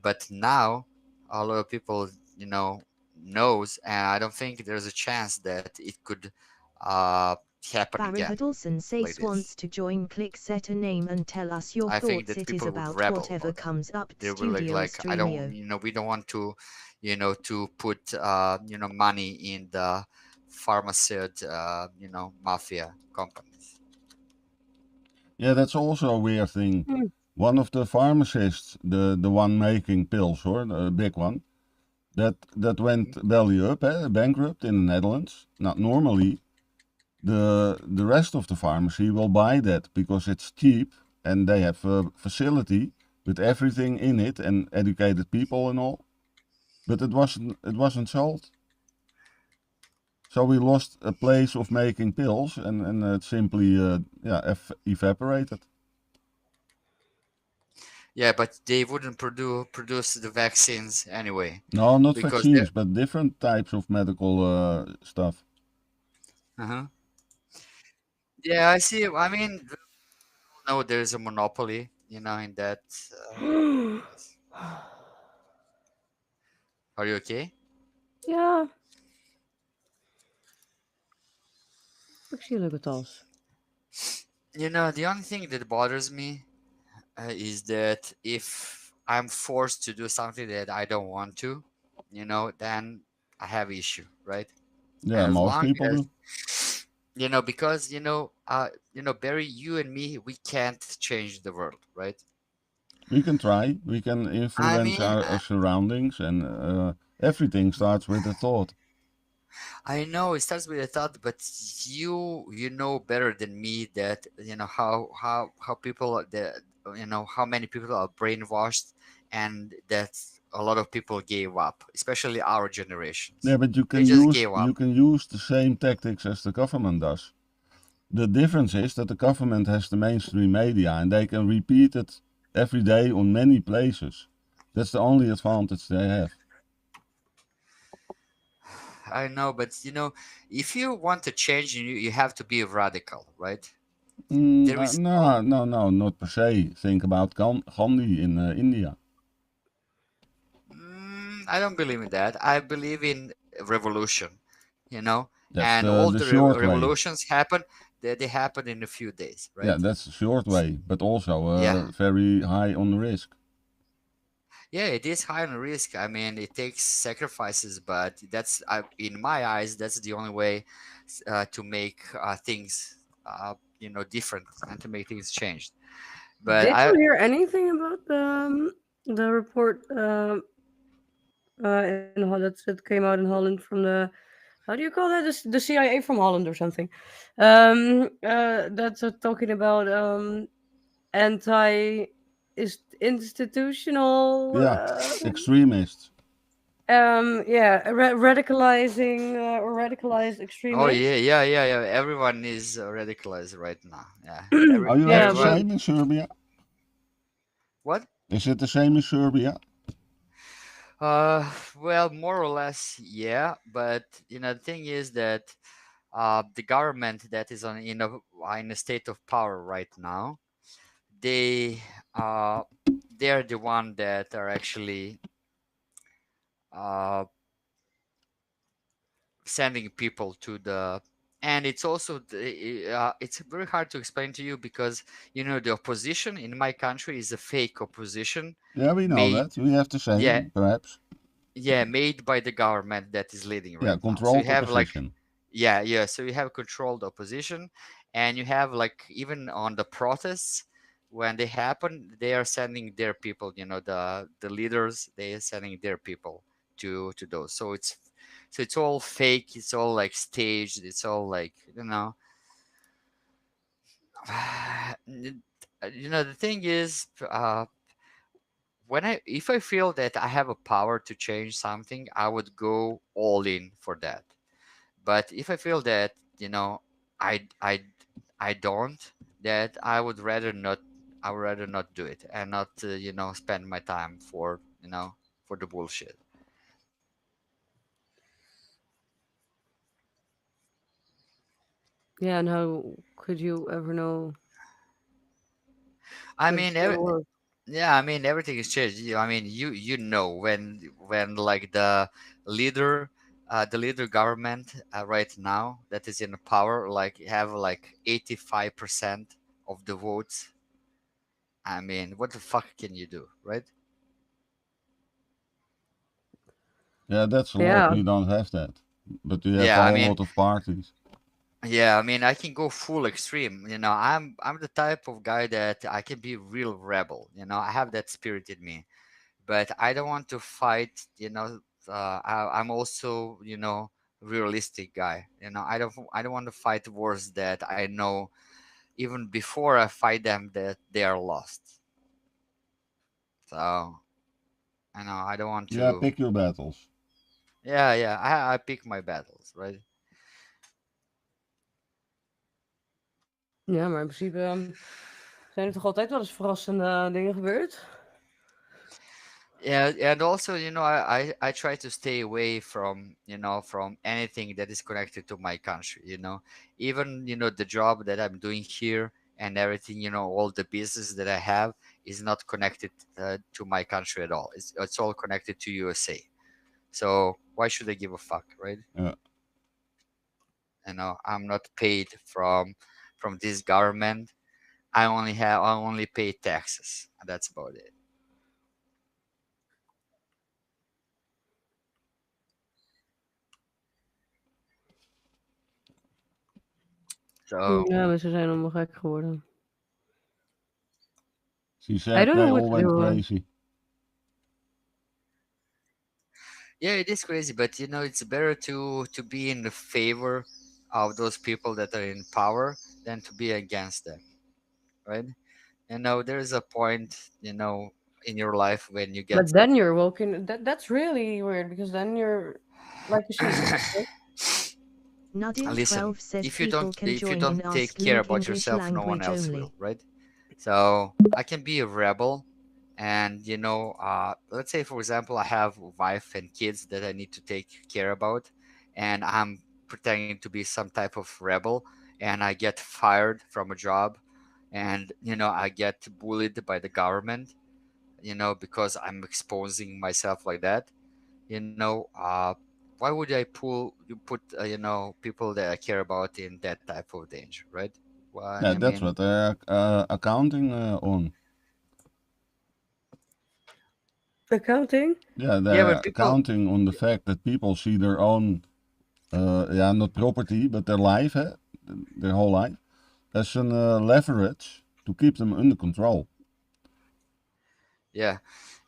but now a lot of people knows, and I don't think there's a chance that it could uh happen Barry again Huddleston like says this. wants to join. Click set a name and tell us your I think thoughts. that It is people would about rebel whatever about that. comes up. They were like Studio I don't Streamio. we don't want to put money in the pharmaceutical mafia companies. Yeah, that's also a weird thing. Hmm. One of the pharmacists, the one making pills, or the big one, that went belly up, bankrupt in the Netherlands. Now, normally the rest of the pharmacy will buy that because it's cheap and they have a facility with everything in it and educated people and all. But it wasn't sold. So we lost a place of making pills and it simply evaporated. Yeah, but they wouldn't produce the vaccines anyway No, not because they vaccines, but different types of medical stuff. uh-huh. Yeah, I see. I mean, no, there's a monopoly, in that. Yes. Are you okay? Ja, ik zie leuke tas. The only thing that bothers me is that if I'm forced to do something that I don't want to, then I have issue, right? Yeah, As most long people as do. because Barry, you and me, we can't change the world, right? We can try. We can I influence mean, our surroundings, and everything starts with a thought. I know it starts with a thought, but you know better than me that how people that how many people are brainwashed, and that a lot of people gave up, especially our Yeah, generations. but you They can just use gave up. you can use the same tactics as the government does. The difference is that the government has the mainstream media, and they can repeat it every day on many places. That's the only advantage they have. I know, but if you want to change, you have to be radical, right? There is no. No, no, no, not per se. Think about Gandhi in India. I don't believe in that. I believe in revolution, That's and the all the the short way. revolutions happen. They happen in a few days, Yeah, right? that's the short way, but also Yeah, very high on risk. yeah. It is high on risk. I mean, it takes sacrifices, but in my eyes, that's the only way to make things, different, and to make things changed. But Did you hear anything about the report in Holland that came out in Holland from the how do you call that the CIA from Holland or something? That's talking about anti institutional Yeah, extremists. yeah radicalizing or radicalized oh yeah, extremists. yeah, yeah, yeah. Everyone is radicalized right now. Yeah, Are you have Yeah, the but everyone. same in Serbia? What? Is it the same in Serbia? Well, more or less, yeah. But the thing is that the government that is in a state of power right now, they uh, they're the one that are actually uh, sending people to the. And it's also it's very hard to explain to you because the opposition in my country is a fake opposition Yeah, we know made. that. We have the Yeah, same, perhaps. yeah, made by the government that is leading Yeah, right now. So you controlled have like. opposition. Yeah, yeah. So you have controlled opposition, and you have like even on the protests when they happen, they are sending their people. The leaders they are sending their people to those. So it's all fake. It's all like staged. It's all like, the thing is, when if I feel that I have a power to change something, I would go all in for that. But if I feel that, I I I don't, that I would rather not do it and not spend my time for the bullshit. Yeah, and how could you ever know I that it's mean, gonna work? yeah, I mean everything is changed. I mean, when like the leader government right now that is in power, like have like 85% of the votes. I mean, what the fuck can you do, right? Yeah, that's a lot. Yeah, We don't have that. But we have a Yeah, I whole mean, lot of parties. yeah, I mean, I can go full extreme. I'm the type of guy that I can be real rebel. I have that spirit in me, but I don't want to fight. I'm also realistic guy. I don't want to fight wars that I know even before I fight them that they are lost. So I don't want Yeah, to. pick your battles. Yeah, yeah. I pick my battles, right? ja, maar in principe zijn er toch altijd wel eens verrassende dingen gebeurd? Yeah, and also, I try to stay away from anything that is connected to my country. Even the job that I'm doing here and everything. All the business that I have is not connected to my country at all. It's all connected to USA. So why should I give a fuck, right? Yeah. I'm not paid from this government. I only pay taxes. And that's about it. So Ja, maar ze zijn allemaal gek geworden. She I said don't they know what all to went do. crazy. yeah, it is crazy, but it's better to be in the favor of those people that are in power than to be against them, right? There's a point, in your life when you get. But then you're woken. That's really weird because then you're like a sheep. Right? Listen, Nadine12 says if you don't people can if you join don't in take Ask care Luke about English yourself, no one language else will, only. right? So I can be a rebel, and let's say for example I have a wife and kids that I need to take care about, and I'm pretending to be some type of rebel, and I get fired from a job, and I get bullied by the government, because I'm exposing myself like that. Why would I put people that I care about in that type of danger, right? Well, Yeah, I that's mean, what they're accounting on. Accounting? Yeah, yeah, they're but people, accounting on the fact that people see their own, yeah, not property, but their life, their whole life, as an leverage to keep them under control. yeah,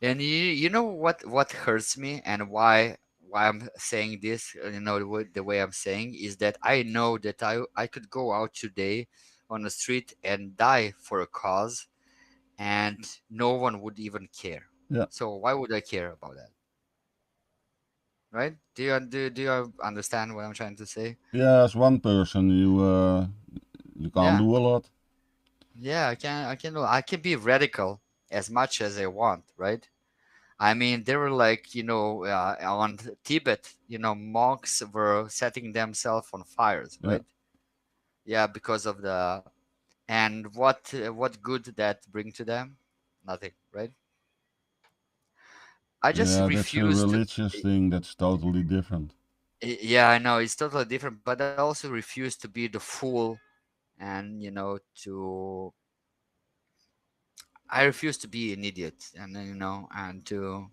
and you know what hurts me and why I'm saying this, the way I'm saying is that I know that I could go out today on the street and die for a cause, and no one would even care. Yeah. So why would I care about that, right? Do you understand what I'm trying to say? Yeah, as one person, you can't Yeah. do a lot. Yeah, I can be radical as much as I want, right? I mean, they were like, on Tibet, monks were setting themselves on fires, Yeah, right? Yeah, because of and what good did that bring to them? Nothing, right? I just yeah, that's a refuse to. religious thing. That's totally different. Yeah, I know it's totally different, but I also refuse to be the fool, and to I refuse to be an idiot, and and to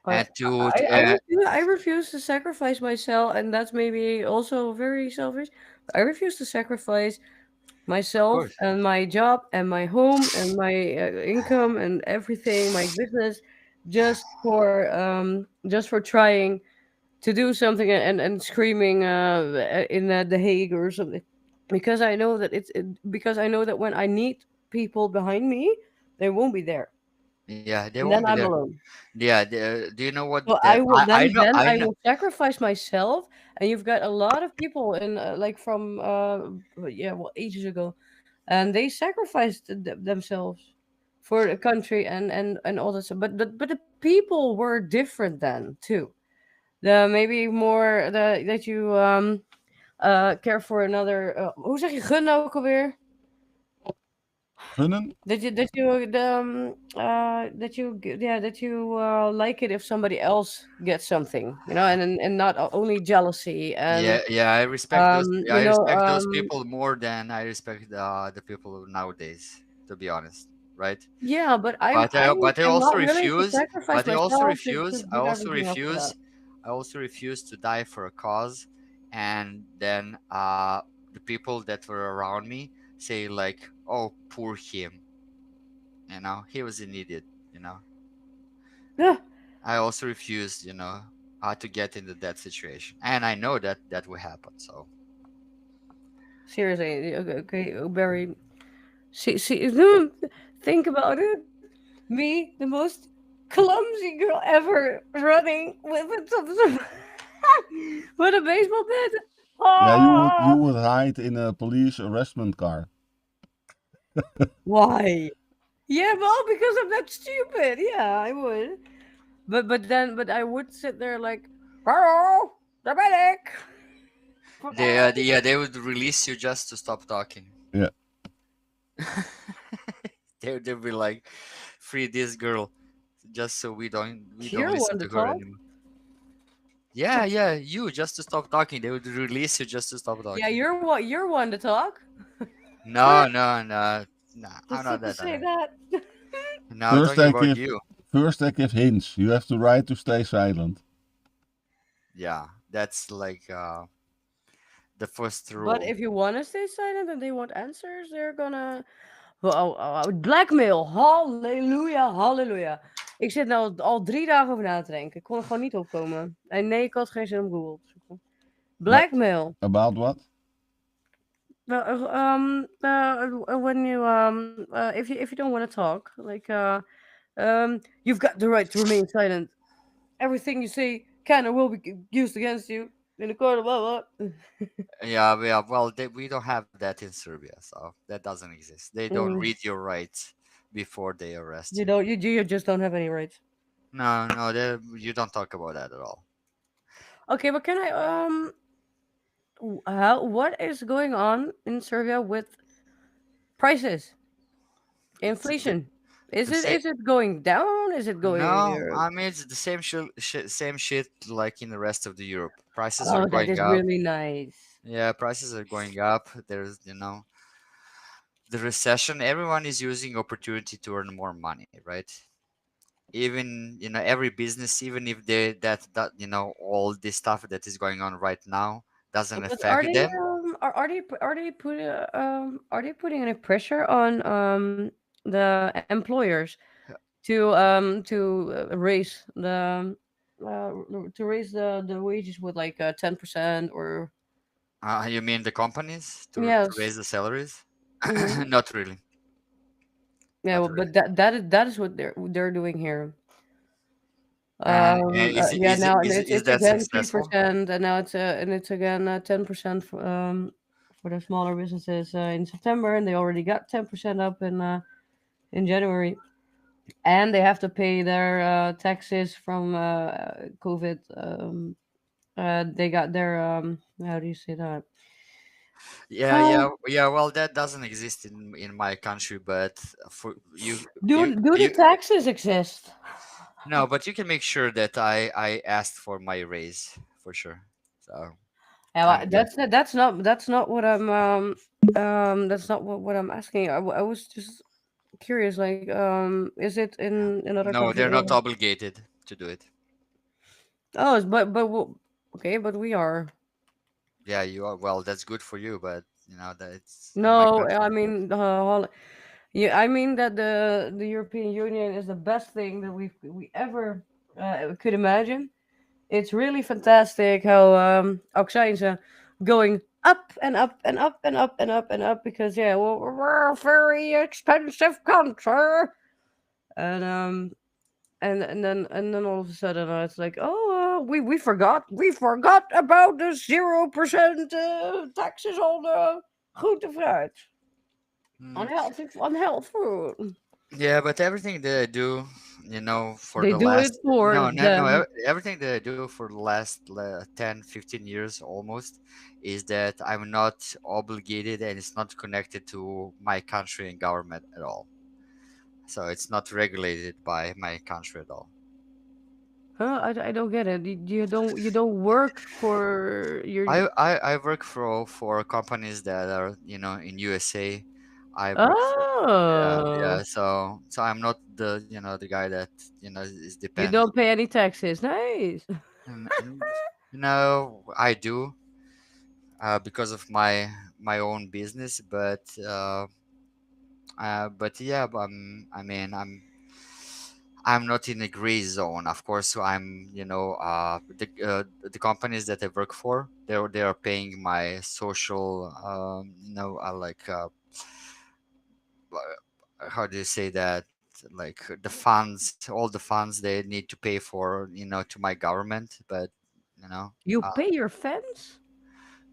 I, and to, I refuse to sacrifice myself, and that's maybe also very selfish. But I refuse to sacrifice of myself course. and my job and my home and my income and everything, my business, just for trying to do something and screaming in The Hague or something, because I know that because I know that when I need people behind me, they won't be there, Yeah, they and won't then be I'm there. alone. Yeah, do you know what So that I I know will sacrifice myself, and you've got a lot of people in like from yeah, well, ages ago, and they sacrificed themselves for the country and all this. But the people were different then too. The maybe more that you care for another. Hoe zeg je gun nou ook alweer? Gunnen? That you like it if somebody else gets something, you know, and not only jealousy Yeah, and yeah, I respect those. you I know respect those people more than I respect the people nowadays. To be honest, right? yeah, but But I I'm also not willing to refuse. sacrifice myself to I give also everything else for that. refuse. I also refuse to die for a cause, and then the people that were around me say like, "Oh, poor him," he was an idiot. You know, Yeah, I also refuse. To get into that situation, and I know that that will happen. So seriously. Okay, Barry. See, think about it. Me, the most clumsy girl ever, running with with a baseball bat. Yeah, you Ah! would hide in a police arrestment car. Why? Yeah, well, because I'm that stupid. Yeah, I would. But I would sit there like, hello, the medic. they would release you just to stop talking. Yeah. They'd be like, free this girl, just so we don't You're listen one to to her talk. anymore. Yeah, yeah, you just to stop talking. They would release you just to stop Yeah, talking. you're one to talk. No, no, no, no. I'm Just not to that. say that. No, I'm First talking they about give you. first they give hints. You have the right to stay silent. Yeah, that's like the first But rule. if you want to stay silent and they want answers, they're gonna blackmail. Halleluja, halleluja. Ik zit nou al 3 dagen over na te denken. Ik kon er gewoon niet opkomen. En nee, ik had geen zin om Google te zoeken. But Blackmail. about what? Well, when you if you don't want to talk, like you've got the right to remain silent. Everything you say can or will be used against you in the court of law. Yeah, well, we don't have that in Serbia, so that doesn't exist. They don't Mm, read your rights before they arrest you you. don't. You just don't have any rights. No, no, you don't talk about that at all. Okay, but can I how what is going on in Serbia with prices, It's inflation? the same. Is it going down? Is it going? No, I mean it's the same shit like in the rest of the Europe. Prices are Oh, that going is up. really nice. Yeah, prices are going up. There's the recession. Everyone is using opportunity to earn more money, right? Even every business, even if that all this stuff that is going on right now doesn't But affect them. are they putting any pressure on the employers to raise the wages with like 10% or You mean the companies to yes. raise the salaries? Hmm. Not really, Yeah, not well, really. but that is what they're doing here. Is it Yeah, is it now is it is it's that again successful? 3%, and now it's again 10% for the smaller businesses in September, and they already got 10% up in January, and they have to pay their taxes from COVID. They got their how do you say that? Yeah, Uh, yeah, yeah. Well, that doesn't exist in my country, but for you, do the taxes exist? no, but you can make sure that I asked for my raise for sure. So Yeah, I'm well, good. that's not what I'm that's not what I'm asking. I was just curious, like, is it in other No, countries they're not also? obligated to do it. Oh, okay, but we are. Yeah, you are. Well, that's good for you, but that it's in my No, I country. mean, yeah, I mean that the European Union is the best thing that we ever could imagine. It's really fantastic how accijns are going up and up and up and up and up and up because yeah, well, we're a very expensive country, and and then all of a sudden it's like, oh, we forgot about the 0% taxes on groente fruit on Mm, health food. yeah, but everything that I do, for They the do it last for no, no, no, them. everything that I do for the last 10, 15 years almost is that I'm not obligated and it's not connected to my country and government at all. So it's not regulated by my country at all. Huh? I don't get it. You don't work for your. I work for companies that are in USA. I work for Oh, yeah. So I'm not the guy that is you depend. don't pay any taxes. Nice. And I do because of my own business, but yeah, I mean I'm not in a gray zone. Of course, so I'm, the companies that I work for, they are paying my social, like, how do you say that? Like the funds, all the funds they need to pay for, to my government. But you know, You uh, pay your fence?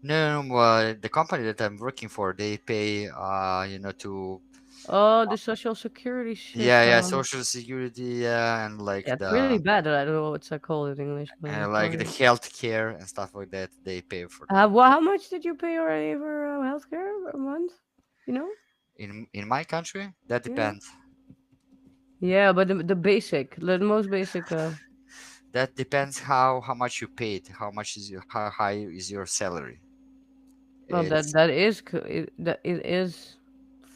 no, no, the company that I'm working for, they pay, to Oh, the social security shit. yeah, social security, and Yeah, it's really bad. I don't know what's that called in English, but like the health care and stuff like that. They pay for that. well, how much did you pay already for healthcare a month? You know? In my country, that Yeah. depends. Yeah, but the basic, the most basic. That depends how much you paid, how high is your salary. Well, It's that it is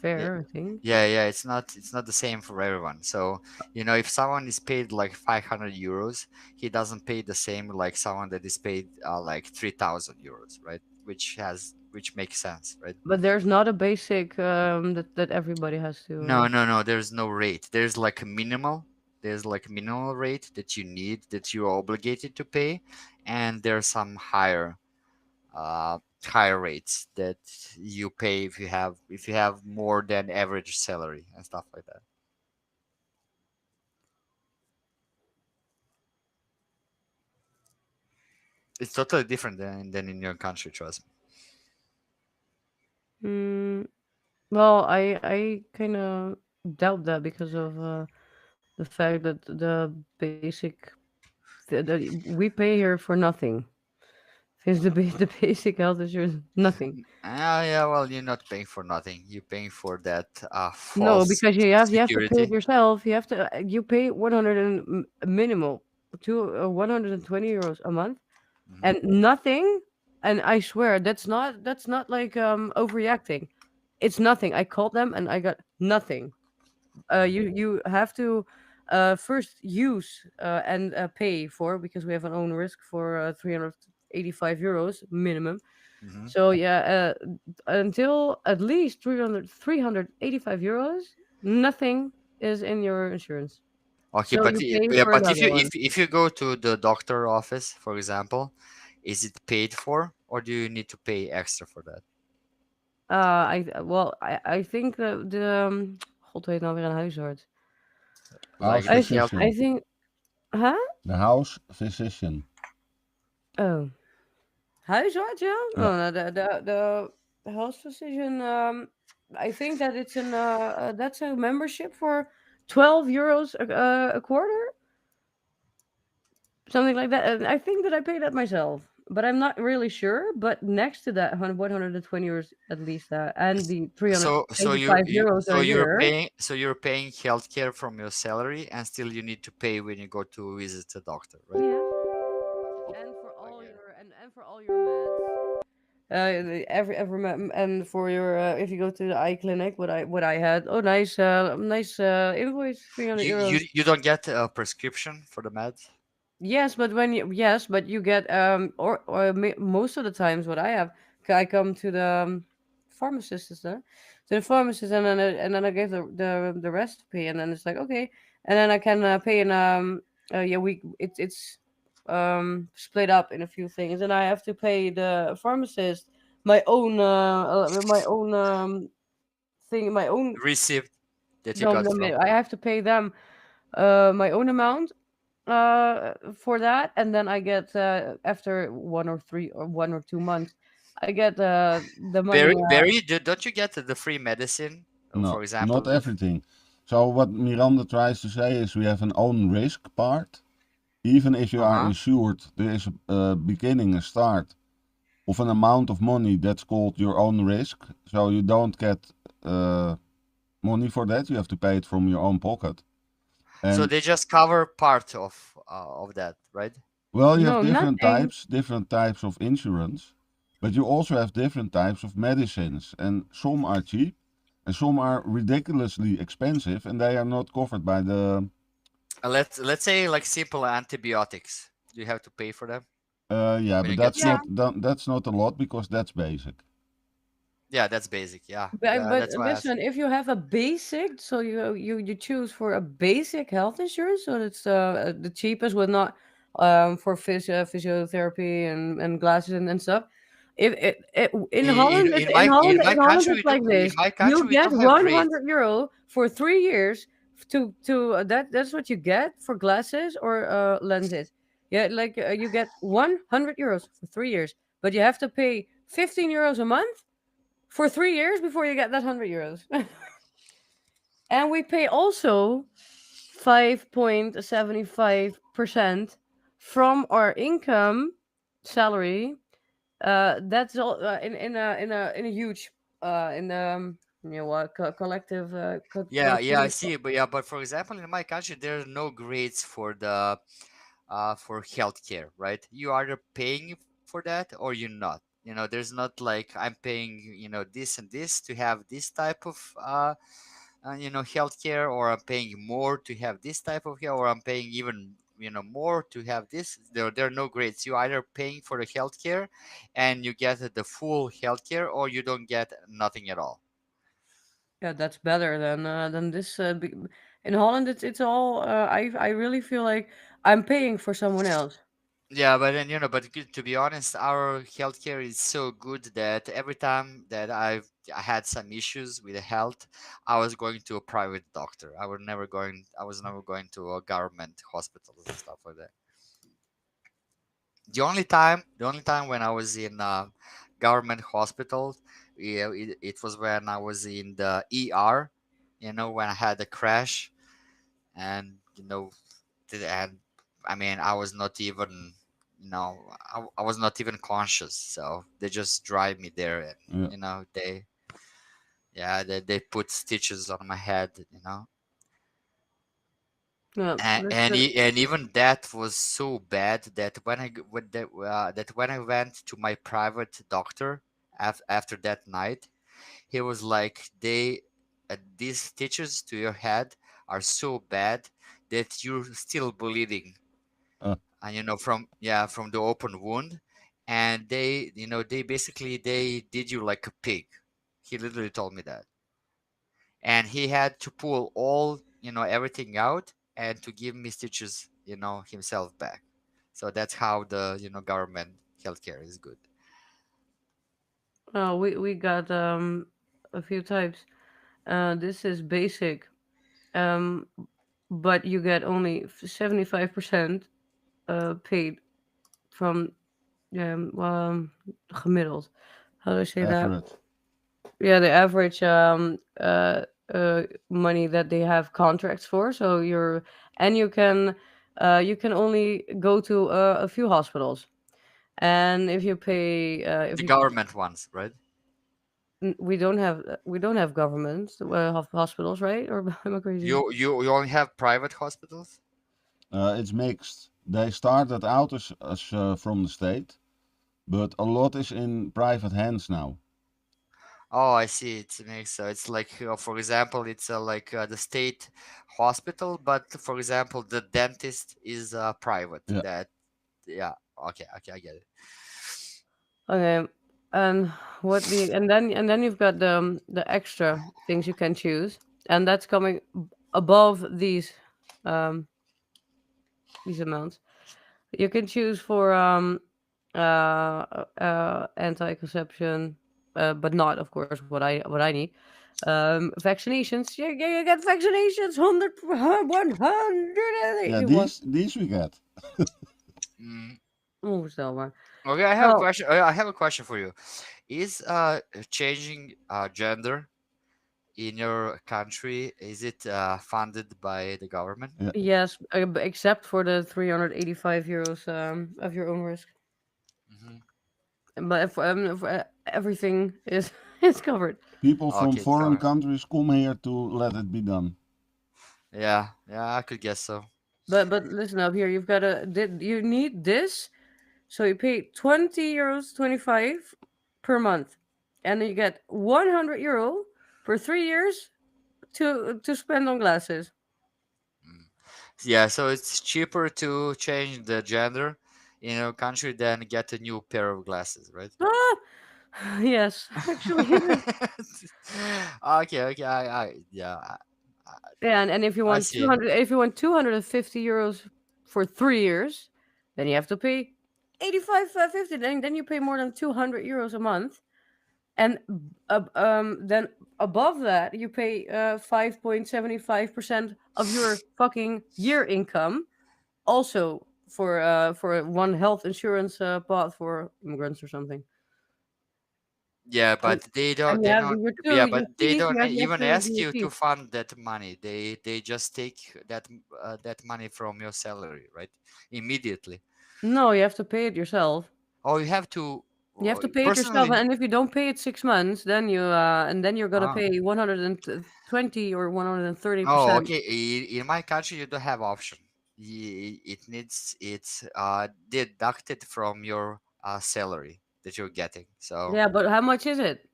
yeah, fair, I think. yeah. It's not the same for everyone. So if someone is paid like 500 euros, he doesn't pay the same like someone that is paid like 3,000 euros, right? Which makes sense, right? But there's not a basic that everybody has No, to. no, no. There's no rate. There's like a minimal. There's like a minimal rate that you need, that you're obligated to pay, and there's some higher rates that you pay if you have more than average salary and stuff like that. It's totally different than in your country, trust me. Mm, well, I kind of doubt that because of the fact that the basic we pay here for nothing. Since the basic health insurance, nothing. Yeah, well, you're not paying for nothing. You're paying for that No, false because you have to pay it security. yourself. You pay 100 and minimal to 120 euros a month Hmm. and nothing. And I swear that's not like overreacting. It's nothing. I called them and I got nothing. You have to first use and pay for because we have an own risk for 385 euros minimum. Hmm. So yeah, until at least 385 euros, nothing is in your insurance. Okay, So but you pay yeah, for but if another you one. if you go to the doctor office, for example, is it paid for, or do you need to pay extra for that? I think de God heet nou weer een huisarts. House Like the health. I physician. think, huh? The house physician. Oh, huisarts, yeah. Yeah. No, no, the health physician. I think that that's a membership for 12 euros a quarter, something like that. And I think that I pay that myself, but I'm not really sure. But next to that, 120 euros at least, and the So you, 385 you euros so a you're year. paying so you're paying healthcare from your salary, and still you need to pay when you go to visit a doctor, right? Yes, Okay, and for I all get it. your and for all your meds. And for your if you go to the eye clinic, what I had, oh nice, nice invoice, 300 You you euros. you don't get a prescription for the meds. Yes, but you get most of the times what I have, I come to the pharmacist, is there, to the pharmacist, and then I give the rest pay, and then it's like okay, and then I can pay in yeah, we it's split up in a few things, and I have to pay the pharmacist my own thing, my own. Receipt that you No, got no, from. I have to pay them my own amount for that, and then I get after 1 or 2 months, I get the money. Barry, don't you get the free medicine? No, For not example, everything. So what Miranda tries to say is we have an own risk part. Even if you are uh-huh. insured, there is a beginning, a start of an amount of money that's called your own risk. So you don't get money for that. You have to pay it from your own pocket. So And they just cover part of that, right? well, you have No, nothing. different types of insurance, but you also have different types of medicines, and some are cheap, and some are ridiculously expensive, and they are not covered by the. Let's say like simple antibiotics. Do you have to pay for them Yeah, when but you get sick? that's not a lot because that's basic. Yeah, that's basic. Yeah, But that's why I asked. listen, if you have a basic, so you choose for a basic health insurance, so it's the cheapest, with not for physiotherapy and glasses and stuff. If in Holland, In my In Holland it's like in this: my country you we get don't have grades. €100 for 3 years that's what you get for glasses or lenses. Yeah, like you get €100 for 3 years, but you have to pay €15 a month for 3 years before you get that €100. And we pay also 5.75% from our income salary. That's all in a huge collective Yeah, I see. But for example, in my country, there are no grades for the for healthcare, right? You either paying for that or you're not. There's not like I'm paying, this and this to have this type of healthcare, or I'm paying more to have this type of care, or I'm paying even more to have this. There are no grades. You either paying for the healthcare and you get the full healthcare, or you don't get nothing at all. Yeah, that's better than this. In Holland, it's all. I really feel like I'm paying for someone else. Yeah, but then to be honest, our healthcare is so good that every time that I had some issues with the health, I was going to a private doctor. I was never going to a government hospitals and stuff like that. The only time when I was in government hospital, yeah, it was when I was in the ER, when I had a crash, and and I mean, I was not even, I was not even conscious. So they just drive me there, and Yeah. they put stitches on my head, Yeah, and even that was so bad that when I went to my private doctor after that night, he was like, these stitches to your head are so bad that you're still bleeding, Uh, and from the open wound, and they basically they did you like a pig. He literally told me that, and he had to pull all everything out and to give me stitches himself back. So that's how the government healthcare is good. we got a few types. This is basic, um, but you get only 75% paid from gemiddeld. How do I say that? average. Yeah, the average money that they have contracts for. So you can only go to a few hospitals, and if you pay if The you government ones, right? we don't have governments hospitals, right? Or am I crazy? You only have private hospitals. It's mixed. They started out as from the state, but a lot is in private hands now. Oh, I see. It's mixed. So it's like, for example, it's like the state hospital, but for example, the dentist is private. Yeah, Yeah. Okay, okay, I get it. Okay, and and then you've got the extra things you can choose, and that's coming above um these amounts. You can choose for anti-conception, but not, of course, what I need. Vaccinations. You get vaccinations 100 Yeah, 181. these we get. Mm, Onvoorstelbaar. okay, I have a Well, question. I have a question for you. Is changing gender in your country, is it funded by the government? Yeah, yes, except for the 385 euros of your own risk. Hmm. But if, everything is is covered. people from Okay, it's foreign covered. countries come here to let it be done. Yeah, yeah, I could guess so. But listen up here. You've got to. You need this, so you pay 20 euros 25 per month, and then you get 100 euro for 3 years to spend on glasses. Mm. Yeah, so it's cheaper to change the gender in your country than get a new pair of glasses, right? Ah, yes, actually, it is. Okay, okay, yeah, Yeah, and if you I want see. 200, if you want 250 euros for 3 years, then you have to pay 85.50. Then you pay more than 200 euros a month, and then above that you pay 5.75% of your fucking year income, also for one health insurance pot for immigrants or something. Yeah, And but they and don't. you They have don't. your Yeah, your but they fees. You don't have the even extra ask you to VAT. fund that money. They just take that money from your salary, right? Immediately. No, you have to pay it yourself. Oh, you have to You have to pay it yourself, personally. and if you don't pay it 6 months, then you're gonna Ah. pay 120 or 130 Oh, percent. okay. In my country, you don't have option. It needs it's deducted from your salary that you're getting. So, Yeah, but how much is it?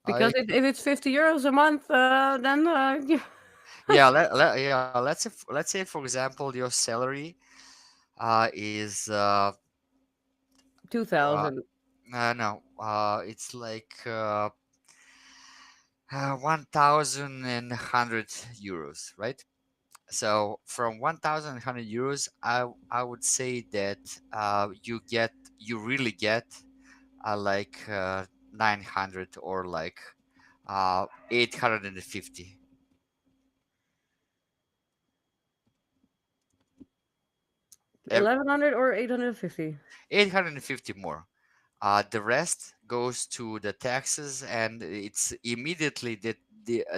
Because I if it's 50 euros a month, then yeah, yeah. Let's say for example, your salary is uh 2,000. no it's like 1,100 euros, right? So from 1,100 euros, I would say that you really get like 900 or like 850. 1,100 or 850. 850 more. The rest goes to the taxes, and it's immediately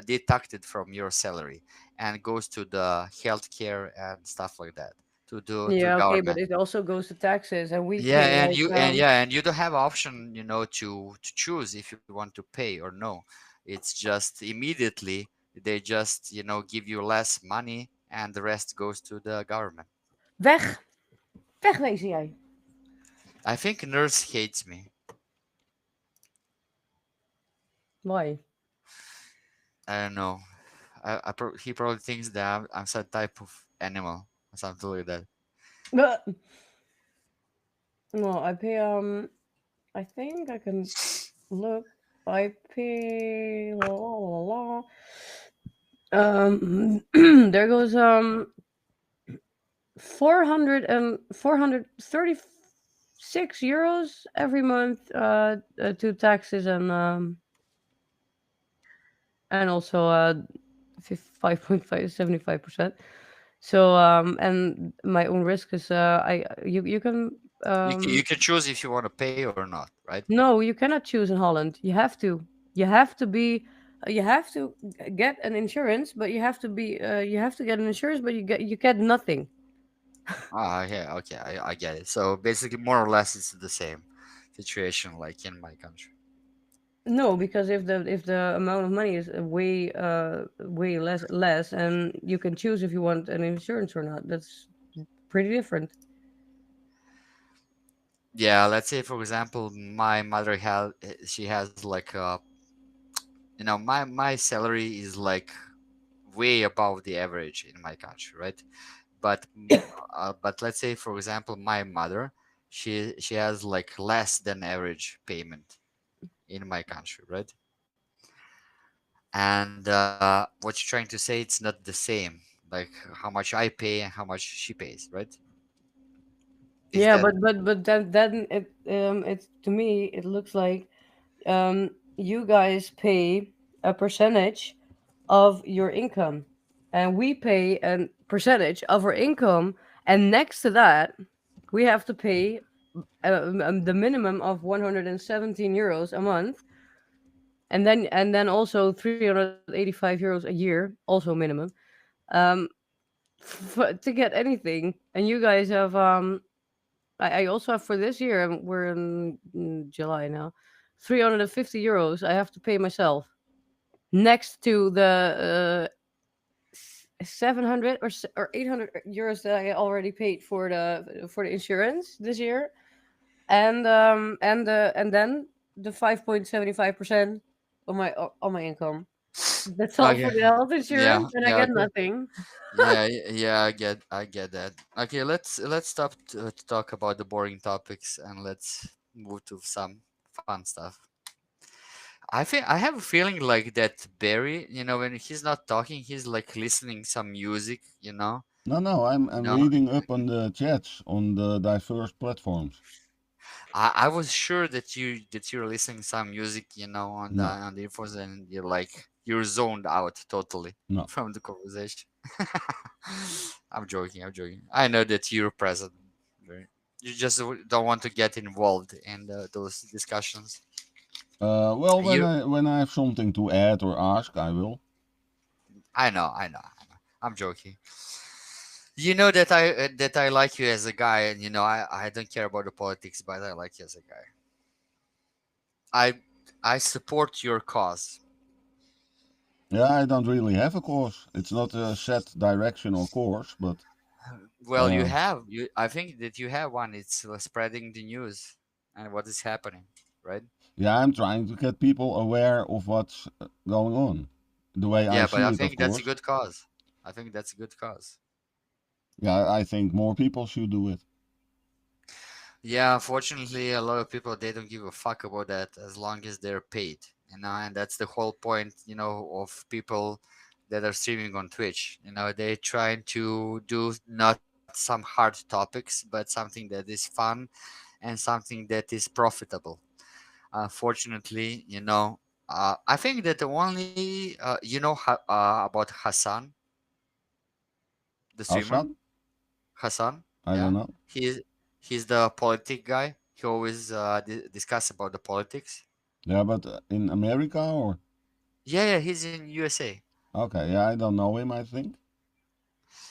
deducted from your salary and goes to the healthcare and stuff like that to Yeah, okay, but government. it also goes to taxes, and we Yeah, pay and like you and yeah, and you don't have option, to choose if you want to pay or no. It's just immediately they just give you less money, and the rest goes to the government. weg, wegwezen jij. I think nurse hates me. Why? I don't know. He probably thinks that I'm some type of animal or something like that. But no, I pay. I think I can look. I pay. La, la, la, la. There goes 436 euros every month to taxes and also 5.575%. So and my own risk is I you can You can choose if you want to pay or not, right? no, you cannot choose in Holland. You have to be you have to get an insurance, but you have to get an insurance, but you get nothing. Ah, yeah, okay, I get it. So basically, more or less, it's the same situation like in my country. No, because if the amount of money is way less, and you can choose if you want an insurance or not. That's pretty different. Yeah, let's say for example, my mother she has like my salary is like way above the average in my country, right? But let's say for example, my mother, she has like less than average payment in my country, right? And what you're trying to say, it's not the same, like how much I pay and how much she pays, right? Is Yeah, that but then it's to me it looks like you guys pay a percentage of your income, and we pay a percentage of our income, and next to that, we have to pay the minimum of 117 euros a month, and then also 385 euros a year, also minimum, um, to get anything. And you guys have I also have for this year, and we're in July now, 350 euros I have to pay myself, next to the 700 or 800 euros that I already paid for the insurance this year, and then the 5.75% on my income. That's all okay? for the health Yeah, insurance, and I yeah, get okay. nothing. Yeah, I get that. Okay, let's stop to talk about the boring topics and let's move to some fun stuff. I have a feeling like that Barry, when he's not talking, he's like listening some music, No, I'm No, reading up on the chats on the diverse platforms. I was sure that you're listening some music, on the No, on the infos, and you're zoned out totally no. from the conversation. I'm joking. I'm joking. I know that you're present. Right? You just don't want to get involved in those discussions. Well, when You, I have something to add or ask, I will. I know. I'm joking. You know that I like you as a guy, and I don't care about the politics, but I like you as a guy. I I support your cause. Yeah, I don't really have a course. It's not a set direction or course, but Well, you uh, have you. I think that you have one. It's spreading the news and what is happening, right? yeah, I'm trying to get people aware of what's going on. The way I Yeah, but see I it, of think that's a course. good cause. I think that's a good cause. Yeah, I think more people should do it. Yeah, unfortunately, a lot of people they don't give a fuck about that as long as they're paid, and that's the whole point, of people that are streaming on Twitch. They're trying to do not some hard topics, but something that is fun and something that is profitable. Unfortunately, I think that the only about Hassan, the streamer, Hassan? Hassan. I don't Yeah, know. he's the politic guy. He always discuss about the politics. Yeah, but in America or? Yeah, he's in USA. Okay, yeah, I don't know him, I think.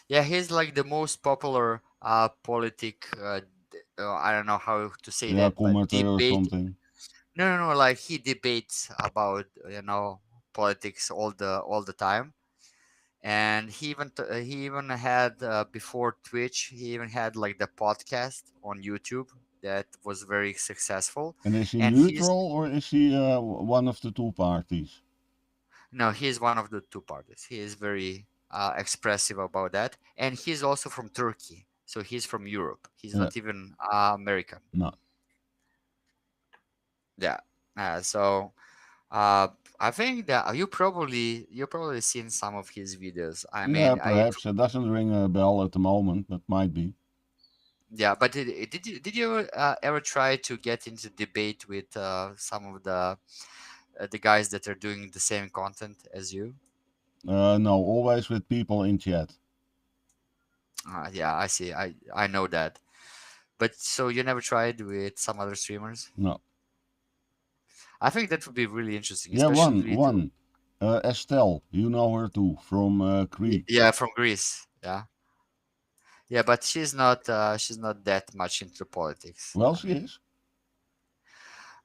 Yeah, he's like the most popular politic. I don't know how to say Yeah, that, but commenter or debate. something. No. Like he debates about politics all the time, and he even had before Twitch. He even had like the podcast on YouTube that was very successful, And is he and he's neutral or is he one of the two parties? no, he's one of the two parties. He is very expressive about that, and he's also from Turkey, so he's from Europe. He's Yeah, not even American. no. Yeah. So uh, I think that you probably seen some of his videos. I Yeah, mean, perhaps. It doesn't ring a bell at the moment, but might be. yeah. But did you ever try to get into debate with some of the guys that are doing the same content as you? No, always with people in chat. Yeah, I see. I know that. But so you never tried with some other streamers? No. I think that would be really interesting, Yeah, one, especially to one. Estelle, you know her too, from Creek. yeah, from Greece. Yeah. Yeah, but she's not that much into politics. Well, I she mean, is.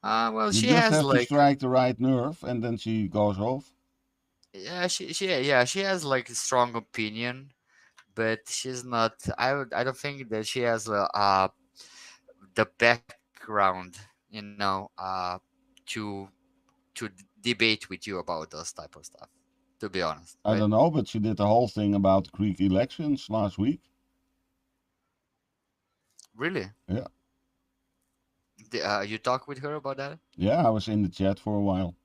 well, You she just has have to like strike the right nerve and then she goes off. she has like a strong opinion, but she's not. I don't think that she has the background, to debate with you about those type of stuff. To be honest, I right? don't know, but she did the whole thing about Creek elections last week. Really? Yeah. You talk with her about that? Yeah, I was in the chat for a while.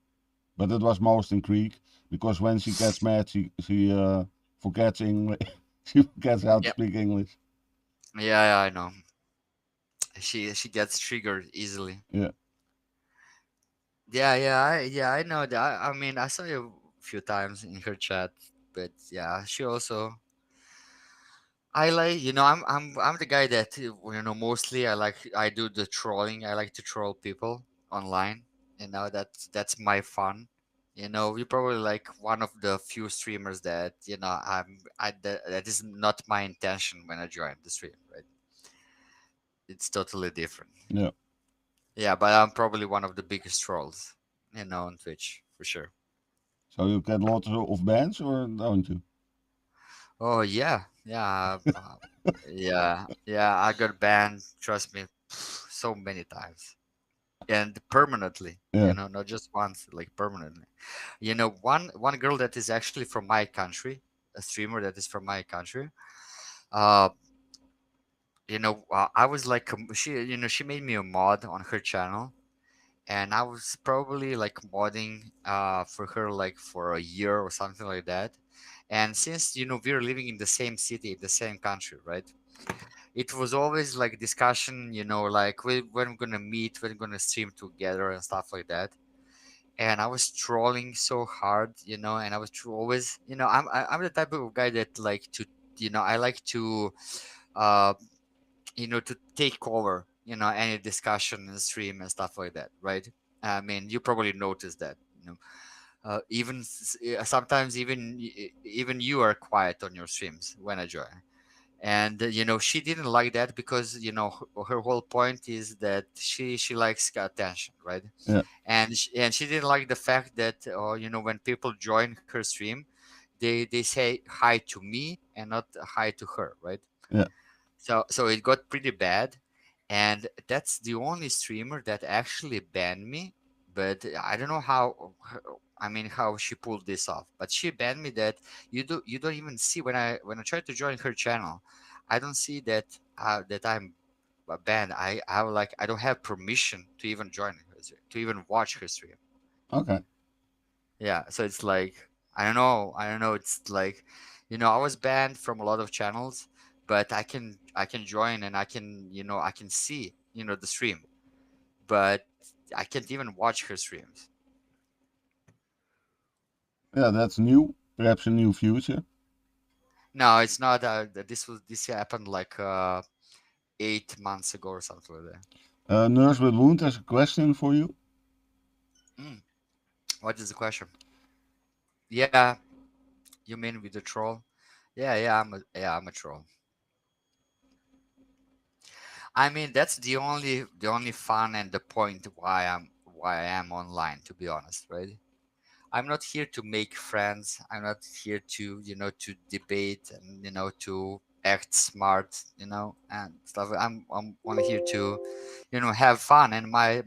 But it was most in Creek, because when she gets mad, she forgets English. She forgets how to Yep. speak English. Yeah, I know. She gets triggered easily. Yeah. I know that. I mean, I saw you a few times in her chat, but yeah, she also. I like, I'm the guy that, mostly I do the trolling. I like to troll people online. That's my fun. You're probably like one of the few streamers that, that is not my intention when I join the stream, right? It's totally different. Yeah. Yeah, but I'm probably one of the biggest trolls, on Twitch for sure. So you get lots of bans or don't you? Oh yeah, yeah. I got banned. Trust me, so many times, and permanently. Yeah. Not just once, like permanently. One girl that is actually from my country, a streamer that is from my country. Uh, I was like, she made me a mod on her channel, and I was probably like modding for her like for a year or something like that. And since we're living in the same city, the same country, right? It was always like discussion, like when we're gonna meet, when we're gonna stream together and stuff like that. And I was trolling so hard, and I was always, I'm the type of guy that like to, I like to, uh, to take over, any discussion and stream and stuff like that, right? I mean, you probably noticed that, sometimes even you are quiet on your streams when I join. And she didn't like that because her whole point is that she likes attention, right? Yeah. And she didn't like the fact that when people join her stream, they say hi to me and not hi to her, right? Yeah. So it got pretty bad, and that's the only streamer that actually banned me. But I don't know how. I mean, how she pulled this off. But she banned me that you don't even see when I try to join her channel, I don't see that I'm banned. I don't have permission to even join her, to even watch her stream. Okay. Yeah, so it's like I don't know. It's like, I was banned from a lot of channels, but I can join and I can see the stream, but I can't even watch her streams. Yeah, that's new. Perhaps a new future. No, it's not. This happened like 8 months ago or something like that. Nurse with Wound has a question for you. Mm. What is the question? Yeah, you mean with the troll? Yeah. I'm a troll. I mean, that's the only fun and the point why I am online, to be honest, right? I'm not here to make friends. I'm not here to debate and to act smart, and stuff. I'm only here to have fun, and my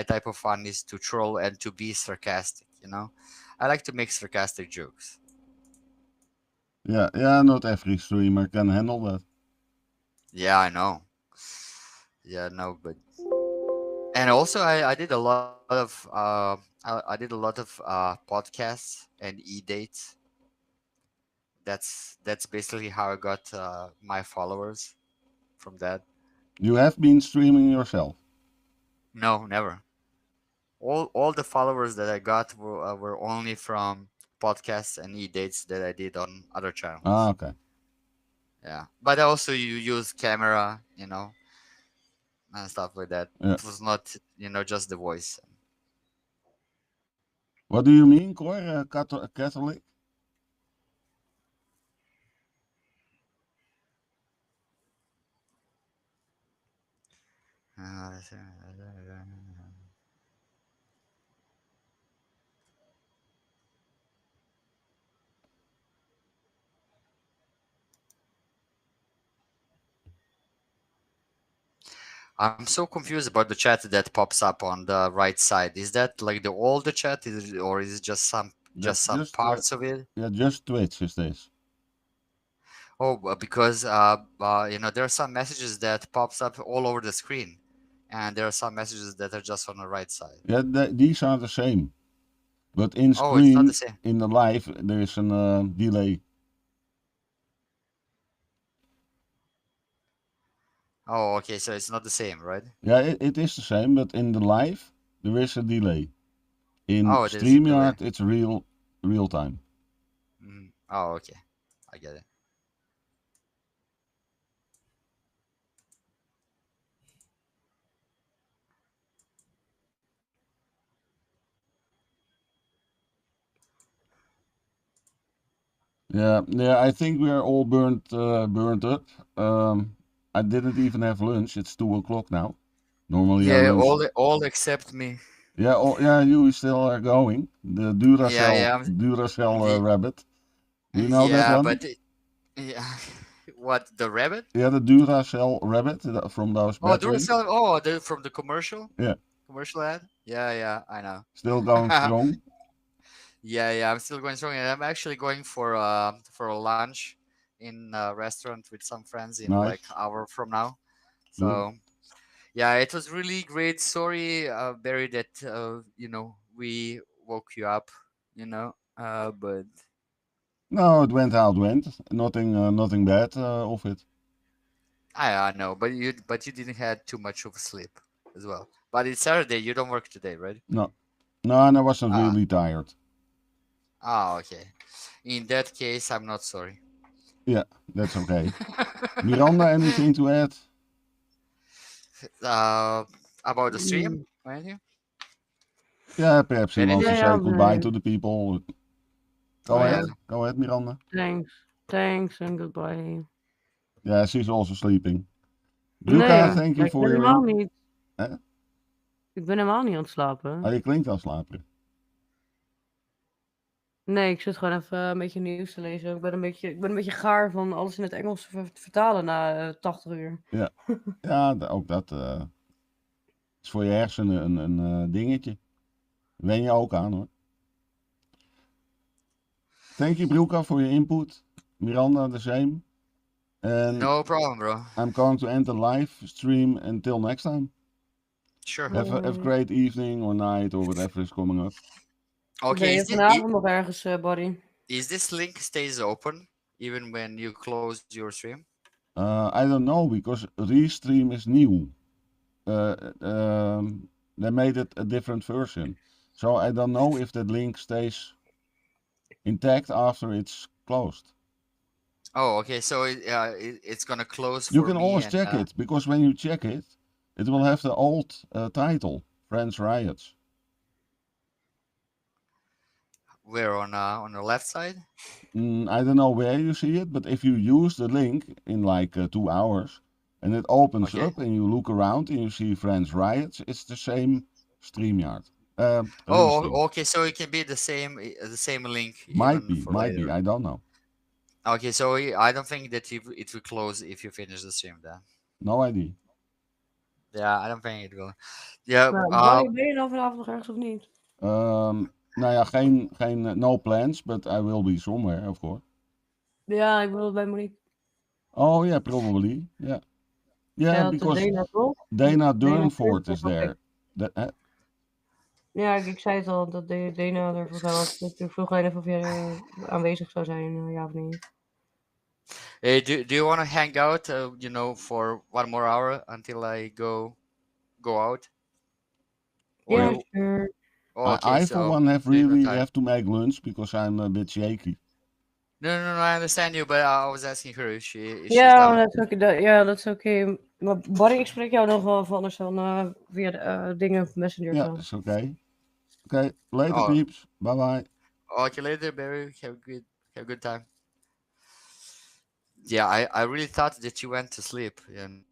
type of fun is to troll and to be sarcastic. I like to make sarcastic jokes. Yeah, not every streamer can handle that. Yeah, I know. Yeah, no, but and also I did a lot of I did a lot of podcasts and e-dates. That's basically how I got my followers from that. You have been streaming yourself. No, never. All the followers that I got were only from podcasts and e-dates that I did on other channels. Okay. Yeah, but also you use camera, and stuff like that. Yeah. It was not just the voice. What do you mean, Cor? Catholic? I'm so confused about the chat that pops up on the right side. Is that like the older chat, or is it just some That's some just parts of it? yeah, just Twitch is this. Oh, because there are some messages that pops up all over the screen, and there are some messages that are just on the right side. Yeah, these are the same, but in Oh, it's not stream the same. in the live there is a delay. Oh, okay. So it's not the same, right? Yeah, it is the same, but in the live there is a delay. In Oh, there's a delay. StreamYard, it's real time. Oh, okay. I get it. Yeah, yeah. I think we are all burnt up. I didn't even have lunch. It's 2 o'clock now. Normally I Yeah, lunch. all except me. Yeah, yeah. You still are going. The Yeah, yeah, Duracell the, rabbit. Do you know that yeah, one? yeah. What, the rabbit? Yeah, the Duracell rabbit from those Oh, batteries. Duracell. Oh, from the commercial Yeah, ad. Yeah, yeah, I know. still going strong. Yeah, yeah. I'm still going strong, and I'm actually going for a lunch in a restaurant with some friends in like Nice. hour from now. Good. So yeah, it was really great. Sorry, Barry, that we woke you up. But No, it went how it went. Nothing bad of it. I know, but you didn't had too much of a sleep as well. But it's Saturday. You don't work today, right? No, no, and I wasn't Ah, really tired. okay. In that case, I'm not sorry. Yeah, that's okay. Miranda, anything to add? About the stream, Mm. or anything? Yeah, perhaps he wants to Anything? Yeah, say goodbye man. to the people. Oh Yeah. Go ahead, Miranda. Thanks and goodbye. Yeah, she's also sleeping. Nee, Luca, thank you ik for ben your helemaal niet. Hè? Ik ben helemaal niet aan het slapen. Oh, je klinkt al slaperig. Nee, ik zit gewoon even een beetje nieuws te lezen. Ik ben een beetje gaar van alles in het Engels te vertalen na 80 uur. Ja, ook dat is voor je hersenen een dingetje. Wen je ook aan, hoor. Thank you, Bruca, for your input. Miranda, the same. And No problem, bro. I'm going to end the live stream until next time. Sure. Have a great evening or night or whatever is coming up. Ben Okay, je vanavond nog ergens, buddy? is this link stays open even when you close your stream? I don't know, because Restream is new. They made it a different version. So I don't know if that link stays intact after it's closed. Oh, okay. So it's gonna close. You for can me always and, check it, because when you check it, it will have the old title, Friends Riots. Where on the left side? I don't know where you see it, but if you use the link in like 2 hours, and it opens Okay. up and you look around and you see Friends Riots, it's the same StreamYard. Oh, Restream. okay. So it can be the same link. Might even be, for might later. be. I don't know. Okay, so I don't think that it will close if you finish the stream then. No idea. Yeah, I don't think it will. Yeah. Buddy, ben je dan vanavond nog ergens of niet? Nou ja, geen no plans, but I will be somewhere, of course. Ja, ik bedoel bij Monique. Oh yeah, probably. Yeah. Zij Yeah, had de because Dana toch? Dana Dana Durnford is Durnford, there. Ja, ik zei het al, dat Dana er volgens mij was. Dus ik vroeg even of jij aanwezig zou zijn, ja of niet. Hey, do you want to hang out? For 1 more hour until I go out? Or Yeah, you- sure. Okay, I for so one have there's no really time. have to make lunch because I'm a bit shaky. No, I understand you, but I was asking her if she's Ja, down. dat is oké. Maar Barry, ik spreek jou nog wel anders dan via de dingen Messenger. Yeah, Zo. it's okay. Okay, later Oh. peeps. Bye bye. Okay, later, Barry. Have a good time. Yeah, I really thought that you went to sleep. And